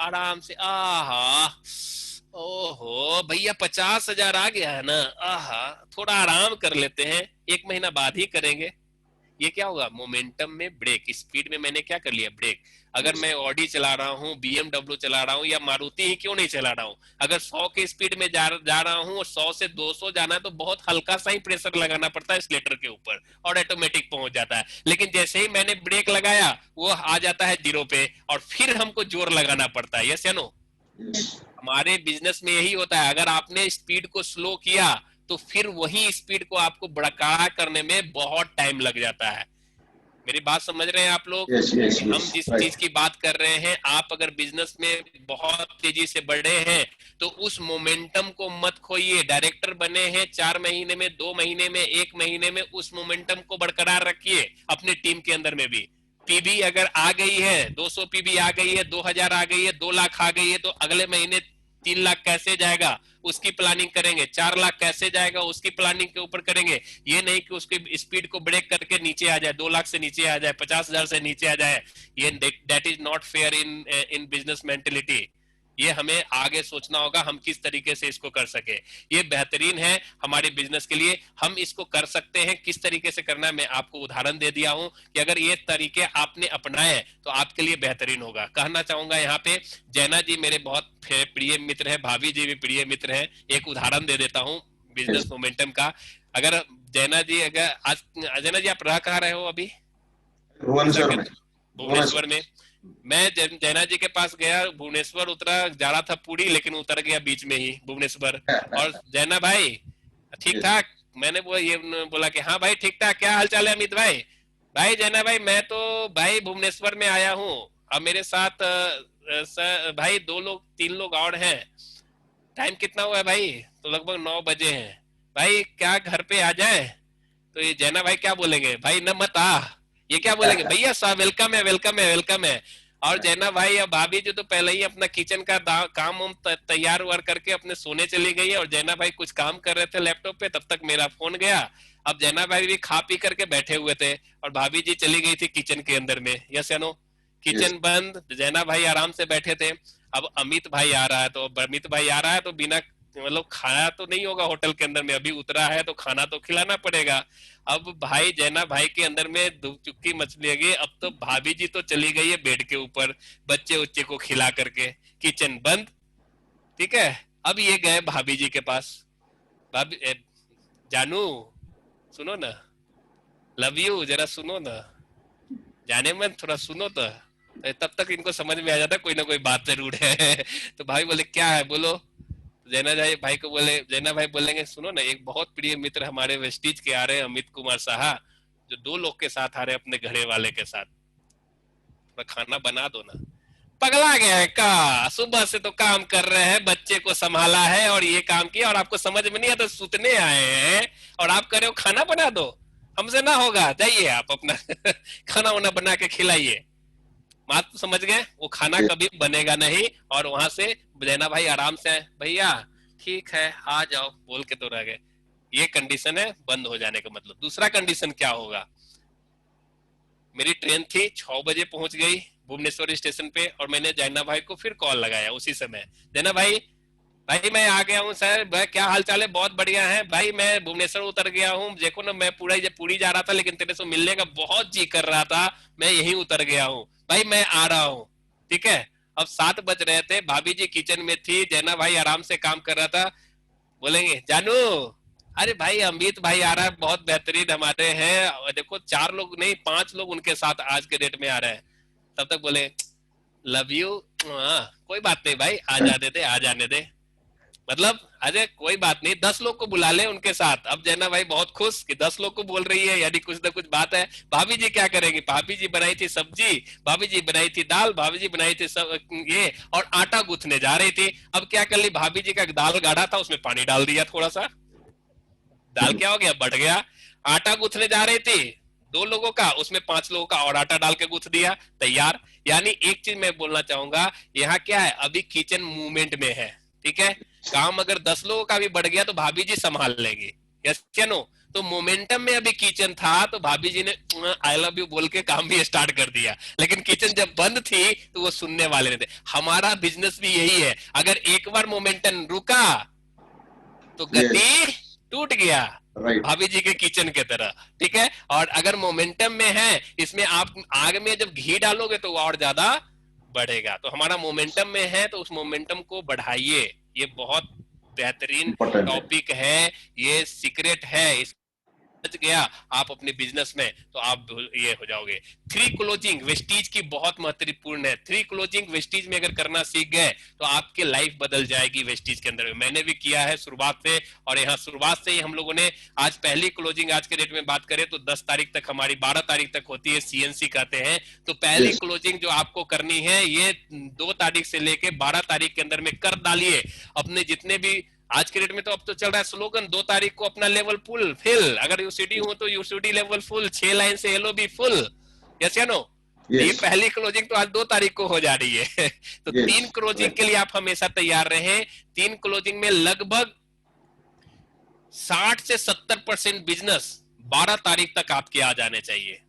आराम से, आहा, ओहो भैया 50,000 आ गया है ना, आहा, थोड़ा आराम कर लेते हैं, 1 महीना बाद ही करेंगे। ये क्या होगा, मोमेंटम में ब्रेक, स्पीड में मैंने क्या कर लिया, ब्रेक। अगर मैं ऑडी चला रहा हूँ, बीएमडब्ल्यू चला रहा हूँ, या मारुति ही क्यों नहीं चला रहा हूँ, अगर 100 की स्पीड में जा रहा हूँ और 100 से 200 जाना है, तो बहुत हल्का सा ही प्रेशर लगाना पड़ता है स्लेटर के ऊपर और ऑटोमेटिक पहुंच जाता है। लेकिन जैसे ही मैंने ब्रेक लगाया, वो आ जाता है 0 पे और फिर हमको जोर लगाना पड़ता है। यस या नो? हमारे बिजनेस में यही होता है, अगर आपने स्पीड को स्लो किया तो फिर वही स्पीड को आपको बरकरार करने में बहुत टाइम लग जाता है। मेरी बात समझ रहे हैं आप लोग? हम जिस चीज की बात कर रहे हैं, आप अगर बिजनेस में बहुत तेजी से बढ़े हैं तो उस मोमेंटम को मत खोइए। डायरेक्टर बने हैं 4 महीने में, 2 महीने में, 1 महीने में, उस मोमेंटम को बरकरार रखिए अपने टीम के अंदर में भी। पीबी अगर आ गई है, 200 पीबी आ गई है, 2000 आ गई है, 2 लाख आ गई है, तो अगले महीने 3 लाख कैसे जाएगा उसकी प्लानिंग करेंगे, 4 लाख कैसे जाएगा उसकी प्लानिंग के ऊपर करेंगे। ये नहीं कि उसकी स्पीड को ब्रेक करके नीचे आ जाए, 2 लाख से नीचे आ जाए, 50,000 से नीचे आ जाए। ये that is not fair in in business mentality. ये हमें आगे सोचना होगा हम किस तरीके से इसको कर सके। ये बेहतरीन है हमारे बिजनेस के लिए, हम इसको कर सकते हैं। किस तरीके से करना है मैं आपको उदाहरण दे दिया हूं कि अगर ये तरीके आपने अपनाए तो आपके लिए बेहतरीन होगा। कहना चाहूंगा यहाँ पे जैना जी मेरे बहुत प्रिय मित्र है, भाभी जी भी प्रिय मित्र है। एक उदाहरण दे देता हूँ बिजनेस मोमेंटम का। अगर जैना जी, अगर आज जैना जी आप रह कहाँ रहे हो अभी? भुवनेश्वर में। भुवनेश्वर में। मैं जैना जी के पास गया, भुवनेश्वर उतरा, जा रहा था पुरी लेकिन उतर गया बीच में ही भुवनेश्वर। और जैना भाई ठीक ठाक? मैंने ये बोला कि हाँ भाई ठीक ठाक, क्या हाल चाल है अमित भाई? भाई जैना भाई मैं तो भाई भुवनेश्वर में आया हूँ, अब मेरे साथ भाई 2 लोग 3 लोग और हैं। टाइम कितना हुआ है भाई? तो लगभग 9 बजे हैं भाई, क्या घर पे आ जाए? तो ये जैना भाई क्या बोलेंगे, भाई न मत आ। ये क्या बोलेंगे, भैया सा वेलकम है वेलकम है वेलकम है। और जैना भाई और भाभी जी तो पहले ही अपना किचन का काम वाम तैयार वार करके अपने सोने चली गई है, और जैना भाई कुछ काम कर रहे थे लैपटॉप पे, तब तक मेरा फोन गया। अब जैना भाई भी खा पी करके बैठे हुए थे और भाभी जी चली गई थी किचन के अंदर में। यस या नो? किचन बंद, जैना भाई आराम से बैठे थे। अब अमित भाई आ रहा है, तो अमित भाई आ रहा है तो बिना मतलब खाया तो नहीं होगा होटल के अंदर में, अभी उतरा है तो खाना तो खिलाना पड़ेगा। अब भाई जैना भाई के अंदर में दो चुटकी मछली गई। अब तो भाभी जी तो चली गई है बेड के ऊपर बच्चे उच्चे को खिला करके, किचन बंद। ठीक है, अब ये गए भाभी जी के पास। भाभी जानू सुनो ना, लव यू, जरा सुनो ना, जाने मन थोड़ा सुनो तो। तब तक इनको समझ में आ जाता कोई ना कोई बात जरूर है। तो भाई बोले क्या है बोलो। जैना भाई को बोले, जैना भाई बोलेंगे सुनो ना, एक बहुत प्रिय मित्र हमारे वेस्टिज के आ रहे हैं, अमित कुमार साहा, जो 2 लोग के साथ आ रहे हैं अपने घरे वाले के साथ, थोड़ा खाना बना दो ना। पगला गया है का? सुबह से तो काम कर रहे हैं, बच्चे को संभाला है और ये काम किया, और आपको समझ में नहीं आता, सुतने आए हैं और आप कह रहे हो खाना बना दो। हमसे ना होगा, जाइए आप अपना खाना वाना बना के खिलाइए। बात तो समझ गए? वो खाना कभी बनेगा नहीं। और वहां से जैना भाई आराम से, भैया ठीक है आ जाओ बोल के तो रह गए। ये कंडीशन है बंद हो जाने का मतलब। दूसरा कंडीशन क्या होगा, मेरी ट्रेन थी 6 बजे पहुंच गई भुवनेश्वर स्टेशन पे, और मैंने जैना भाई को फिर कॉल लगाया उसी समय। जैना भाई, भाई मैं आ गया हूँ सर, भाई क्या हाल चाल है? बहुत बढ़िया है भाई, मैं भुवनेश्वर उतर गया हूँ, देखो ना मैं पूरी जा रहा था लेकिन तेरे से मिलने का बहुत जी कर रहा था, मैं यहीं उतर गया हूँ भाई, मैं आ रहा हूँ। ठीक है, अब 7 बज रहे थे, भाभी जी किचन में थी, जैना भाई आराम से काम कर रहा था। बोलेंगे जानू, अरे भाई अमित भाई आ रहा है, बहुत बेहतरीन हमारे हैं, देखो 4 लोग नहीं 5 लोग उनके साथ आज के डेट में आ रहे हैं। तब तक बोले लव यू, कोई बात नहीं भाई आ जाने दे, आ जाने दे। मतलब अरे कोई बात नहीं, 10 लोग को बुला ले उनके साथ। अब जैना भाई बहुत खुश कि 10 लोग को बोल रही है, यानी कुछ ना कुछ बात है। भाभी जी क्या करेंगी, भाभी जी बनाई थी सब्जी, भाभी जी बनाई थी दाल, भाभी जी बनाई थी सब ये, और आटा गूंथने जा रही थी। अब क्या कर ली, भाभी जी का दाल गाढ़ा था उसमें पानी डाल दिया थोड़ा सा, दाल क्या हो गया, बढ़ गया। आटा गूंथने जा रही थी 2 लोगों का, उसमें 5 लोगों का और आटा डाल के गूंथ दिया, तैयार। यानी एक चीज मैं बोलना चाहूंगा, यहाँ क्या है, अभी किचन मूवमेंट में है। ठीक है, काम अगर 10 लोगों का भी बढ़ गया तो भाभी जी संभाल लेंगी। यस क्या नो? तो मोमेंटम में अभी किचन था तो भाभी जी ने आई लव यू बोल के काम भी स्टार्ट कर दिया, लेकिन किचन जब बंद थी तो वो सुनने वाले नहीं थे। हमारा बिजनेस भी यही है, अगर एक बार मोमेंटम रुका तो गति टूट गया, राइट। भाभी जी के किचन के तरह। ठीक है, और अगर मोमेंटम में है, इसमें आप आग में जब घी डालोगे तो और ज्यादा बढ़ेगा। तो हमारा मोमेंटम में है तो उस मोमेंटम को बढ़ाइए। ये बहुत बेहतरीन इम्पोर्टेंट है। टॉपिक है, ये सीक्रेट है। बच गया आप अपने बिजनेस में तो आप ये हो जाओगे। 3 क्लोजिंग वेस्टीज की बहुत महत्वपूर्ण है। 3 क्लोजिंग वेस्टीज में अगर करना सीख गए तो आपकी लाइफ बदल जाएगी वेस्टीज के अंदर में। मैंने भी किया है शुरुआत से, और यहाँ शुरुआत से ही हम लोगों ने आज पहली क्लोजिंग, आज के डेट में बात करें तो 10 तारीख तक, हमारी 12 तारीख तक होती है, सीएनसी कहते हैं। तो पहली क्लोजिंग जो आपको करनी है ये 2 तारीख से लेके 12 तारीख के अंदर में कर डालिए। अपने जितने भी आज के डेट में तो अब तो चल रहा है स्लोगन, 2 तारीख को अपना लेवल फुल फिल, अगर यूसीडी हो तो यूसीडी लेवल फुल, 6 लाइन से एलओबी फुल। यस या नो? ये यस, पहली क्लोजिंग तो आज 2 तारीख को हो जा रही है तो यस, 3 क्लोजिंग के राइट, लिए आप हमेशा तैयार रहें। 3 क्लोजिंग में लगभग 60 से 70% बिजनेस 12 तारीख तक आपके आ जाने चाहिए,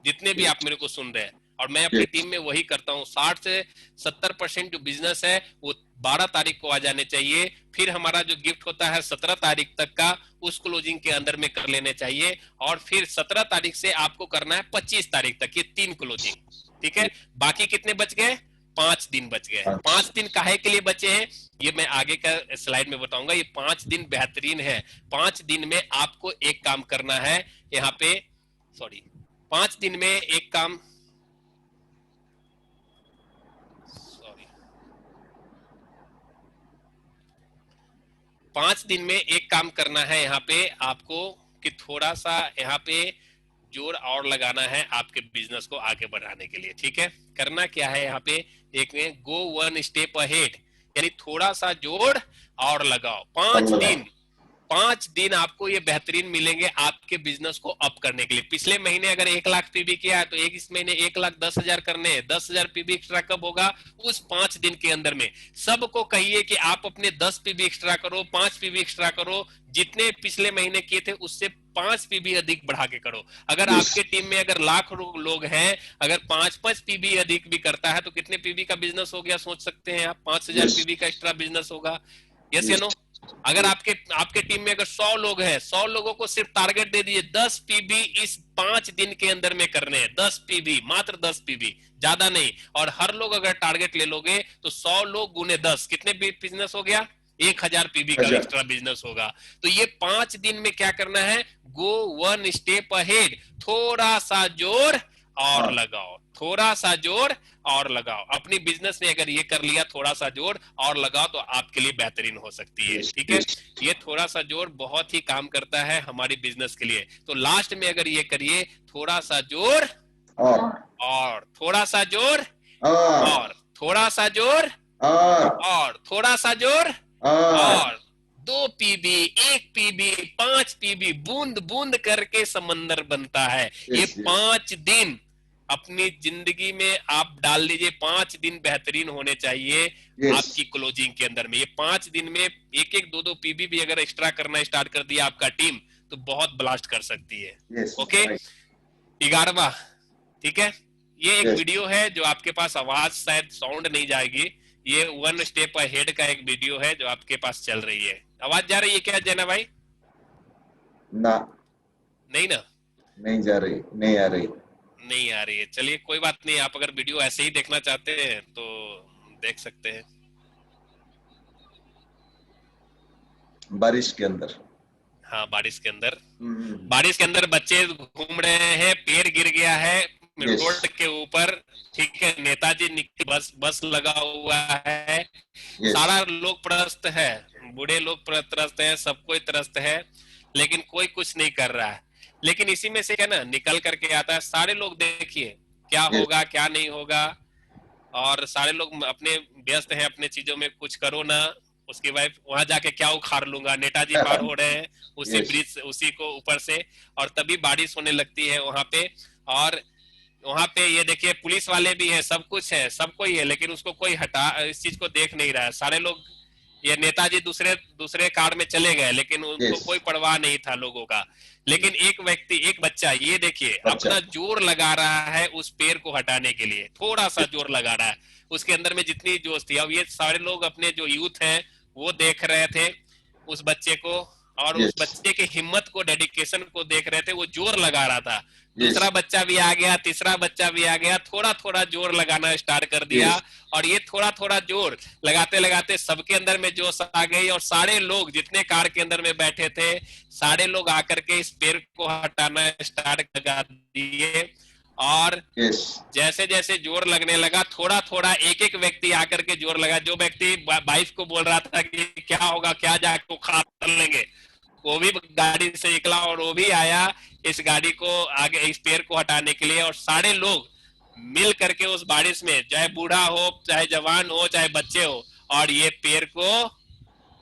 जितने भी आप यस, मेरे को सुन रहे हैं। और मैं अपनी यस, टीम में वही करता हूँ, 60 से 70% जो बिजनेस है वो 12 तारीख को आ जाने चाहिए। फिर हमारा जो गिफ्ट होता है 17 तारीख तक का, उस क्लोजिंग के अंदर में कर लेने चाहिए। और फिर 17 तारीख से आपको करना है 25 तारीख तक, ये 3 क्लोजिंग। ठीक है, यस, बाकी कितने बच गए? 5 दिन बच गए। 5, 5 दिन काहे के लिए बचे हैं, ये मैं आगे का स्लाइड में बताऊंगा। ये 5 दिन बेहतरीन है। 5 दिन में आपको एक काम करना है यहाँ पे, सॉरी, 5 दिन में एक काम, सॉरी, 5 दिन में एक काम करना है यहाँ पे आपको, कि थोड़ा सा यहाँ पे जोर और लगाना है आपके बिजनेस को आगे बढ़ाने के लिए। ठीक है, करना क्या है यहाँ पे, एक में गो 1 स्टेप अहेड, यानी थोड़ा सा जोर और लगाओ। और पांच लगाओ, दिन 5 दिन आपको ये बेहतरीन मिलेंगे आपके बिजनेस को अप करने के लिए। पिछले महीने अगर 1 लाख पीबी किया है तो इस महीने 1,10,000 करने हैं। 10,000 पीबी एक्स्ट्रा कब होगा? उस 5 दिन के अंदर में। सबको कहिए कि आप अपने 10 पीबी एक्स्ट्रा करो, 5 पीबी एक्स्ट्रा करो, जितने पिछले महीने किए थे उससे 5 पीबी अधिक बढ़ा के करो। अगर यस, आपके टीम में अगर लाख लोग हैं, अगर 5-5 पीबी अधिक भी करता है तो कितने पीबी का बिजनेस हो गया, सोच सकते हैं आप? 5,000 यस, पीबी का एक्स्ट्रा बिजनेस होगा। यस या यस, नो? अगर आपके आपके टीम में अगर 100 लोग हैं, 100 लोगों को सिर्फ टारगेट दे दीजिए 10 पीबी इस 5 दिन के अंदर में करने हैं। 10 पीबी, मात्र 10 पीबी, ज्यादा नहीं। और हर लोग अगर टारगेट ले लोगे तो 100 लोग गुने 10 कितने बिजनेस हो गया? 1,000 पीबी का 1000, एक्स्ट्रा बिजनेस होगा। तो ये 5 दिन में क्या करना है? गो 1 स्टेप अहेड, थोड़ा सा जोर और हाँ, लगाओ, थोड़ा सा जोर और लगाओ। अपनी बिजनेस में अगर ये कर लिया, थोड़ा सा जोर और लगाओ, तो आपके लिए बेहतरीन हो सकती है। यस, ठीक है, यस, ये थोड़ा सा जोर बहुत ही काम करता है हमारी बिजनेस के लिए। तो लास्ट में अगर ये करिए, थोड़ा सा जोर और, और थोड़ा सा जोर और, और थोड़ा सा जोर और, और थोड़ा सा जोर और, और 2 पीबी, 1 पीबी, 5 पीबी, बूंद बूंद करके समंदर बनता है। ये यस, यस, 5 दिन अपनी जिंदगी में आप डाल दीजिए। 5 दिन बेहतरीन होने चाहिए यस, आपकी क्लोजिंग के अंदर में। ये 5 दिन में एक एक 2-2 पीबी भी अगर एक्स्ट्रा करना स्टार्ट कर दिया आपका टीम, तो बहुत ब्लास्ट कर सकती है। यस, ओके, राइट, 11वां, ठीक है, ये एक यस, वीडियो है जो आपके पास आवाज शायद साउंड नहीं जाएगी। ये 1 स्टेप अहेड का एक वीडियो है जो आपके पास चल रही है। आवाज जा रही है क्या जैना भाई? ना, नहीं ना? नहीं जा रही, नहीं आ रही, नहीं आ रही है, चलिए कोई बात नहीं। आप अगर वीडियो ऐसे ही देखना चाहते हैं तो देख सकते हैं। बारिश के अंदर, हाँ, बारिश के अंदर, हम्म, बारिश के अंदर बच्चे घूम रहे हैं, पेड़ गिर गया है यस, रोड के ऊपर। ठीक है, नेताजी बस बस लगा हुआ है, यस, सारा लोग त्रस्त है, बूढ़े लोग त्रस्त है, सब कोई त्रस्त है, लेकिन कोई कुछ नहीं कर रहा है। लेकिन इसी में से क्या ना निकल करके आता है, सारे लोग देखिए क्या यस, होगा क्या नहीं होगा। और सारे लोग अपने व्यस्त हैं अपने चीजों में, कुछ करो ना। उसके बाद वहां जाके क्या उखाड़ लूंगा, नेताजी पार हो रहे हैं उसी यस, ब्रिज उसी को ऊपर से, और तभी बारिश होने लगती है वहां पे। और वहां पे ये देखिए पुलिस वाले भी है, सब कुछ है, सब कोई है, लेकिन उसको कोई हटा इस चीज को देख नहीं रहा है। सारे लोग, ये नेताजी दूसरे दूसरे कार में चले गए, लेकिन उनको यस, कोई परवाह नहीं था लोगों का। लेकिन एक व्यक्ति, एक बच्चा, ये देखिए बच्चा, अपना जोर लगा रहा है उस पेड़ को हटाने के लिए, थोड़ा सा जोर लगा रहा है। उसके अंदर में जितनी जोश थी, अब ये सारे लोग अपने जो यूथ हैं वो देख रहे थे उस बच्चे को, और उस यस, बच्चे के हिम्मत को, डेडिकेशन को देख रहे थे, वो जोर लगा रहा था। यस, दूसरा बच्चा भी आ गया, तीसरा बच्चा भी आ गया, थोड़ा थोड़ा जोर लगाना स्टार्ट कर दिया। यस, और ये थोड़ा थोड़ा जोर लगाते लगाते सबके अंदर में जोश आ गई, और सारे लोग जितने कार के अंदर में बैठे थे, सारे लोग आकर के इस पेड़ को हटाना स्टार्ट कर दिए। और यस, जैसे जैसे जोर लगने लगा, थोड़ा थोड़ा एक एक व्यक्ति आकर के जोर लगा। जो व्यक्ति वाइफ को बोल रहा था कि क्या होगा, क्या जाके उखाड़ लेंगे, वो भी गाड़ी से निकला और वो भी आया इस गाड़ी को आगे, इस पेड़ को हटाने के लिए। और सारे लोग मिल करके उस बारिश में, चाहे बूढ़ा हो, चाहे जवान हो, चाहे बच्चे हो, और ये पेड़ को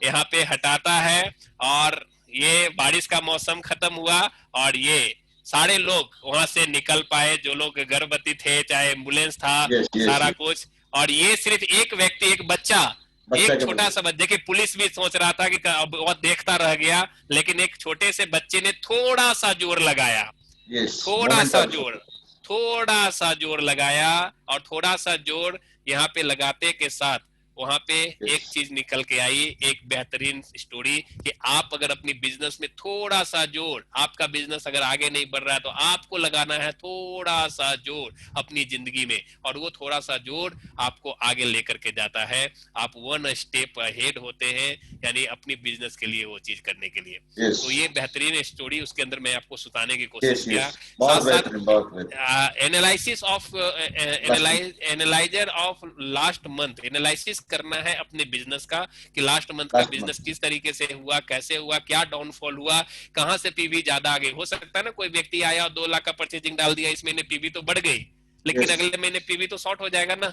यहाँ पे हटाता है। और ये बारिश का मौसम खत्म हुआ, और ये सारे लोग वहां से निकल पाए, जो लोग गर्भवती थे, चाहे एम्बुलेंस था, यस यस सारा कुछ। और ये सिर्फ एक व्यक्ति, एक बच्चा, बच्चा एक के छोटा वजह सा बच्चा, देखिए पुलिस भी सोच रहा था कि अब वो देखता रह गया, लेकिन एक छोटे से बच्चे ने थोड़ा सा जोर लगाया, यस थोड़ा मोमेंट सा ऑफ जोर, थोड़ा सा जोर लगाया, और थोड़ा सा जोर यहाँ पे लगाते के साथ वहां पे यस एक चीज निकल के आई, एक बेहतरीन स्टोरी, कि आप अगर अपनी बिजनेस में थोड़ा सा जोर, आपका बिजनेस अगर आगे नहीं बढ़ रहा है तो आपको लगाना है थोड़ा सा जोर अपनी जिंदगी में, और वो थोड़ा सा जोर आपको आगे लेकर के जाता है, आप वन स्टेप अहेड होते हैं, यानी अपनी बिजनेस के लिए वो चीज करने के लिए। यस तो ये बेहतरीन स्टोरी उसके अंदर मैं आपको सुनाने की कोशिश यस किया। यस साथ बहुत साथ बेहतरीन बहुत बेहतरीन। एनालिसिस ऑफ लास्ट में analyser of last month, analysis करना है अपने बिजनेस का, कि लास्ट मंथ का लास्ट बिजनेस मंथ किस तरीके से हुआ, कैसे हुआ, क्या डाउनफॉल हुआ, कहां से पीवी ज्यादा आ गई। हो सकता है ना कोई व्यक्ति आया और 2 लाख का परचेजिंग डाल दिया, इस महीने पीवी तो बढ़ गई, लेकिन यस अगले महीने पीवी तो शॉर्ट हो जाएगा ना।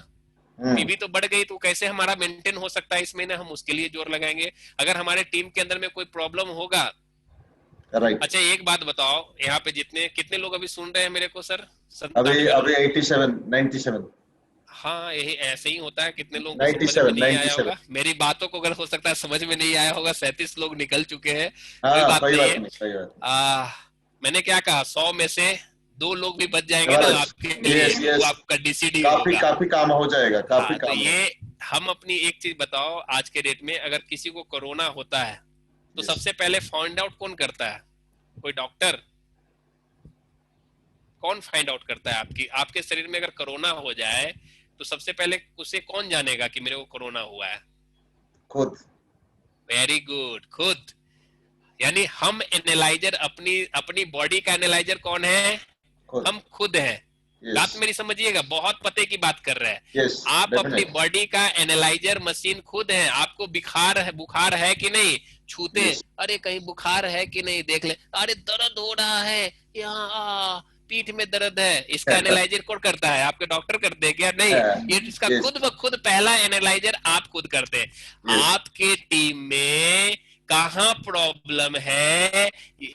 पीवी तो बढ़ गई तो कैसे हमारा मेंटेन हो सकता है इस महीने, हम उसके लिए जोर लगाएंगे। अगर हमारे टीम के अंदर में कोई प्रॉब्लम होगा। राइट। अच्छा एक बात बताओ, यहाँ पे जितने कितने लोग अभी सुन रहे हैं मेरे को सर? अभी 97 अभी लोग। 87 97 हाँ यही ऐसे ही होता है, कितने लोगों को समझ में 97 नहीं आया 97। होगा मेरी बातों को, अगर हो सकता है समझ में नहीं आया होगा। 37 लोग निकल चुके हैं, कोई हाँ बात कोई नहीं बात है। नहीं कोई बात मैंने क्या कहा, 100 में से 2 लोग भी बच नहीं। जाएंगे ना एवरेज आपके लिए, यस वो यस आपका डीसीडी काफी होगा। काफी काम हो जाएगा काफी हाँ तो काम हो। ये, हम अपनी एक चीज बताओ, आज के डेट में अगर किसी को कोरोना होता है तो यस सबसे पहले फाइंड आउट कौन करता है? कोई डॉक्टर? कौन फाइंड आउट करता है? आपके शरीर में अगर कोरोना हो जाए तो सबसे पहले उसे कौन जानेगा कि मेरे को कोरोना हुआ है? खुद। वेरी गुड, खुद। यानी हम एनालाइजर, अपनी अपनी बॉडी का एनालाइजर कौन है? खुद। हम खुद हैं। यस बात मेरी समझिएगा, बहुत पते की बात कर रहे हैं। यस आप अपनी डेफिनेट। बॉडी का एनालाइजर मशीन खुद हैं। आपको बुखार है कि नहीं, छूते, यस अरे कहीं बुखार है कि नहीं, देख ले, अरे दर्द हो रहा है यहाँ, पीठ में दर्द है, इसका एनालाइजर कौन करता है? आपके डॉक्टर करते हैं क्या? नहीं, ये इसका यस खुद ब खुद पहला एनालाइजर आप खुद करते हैं। यस आपके टीम में कहाँ प्रॉब्लम है,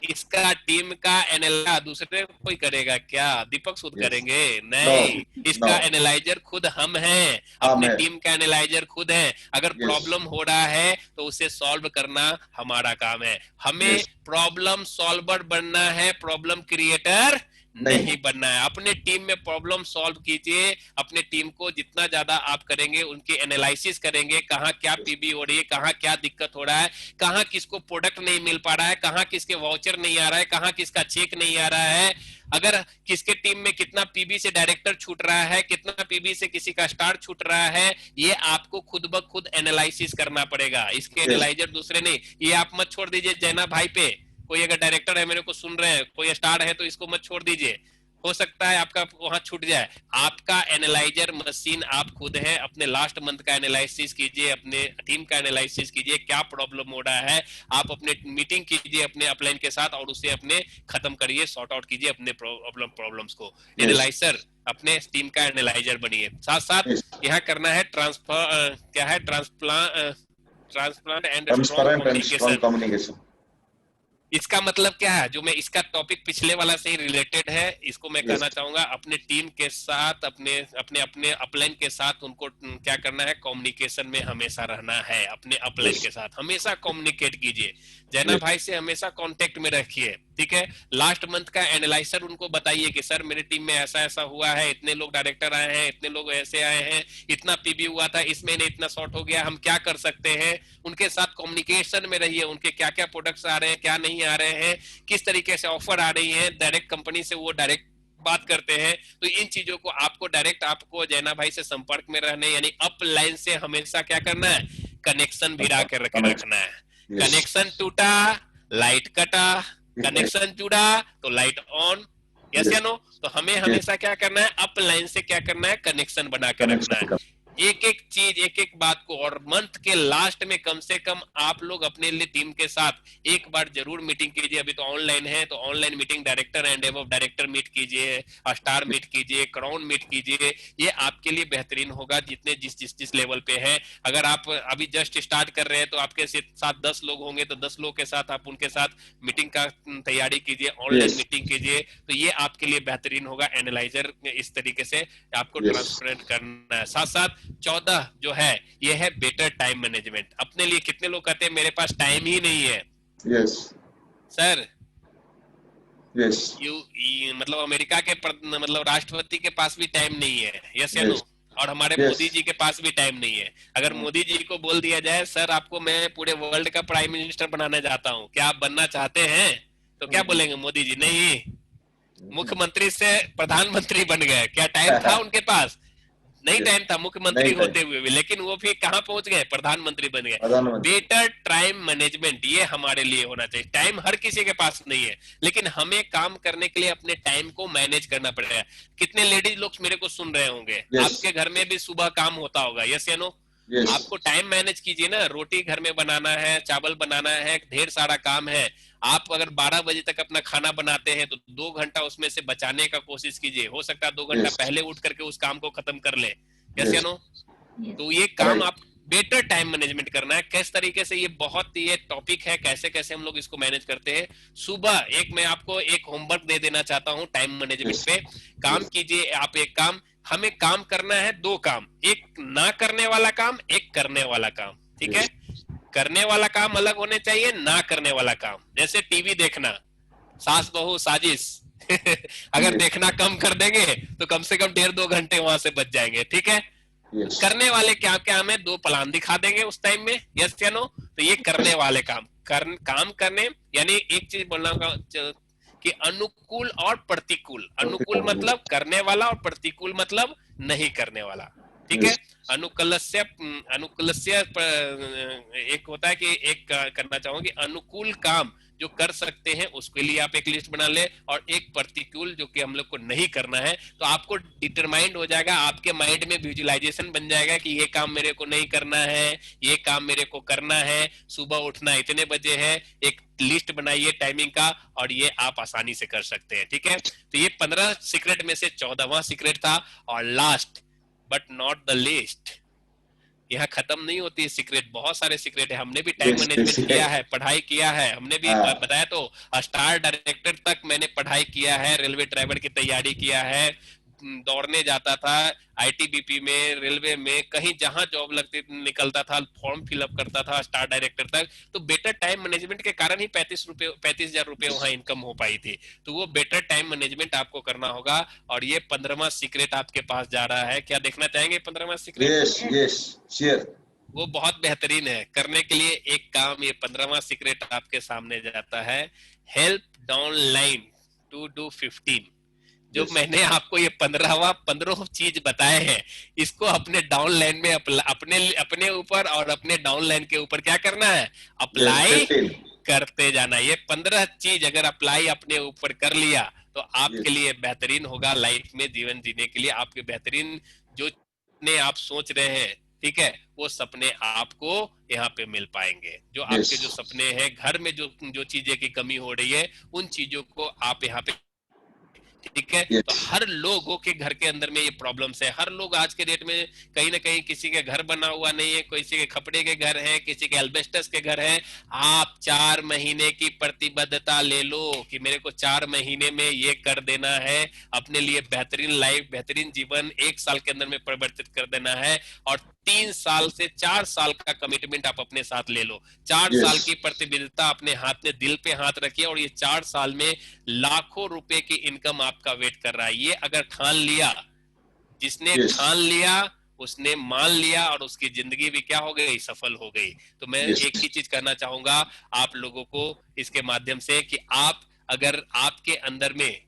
इसका टीम का एनालाइजर दूसरे कोई करेगा क्या? दीपक सुध यस करेंगे? नो नहीं, नो इसका एनालाइजर खुद हम हैं, हाँ अपने मैं टीम का एनालाइजर खुद है। अगर यस प्रॉब्लम हो रहा है तो उसे सॉल्व करना हमारा काम है। हमें यस प्रॉब्लम सॉल्वर बनना है, प्रॉब्लम क्रिएटर नहीं। नहीं बनना है। अपने टीम में प्रॉब्लम सॉल्व कीजिए। अपने टीम को जितना ज्यादा आप करेंगे, उनके एनालिसिस करेंगे, कहाँ क्या पीबी हो रही है, कहाँ क्या दिक्कत हो रहा है, कहाँ किसको प्रोडक्ट नहीं मिल पा रहा है, कहाँ किसके वाउचर नहीं आ रहा है, कहाँ किसका चेक नहीं आ रहा है, अगर किसके टीम में कितना पीबी से डायरेक्टर छूट रहा है, कितना पीबी से किसी का स्टार छूट रहा है, ये आपको खुद ब खुद एनालिसिस करना पड़ेगा। इसके यस एनालाइजर दूसरे नहीं। ये आप मत छोड़ दीजिए जैना भाई पे, कोई अगर डायरेक्टर है मेरे को सुन रहे हैं, कोई स्टार है, तो इसको मत छोड़ दीजिए, हो सकता है आपका वहां छूट जाए। आपका एनालाइजर मशीन आप खुद है। अपने लास्ट मंथ का एनालिसिस कीजिए, अपने टीम का एनालिसिस कीजिए, क्या प्रॉब्लम हो रहा है। आप अपने मीटिंग कीजिए अपने अपलाइन के साथ, और उसे अपने खत्म करिए, सॉर्ट आउट कीजिए अपने प्रॉब्लम्स को। यस एनालाइजर, अपने टीम का एनालाइजर बनिए। साथ साथ यस यहाँ करना है ट्रांसफर, क्या है, transplant and strong transparent and strong communication. Communication. इसका मतलब क्या है, जो मैं, इसका टॉपिक पिछले वाला से ही रिलेटेड है, इसको मैं यस कहना चाहूंगा, अपने टीम के साथ, अपने अपने अपने अपलाइन के साथ उनको क्या करना है, कम्युनिकेशन में हमेशा रहना है। अपने अपलाइन यस के साथ हमेशा कम्युनिकेट कीजिए। जैना यस भाई से हमेशा कांटेक्ट में रखिए, ठीक है। लास्ट मंथ का एनालाइजर उनको बताइए कि सर मेरी टीम में ऐसा ऐसा हुआ है, इतने लोग डायरेक्टर आए हैं, इतने लोग ऐसे आए हैं, इतना पीबी हुआ था, इस महीने इतना शॉर्ट हो गया, हम क्या कर सकते हैं। उनके साथ कम्युनिकेशन में रहिए, उनके क्या क्या प्रोडक्ट्स आ रहे हैं, क्या नहीं आ रहे हैं, किस तरीके से ऑफर आ रही है, डायरेक्ट कंपनी से वो डायरेक्ट बात करते हैं। तो इन चीजों को आपको डायरेक्ट, आपको जैना भाई से संपर्क में रहने, यानी अप लाइन से हमेशा क्या करना है, कनेक्शन भिड़ा के रखना है। यस कनेक्शन टूटा, लाइट कटा, कनेक्शन जुड़ा तो लाइट ऑन, यस या नो। तो हमें हमेशा क्या करना है, अप लाइन से क्या करना है, कनेक्शन बना के रखना कनेक्शन है। का एक एक चीज, एक एक बात को, और मंथ के लास्ट में कम से कम आप लोग अपने लिए टीम के साथ एक बार जरूर मीटिंग कीजिए। अभी तो ऑनलाइन है, तो online meeting director and above director meet कीजिए, स्टार मीट कीजिए, क्राउन मीट कीजिए। ये आपके लिए बेहतरीन होगा जितने जिस लेवल पे है। अगर आप अभी जस्ट स्टार्ट कर रहे हैं तो आपके साथ 10 लोग होंगे, तो 10 लोग के साथ आप उनके साथ मीटिंग का तैयारी कीजिए, ऑनलाइन yes, मीटिंग कीजिए। तो ये आपके लिए बेहतरीन होगा। एनालाइजर इस तरीके से आपको yes, ट्रांसपेरेंट करना है। साथ साथ 14 जो है ये है बेटर टाइम मैनेजमेंट। अपने लिए कितने लोग कहते हैं मेरे पास टाइम ही नहीं है yes, सर। yes, मतलब अमेरिका के मतलब राष्ट्रपति के पास भी टाइम नहीं है, यस या नो? yes, और हमारे मोदी yes, जी के पास भी टाइम नहीं है। अगर मोदी जी को बोल दिया जाए सर आपको मैं पूरे वर्ल्ड का प्राइम मिनिस्टर बनाने जाता हूँ, क्या आप बनना चाहते हैं? तो क्या बोलेंगे मोदी जी? नहीं। मुख्यमंत्री से प्रधानमंत्री बन गए। क्या टाइम था उनके पास? नहीं yes, टाइम था मुख्यमंत्री नहीं था, होते हुए भी, लेकिन वो भी कहां पहुंच गए? प्रधानमंत्री बन गए। प्रधानमंत्री, बेटर टाइम मैनेजमेंट ये हमारे लिए होना चाहिए। टाइम हर किसी के पास नहीं है, लेकिन हमें काम करने के लिए अपने टाइम को मैनेज करना पड़ेगा। कितने लेडीज लोग मेरे को सुन रहे होंगे, yes, आपके घर में भी सुबह काम होता होगा, यस या नो? yes, आपको टाइम मैनेज कीजिए ना। रोटी घर में बनाना है, चावल बनाना है, ढेर सारा काम है। आप अगर 12 बजे तक अपना खाना बनाते हैं तो 2 घंटा उसमें से बचाने का कोशिश कीजिए। हो सकता है 2 घंटा yes, पहले उठ करके उस काम को खत्म कर ले, यस या yes, नो? तो ये काम right, आप बेटर टाइम मैनेजमेंट करना है। किस तरीके से, ये बहुत ये टॉपिक है, कैसे कैसे हम लोग इसको मैनेज करते हैं। सुबह एक मैं आपको एक होमवर्क दे देना चाहता हूँ टाइम मैनेजमेंट yes, पे। काम yes, कीजिए आप एक काम। हमें काम करना है 2 काम, एक ना करने वाला काम, एक करने वाला काम, ठीक है? yes, करने वाला काम अलग होने चाहिए, ना करने वाला काम। जैसे टीवी देखना, सास बहू साजिश अगर yes, देखना कम कर देंगे तो कम से कम 1.5-2 घंटे वहां से बच जाएंगे, ठीक है? तो yes, करने वाले क्या क्या, हमें 2 प्लान दिखा देंगे उस टाइम में, यस या नो? तो ये करने वाले काम करने, यानी एक चीज बोलना कि अनुकूल और प्रतिकूल। अनुकूल मतलब करने वाला, और प्रतिकूल मतलब नहीं करने वाला, ठीक है? yes, अनुकूलस्य अनुकूलस्य एक होता है कि एक करना चाहूंगा कि अनुकूल काम जो कर सकते हैं उसके लिए आप एक लिस्ट बना ले, और एक प्रतिकूल जो कि हम लोग को नहीं करना है। तो आपको डिटरमाइंड हो जाएगा, आपके माइंड में विजुअलाइजेशन बन जाएगा कि ये काम मेरे को नहीं करना है, ये काम मेरे को करना है। सुबह उठना इतने बजे है, एक लिस्ट बनाइए टाइमिंग का, और ये आप आसानी से कर सकते हैं, ठीक है? तो ये 15 सीक्रेट में से 14वां सीक्रेट था। और last but not the least, यहाँ खत्म नहीं होती है सीक्रेट, बहुत सारे सीक्रेट है। हमने भी टाइम yes, मैनेजमेंट yes, किया है, पढ़ाई किया है, हमने भी बताया तो स्टार डायरेक्टर तक मैंने पढ़ाई किया है, रेलवे ड्राइवर की तैयारी किया है, दौड़ने जाता था आईटीबीपी में, रेलवे में, कहीं जहां जॉब लगती निकलता था, फॉर्म फिलअप करता था स्टार डायरेक्टर तक। तो बेटर टाइम मैनेजमेंट के कारण ही 35,000 रुपए वहां इनकम हो पाई थी। तो वो बेटर टाइम मैनेजमेंट आपको करना होगा। और ये 15वां सीक्रेट आपके पास जा रहा है, क्या देखना चाहेंगे 15वां सीक्रेट? yes, yes, share, वो बहुत बेहतरीन है करने के लिए एक काम। ये 15वां सीक्रेट आपके सामने जाता है, help downline to do 15। जो yes, मैंने आपको ये 15 चीज बताए हैं, इसको अपने डाउन लाइन में अपने अपने ऊपर और अपने डाउन लाइन के ऊपर क्या करना है? yes, अप्लाई 15, करते जाना। ये 15 चीज अगर अप्लाई अपने ऊपर कर लिया तो आपके yes, लिए बेहतरीन होगा लाइफ में, जीवन जीने के लिए। आपके बेहतरीन जो सपने आप सोच रहे हैं, ठीक है, वो सपने आपको यहाँ पे मिल पाएंगे। जो आपके जो yes, सपने हैं, घर में जो जो चीजें की कमी हो रही है, उन चीजों को आप यहाँ पे, ठीक है? तो yes, हर लोगों के घर के अंदर में ये प्रॉब्लम्स है। हर लोग आज के डेट में कहीं ना कहीं, किसी के घर बना हुआ नहीं है, किसी के खपड़े के घर है, किसी के एल्बेस्टस के घर है। आप 4 महीने की प्रतिबद्धता ले लो कि मेरे को 4 महीने में ये कर देना है, अपने लिए बेहतरीन लाइफ, बेहतरीन जीवन 1 साल के अंदर में परिवर्तित कर देना है। और 3 साल से 4 साल का कमिटमेंट आप अपने साथ ले लो। 4 साल की yes, प्रतिबद्धता अपने हाथ में, दिल पे हाथ रखिए, और ये 4 साल में लाखों रुपए की इनकम आपका वेट कर रहा है। ये अगर ठान लिया, जिसने yes, ठान लिया उसने मान लिया, और उसकी जिंदगी भी क्या हो गई? सफल हो गई। तो मैं yes, एक ही चीज करना चाहूंगा आप लोगों को इसके माध्यम से, कि आप, अगर आपके अंदर में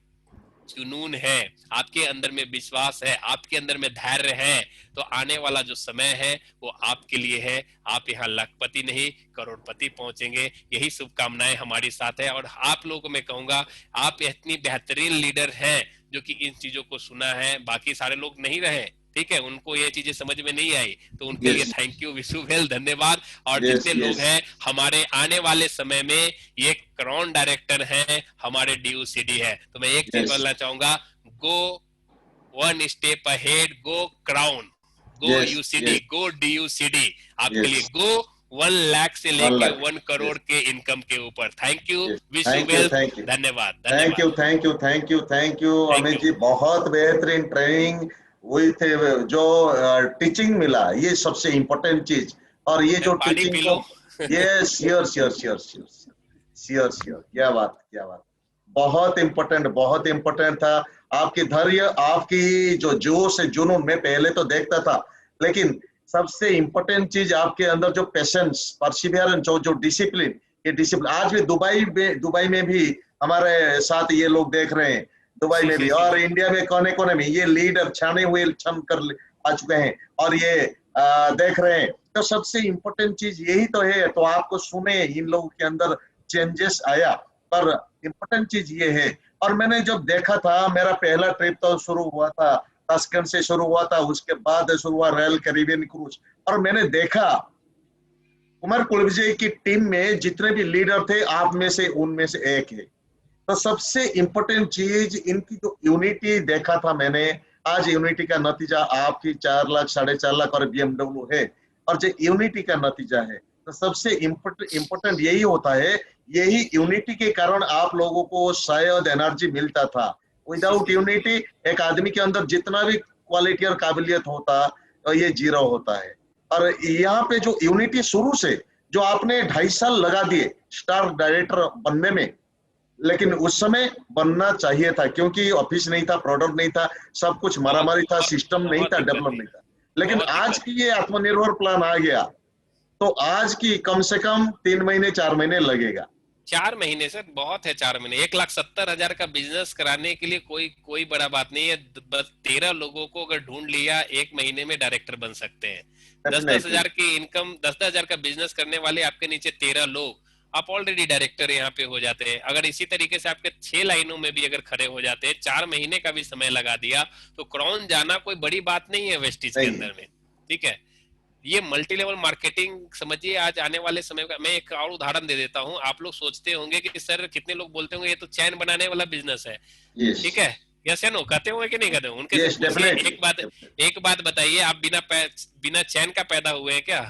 जुनून है, आपके अंदर में विश्वास है, आपके अंदर में धैर्य है, तो आने वाला जो समय है वो आपके लिए है। आप यहाँ लाखपति नहीं करोड़पति पहुंचेंगे। यही शुभकामनाएं हमारी साथ है। और आप लोगों को मैं कहूंगा, आप इतनी बेहतरीन लीडर हैं जो कि इन चीजों को सुना है, बाकी सारे लोग नहीं रहे, ठीक है, उनको ये चीजें समझ में नहीं आई, तो उनके लिए yes thank you, wish you well, धन्यवाद। और यस जितने लोग यस हैं हमारे आने वाले समय में, ये क्राउन डायरेक्टर हैं, हमारे DUCD है, तो मैं एक चीज यस बोलना चाहूंगा, go one step ahead, go crown, go yes UCD, yes go DUCD, आपके लिए यस गो 1 लाख से 1 लेके लाख 1 करोड़ यस के इनकम के ऊपर। Thank you, yes wish you well, धन्यवाद थैंक यू धन्यवाद। Thank you thank you thank you thank Amit you. जी, बहुत बेहतरीन ट्रेनिंग विथ जो टीचिंग मिला, ये सबसे इम्पोर्टेंट चीज। और ये मैं जो पानी टीचिंग पी को, लूं? ये sure sure sure sure sure sure, क्या बात क्या बात, बहुत इम्पोर्टेंट था। आपकी धैर्य, आपकी जो जोश है, जुनून, मैं पहले तो देखता था, लेकिन सबसे इम्पोर्टेंट चीज आपके अंदर जो पेशेंस, परसिवियरेंस, जो डिसिप्लिन, ये डिसिप्लिन आज भी दुबई में भी हमारे साथ ये लोग देख रहे हैं, दुबई में भी और इंडिया में कोने कोने में ये लीडर छाने हुए छन कर आ चुके हैं, और ये देख रहे हैं। तो सबसे इम्पोर्टेंट चीज यही तो है। तो आपको सुने इन लोगों के अंदर चेंजेस आया, पर इम्पोर्टेंट चीज ये है। और मैंने जब देखा था, मेरा पहला ट्रिप तो शुरू हुआ था ताशकंद से, शुरू हुआ था, उसके बाद शुरू हुआ रॉयल कैरिबियन क्रूज, और मैंने देखा कुमार कुलविजय की टीम में जितने भी लीडर थे, आप में से उनमें से एक है। तो सबसे इम्पोर्टेंट चीज इनकी जो यूनिटी देखा था मैंने, आज यूनिटी का नतीजा आपकी 4 लाख 4.5 लाख और BMW है, और जो यूनिटी का नतीजा है, तो सबसे इम्पोर्टेंट यही होता है। यही यूनिटी के कारण आप लोगों को शायद एनर्जी मिलता था। विदाउट यूनिटी एक आदमी के अंदर जितना भी क्वालिटी और काबिलियत होता, तो ये जीरो होता है। और यहाँ पे जो यूनिटी शुरू से, जो आपने 2.5 साल लगा दिए स्टार डायरेक्टर बनने में, लेकिन उस समय बनना चाहिए था, क्योंकि ऑफिस नहीं था, प्रोडक्ट नहीं था, सब कुछ बहुत मारामारी था, बहुत सिस्टम नहीं बहुत था, दिक्कत डेवलप थी, नहीं था। लेकिन बहुत आज दिक्कत थी। की ये आत्मनिर्भर प्लान आ गया, तो आज की कम से कम 3 महीने 4 महीने लगेगा। 4 महीने सर बहुत है, 4 महीने 1,70,000 का बिजनेस कराने के लिए कोई कोई बड़ा बात नहीं है। बस 13 लोगों को अगर ढूंढ लिया, 1 महीने में डायरेक्टर बन सकते हैं। दस दस डेफिनेटली हजार की इनकम, 10,000 का बिजनेस करने वाले आपके नीचे 13 लोग, आप ऑलरेडी डायरेक्टर यहाँ पे हो जाते हैं। अगर इसी तरीके से आपके 6 लाइनों में भी अगर खड़े हो जाते हैं, 4 महीने का भी समय लगा दिया, तो क्राउन जाना कोई बड़ी बात नहीं है वेस्टिज के नहीं है। अंदर में, ठीक है। ये मल्टी लेवल मार्केटिंग समझिए। आज आने वाले समय का मैं एक और उदाहरण दे देता हूँ। आप लोग सोचते होंगे कि सर, कितने लोग बोलते होंगे ये तो चैन बनाने वाला बिजनेस है, यस ठीक है, यस या नो कहते होंगे कि नहीं कहते होंगे? उनके से यस पूछिए, डेफिनेटली एक बात बताइए, आप बिना चैन का पैदा हुए हैं क्या?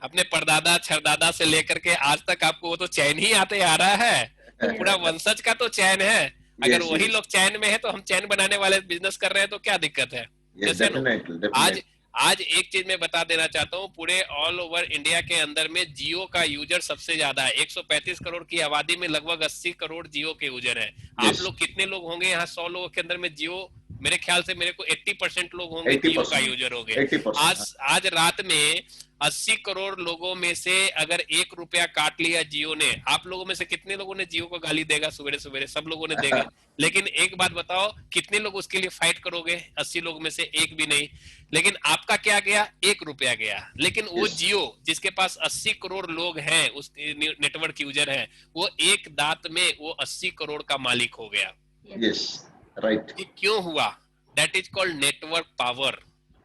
अपने परदादा छरदादा से लेकर के आज तक आपको वो तो चैन ही आते आ रहा है, तो पूरा वंशज का तो चैन है। अगर यस वही यस लोग चैन में है, तो हम चैन बनाने वाले बिजनेस कर रहे हैं, तो क्या दिक्कत है? यस जैसे नो, डेफिनेटली आज डेफिनेटली आज एक चीज मैं बता देना चाहता हूँ, पूरे ऑल ओवर इंडिया के अंदर में जियो का यूजर सबसे ज्यादा है। 135 करोड़ की आबादी में लगभग 80 करोड़ जियो के यूजर है। आप यस लोग कितने लोग होंगे यहाँ? 100 लोगों के अंदर में जियो, मेरे ख्याल से मेरे को 80% लोग होंगे जियो का 80% यूजर होंगे। 80%। आज आज रात में 80 करोड़ लोगों में से अगर 1 रुपया काट लिया जियो ने, आप लोगों में से कितने लोगों ने जियो को गाली देगा? सवेरे सवेरे सब लोगों ने देगा। लेकिन एक बात बताओ, कितने लोग उसके लिए फाइट करोगे? 80 लोग में से एक भी नहीं। लेकिन आपका क्या गया? 1 रुपया गया। लेकिन वो यस जियो जिसके पास 80 करोड़ लोग हैं, उस नेटवर्क यूजर है, वो एक दांत में वो 80 करोड़ का मालिक हो गया। यस राइट ये क्यों हुआ? That is called network power.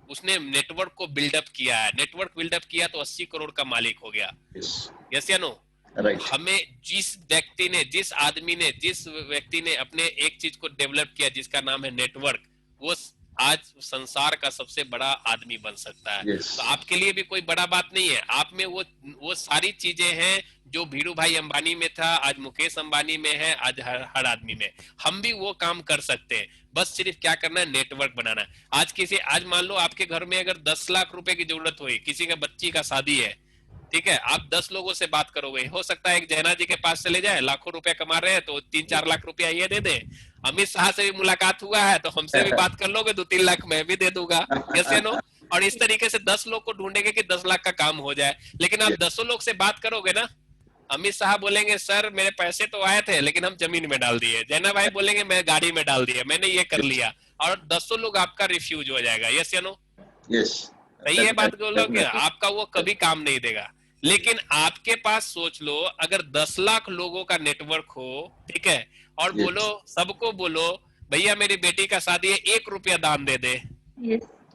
उसने नेटवर्क को बिल्डअप किया है, नेटवर्क बिल्डअप किया तो 80 करोड़ का मालिक हो गया। यस यस या नो? राइट हमें जिस व्यक्ति ने, जिस व्यक्ति ने अपने एक चीज को डेवलप किया जिसका नाम है नेटवर्क, वो आज संसार का सबसे बड़ा आदमी बन सकता है। यस तो आपके लिए भी कोई बड़ा बात नहीं है। आप में वो सारी चीजें हैं जो भीरू भाई अंबानी में था, आज मुकेश अंबानी में है, आज हर आदमी में। हम भी वो काम कर सकते हैं, बस सिर्फ क्या करना है? नेटवर्क बनाना है। आज मान लो आपके घर में अगर 10 लाख रुपए की जरूरत हुई, किसी का बच्ची का शादी है, ठीक है, आप 10 लोगों से बात करोगे, हो सकता है एक जैना जी के पास चले जाए, लाखों रुपया कमा रहे हैं, तो 3-4 लाख रुपया ये दे दे। अमित शाह से भी मुलाकात हुआ है, तो हमसे भी बात कर लोगे, 2-3 लाख मैं भी दे दूंगा। कैसे नो? और इस तरीके से 10 लोग को ढूंढेंगे कि 10 लाख का काम हो जाए। लेकिन आप 10 लोग से बात करोगे ना, अमित शाह बोलेंगे सर मेरे पैसे तो आए थे लेकिन हम जमीन में डाल दिए। जैना भाई बोलेंगे मैं गाड़ी में डाल दिया, मैंने ये कर लिया। और 10 लोग आपका रिफ्यूज हो जाएगा। यस या नो? यस सही है बात बोलो कि आपका वो कभी काम नहीं देगा। लेकिन आपके पास सोच लो, अगर 10 लाख लोगों का नेटवर्क हो, ठीक है, और बोलो, सबको बोलो भैया मेरी बेटी का शादी है, 1 रुपया दान दे दे,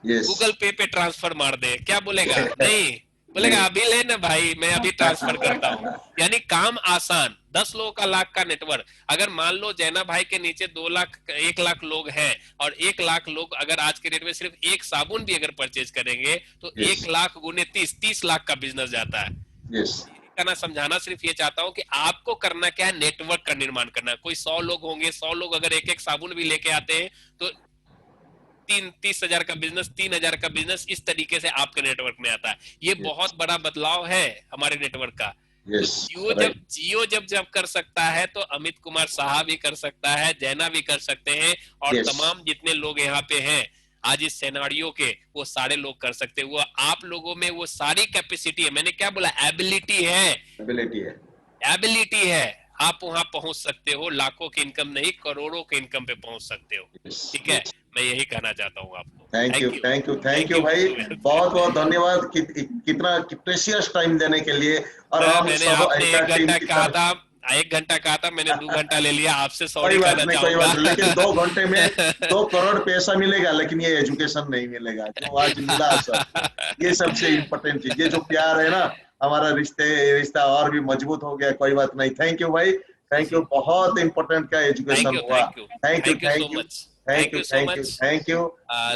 यस गूगल पे ट्रांसफर मार दे, क्या बोलेगा? नहीं, बोलेगा अभी ले ना भाई, मैं अभी ट्रांसफर करता हूँ। यानी काम आसान। 10 लोगों का लाख का नेटवर्क। अगर मान लो जैना भाई के नीचे 2 लाख 1 लाख लोग हैं, और 1 लाख लोग अगर आज के डेट में सिर्फ एक साबुन भी अगर परचेज करेंगे तो Yes. 1 लाख गुने 30 लाख का बिजनेस जाता है। यस कहना समझाना सिर्फ ये चाहता हूँ कि आपको करना क्या है, नेटवर्क का निर्माण करना है। कोई 100 लोग होंगे, 100 लोग अगर एक एक साबुन भी लेके आते हैं तो 30,000 का बिजनेस, 3,000 का बिजनेस इस तरीके से आपके नेटवर्क में आता है। ये Yes. बहुत बड़ा बदलाव है हमारे नेटवर्क का। तो Yes, जियो जब कर सकता है तो अमित कुमार साहा भी कर सकता है, जैना भी कर सकते हैं, और Yes. तमाम जितने लोग यहाँ पे हैं आज इस सिनेरियो के, वो सारे लोग कर सकते हैं। वो आप लोगों में वो सारी कैपेसिटी है। मैंने क्या बोला? एबिलिटी है, एबिलिटी है, एबिलिटी है। आप वहां पहुंच सकते हो, लाखों की इनकम नहीं, करोड़ों के इनकम पे पहुंच सकते हो। ठीक है, मैं यही कहना चाहता हूँ आपको। थैंक यू भाई, बहुत बहुत धन्यवाद कितना प्रेशियस टाइम देने के लिए। और हम मैंने सब आपने ऐसा 1 टीम घंटा की कहा तरफ, था, 1 घंटा कहा था, मैंने 2 घंटा ले लिया। आपसे सॉरी कोई बात कहना नहीं, कोई चाहूंगा। बात नहीं, लेकिन 2 घंटे में 2 करोड़ पैसा मिलेगा, लेकिन ये एजुकेशन नहीं मिलेगा जो आज मिला सबको। ये सबसे इम्पोर्टेंट चीज, ये जो प्यार है ना, हमारा रिश्ता और भी मजबूत हो गया। कोई बात नहीं, थैंक यू भाई, थैंक यू। बहुत इम्पोर्टेंट का एजुकेशन हुआ। Thank you so much, thank you.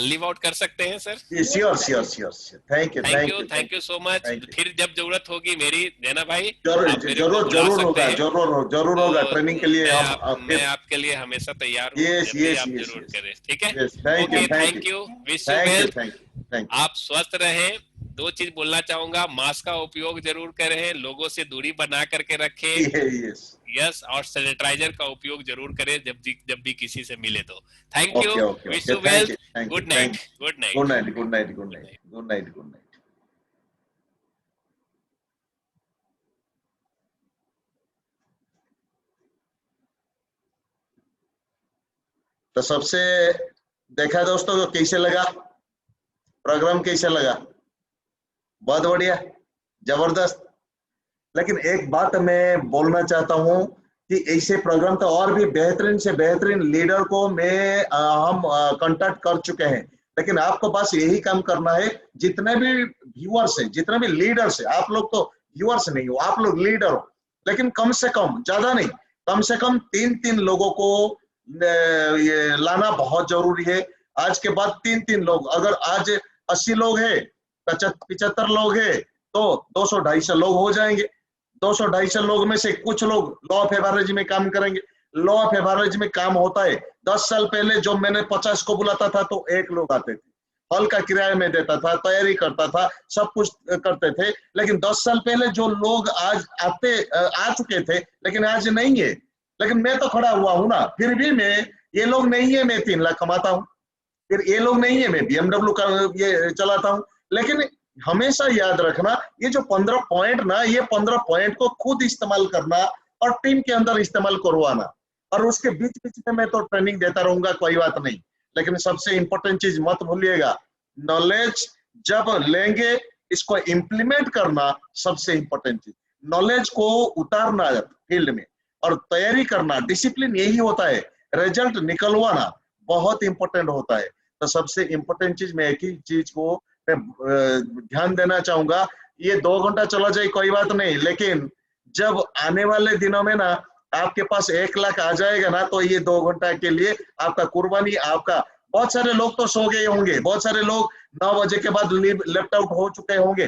Live out कर सकते हैं sir? Sure sure sure sure, thank you so much. फिर जब जरूरत होगी मेरी, देना भाई, जरूर होगा ट्रेनिंग के लिए। मैं आपके लिए हमेशा तैयार हूँ, यस जब भी यस आप यस जरूर यस, करें। ठीक है, thank you, wish you well. Thank you. आप स्वस्थ रहें। 2 चीज बोलना चाहूंगा, मास्क का उपयोग जरूर करें, लोगों से दूरी बना करके रखें, यस, और सैनिटाइजर का उपयोग जरूर करें जब भी किसी से मिले तो। Thank you, wish you well, good night, good night, good night, good night, good night, good night, good night. तो सबसे देखा दोस्तों, तो कैसे लगा प्रोग्राम, कैसे लगा? बहुत बढ़िया, जबरदस्त। लेकिन एक बात मैं बोलना चाहता हूं कि ऐसे प्रोग्राम तो और भी बेहतरीन से बेहतरीन लीडर को हम कांटेक्ट कर चुके हैं, लेकिन आपको बस यही काम करना है। जितने भी व्यूअर्स हैं, जितने भी लीडर्स हैं, आप लोग तो व्यूअर्स नहीं हो, आप लोग लीडर हो, लेकिन कम से कम, ज्यादा नहीं, कम से कम 3 लोगों को ये लाना बहुत जरूरी है। आज के बाद 3 लोग, अगर आज 80 लोग हैं, 75 लोग हैं, तो 200-250 लोग हो जाएंगे। 200-250 लोग में से कुछ लोग लॉ ऑफ एवरेज में काम करेंगे। लॉ ऑफ एवरेज में काम होता है। 10 साल पहले जब मैंने 50 को बुलाता था तो 1 लोग आते थे, हॉल का किराया में देता था, तैयारी करता था, सब कुछ करते थे। लेकिन 10 साल पहले जो लोग आज आ चुके थे, लेकिन आज नहीं है। लेकिन मैं तो खड़ा हुआ हूं ना, फिर भी ये लोग नहीं है, मैं 3 लाख कमाता हूँ। फिर ये लोग नहीं है, मैं BMW का ये चलाता हूँ। लेकिन हमेशा याद रखना, ये जो 15 पॉइंट ना, ये 15 पॉइंट को खुद इस्तेमाल करना और टीम के अंदर इस्तेमाल करवाना। और उसके बीच बीच में मैं तो ट्रेनिंग देता रहूंगा, कोई बात नहीं। लेकिन सबसे इंपॉर्टेंट चीज मत भूलिएगा, नॉलेज जब लेंगे, इसको इम्प्लीमेंट करना सबसे इंपॉर्टेंट चीज। नॉलेज को उतारना फील्ड में और तैयारी करना, डिसिप्लिन यही होता है। रिजल्ट निकलवाना बहुत इंपॉर्टेंट होता है। तो सबसे इंपॉर्टेंट चीज, मैं एक ही चीज को मैं ध्यान देना चाहूंगा, ये 2 घंटा चला जाए कोई बात नहीं, लेकिन जब आने वाले दिनों में ना आपके पास 1 लाख आ जाएगा ना, तो ये 2 घंटा के लिए आपका कुर्बानी, आपका। बहुत सारे लोग तो सो गए होंगे, बहुत सारे लोग 9 बजे के बाद लेफ्ट आउट हो चुके होंगे,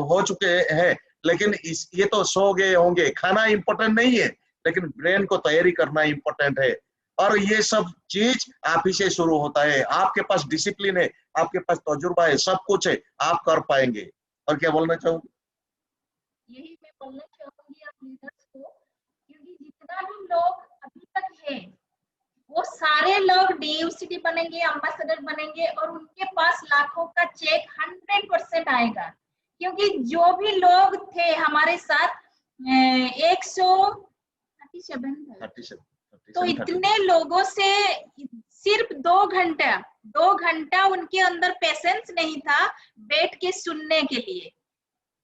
हो चुके हैं, लेकिन ये तो सो गए होंगे। खाना इंपॉर्टेंट नहीं है, लेकिन ब्रेन को तैयारी करना इंपॉर्टेंट है। और ये सब चीज आप ही से शुरू होता है। आपके पास डिसिप्लिन है, आपके पास तजुर्बा है, सब कुछ है, आप कर पाएंगे। और क्या बोलना चाहूंगी? यही मैं बोलना चाहूंगी आप लीडर्स को, क्योंकि जितना भी लोग अभी तक है, वो सारे लोग DUCD बनेंगे, एम्बेसडर बनेंगे, और उनके पास लाखों का चेक 100% आएगा। क्योंकि जो भी लोग थे हमारे साथ 137, तो इतने लोगों से सिर्फ 2 घंटा उनके अंदर पेशेंस नहीं था बैठ के सुनने के लिए।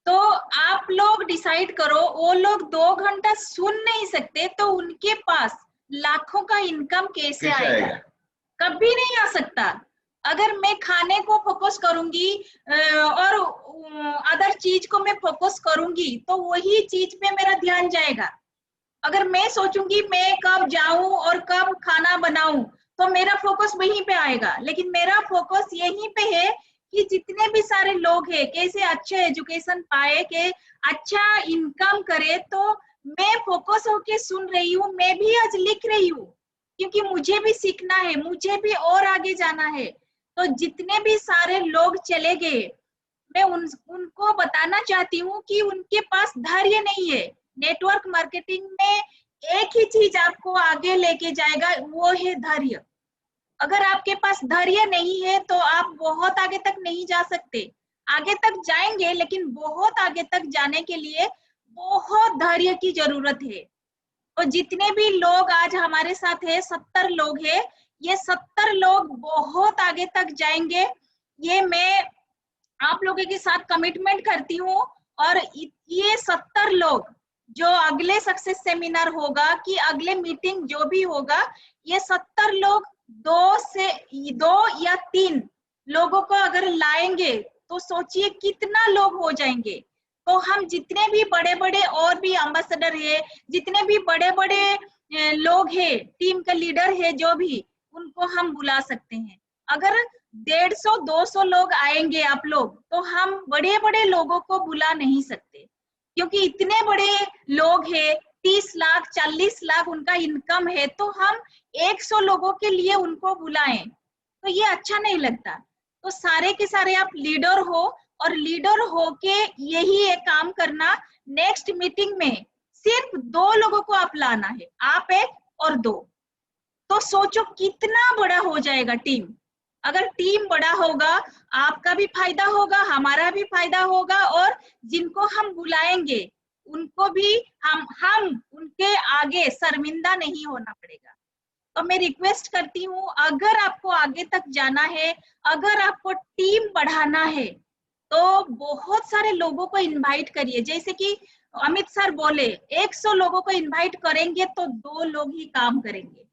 तो आप लोग डिसाइड करो, वो लोग 2 घंटा सुन नहीं सकते तो उनके पास लाखों का इनकम कैसे आएगा? कभी नहीं आ सकता। अगर मैं खाने को फोकस करूंगी और अदर चीज को मैं फोकस करूंगी तो वही चीज पे मेरा ध्यान जाएगा। अगर मैं सोचूंगी मैं कब जाऊं और कब खाना बनाऊं तो मेरा फोकस वहीं पे आएगा। लेकिन मेरा फोकस यहीं पे है कि जितने भी सारे लोग हैं कैसे अच्छे एजुकेशन पाए, के अच्छा इनकम करे। तो मैं फोकस होके सुन रही हूँ, मैं भी आज लिख रही हूँ क्योंकि मुझे भी सीखना है, मुझे भी और आगे जाना है। तो जितने भी सारे लोग चले गए मैं उनको बताना चाहती हूँ कि उनके पास धैर्य नहीं है। नेटवर्क मार्केटिंग में एक ही चीज आपको आगे लेके जाएगा, वो है धैर्य। अगर आपके पास धैर्य नहीं है तो आप बहुत आगे तक नहीं जा सकते। आगे तक जाएंगे लेकिन बहुत आगे तक जाने के लिए बहुत धैर्य की जरूरत है। और जितने भी लोग आज हमारे साथ है, 70 लोग हैं, ये 70 लोग बहुत आगे तक जाएंगे। ये मैं आप लोगों के साथ कमिटमेंट करती हूँ। और ये 70 लोग जो अगले सक्सेस सेमिनार होगा कि अगले मीटिंग जो भी होगा, ये 70 लोग 2 या 3 लोगों को अगर लाएंगे तो सोचिए कितना लोग हो जाएंगे। तो हम जितने भी बड़े बड़े और भी एम्बेसडर है, जितने भी बड़े बड़े लोग हैं, टीम का लीडर है जो भी, उनको हम बुला सकते हैं। अगर 150-200 लोग आएंगे आप लोग तो हम बड़े बड़े लोगों को बुला नहीं सकते क्योंकि इतने बड़े लोग हैं, 30 लाख 40 लाख उनका इनकम है, तो हम 100 लोगों के लिए उनको बुलाएं तो ये अच्छा नहीं लगता। तो सारे के सारे आप लीडर हो और लीडर होके यही एक काम करना, नेक्स्ट मीटिंग में सिर्फ 2 लोगों को आप लाना है, आप 1 और 2। तो सोचो कितना बड़ा हो जाएगा टीम। अगर टीम बड़ा होगा आपका भी फायदा होगा, हमारा भी फायदा होगा, और जिनको हम बुलाएंगे उनको भी हम उनके आगे शर्मिंदा नहीं होना पड़ेगा। तो मैं रिक्वेस्ट करती हूँ, अगर आपको आगे तक जाना है, अगर आपको टीम बढ़ाना है तो बहुत सारे लोगों को इनवाइट करिए। जैसे कि अमित सर बोले 100 लोगों को इनवाइट करेंगे तो 2 लोग ही काम करेंगे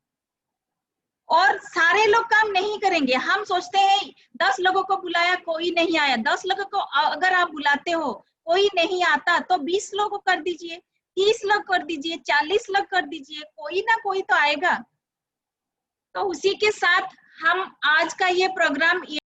और सारे लोग काम नहीं करेंगे। हम सोचते हैं 10 लोगों को बुलाया कोई नहीं आया, 10 लोगों को अगर आप बुलाते हो कोई नहीं आता तो 20 लोगों को कर दीजिए, 30 लोग कर दीजिए, 40 लोग कर दीजिए, कोई ना कोई तो आएगा। तो उसी के साथ हम आज का ये प्रोग्राम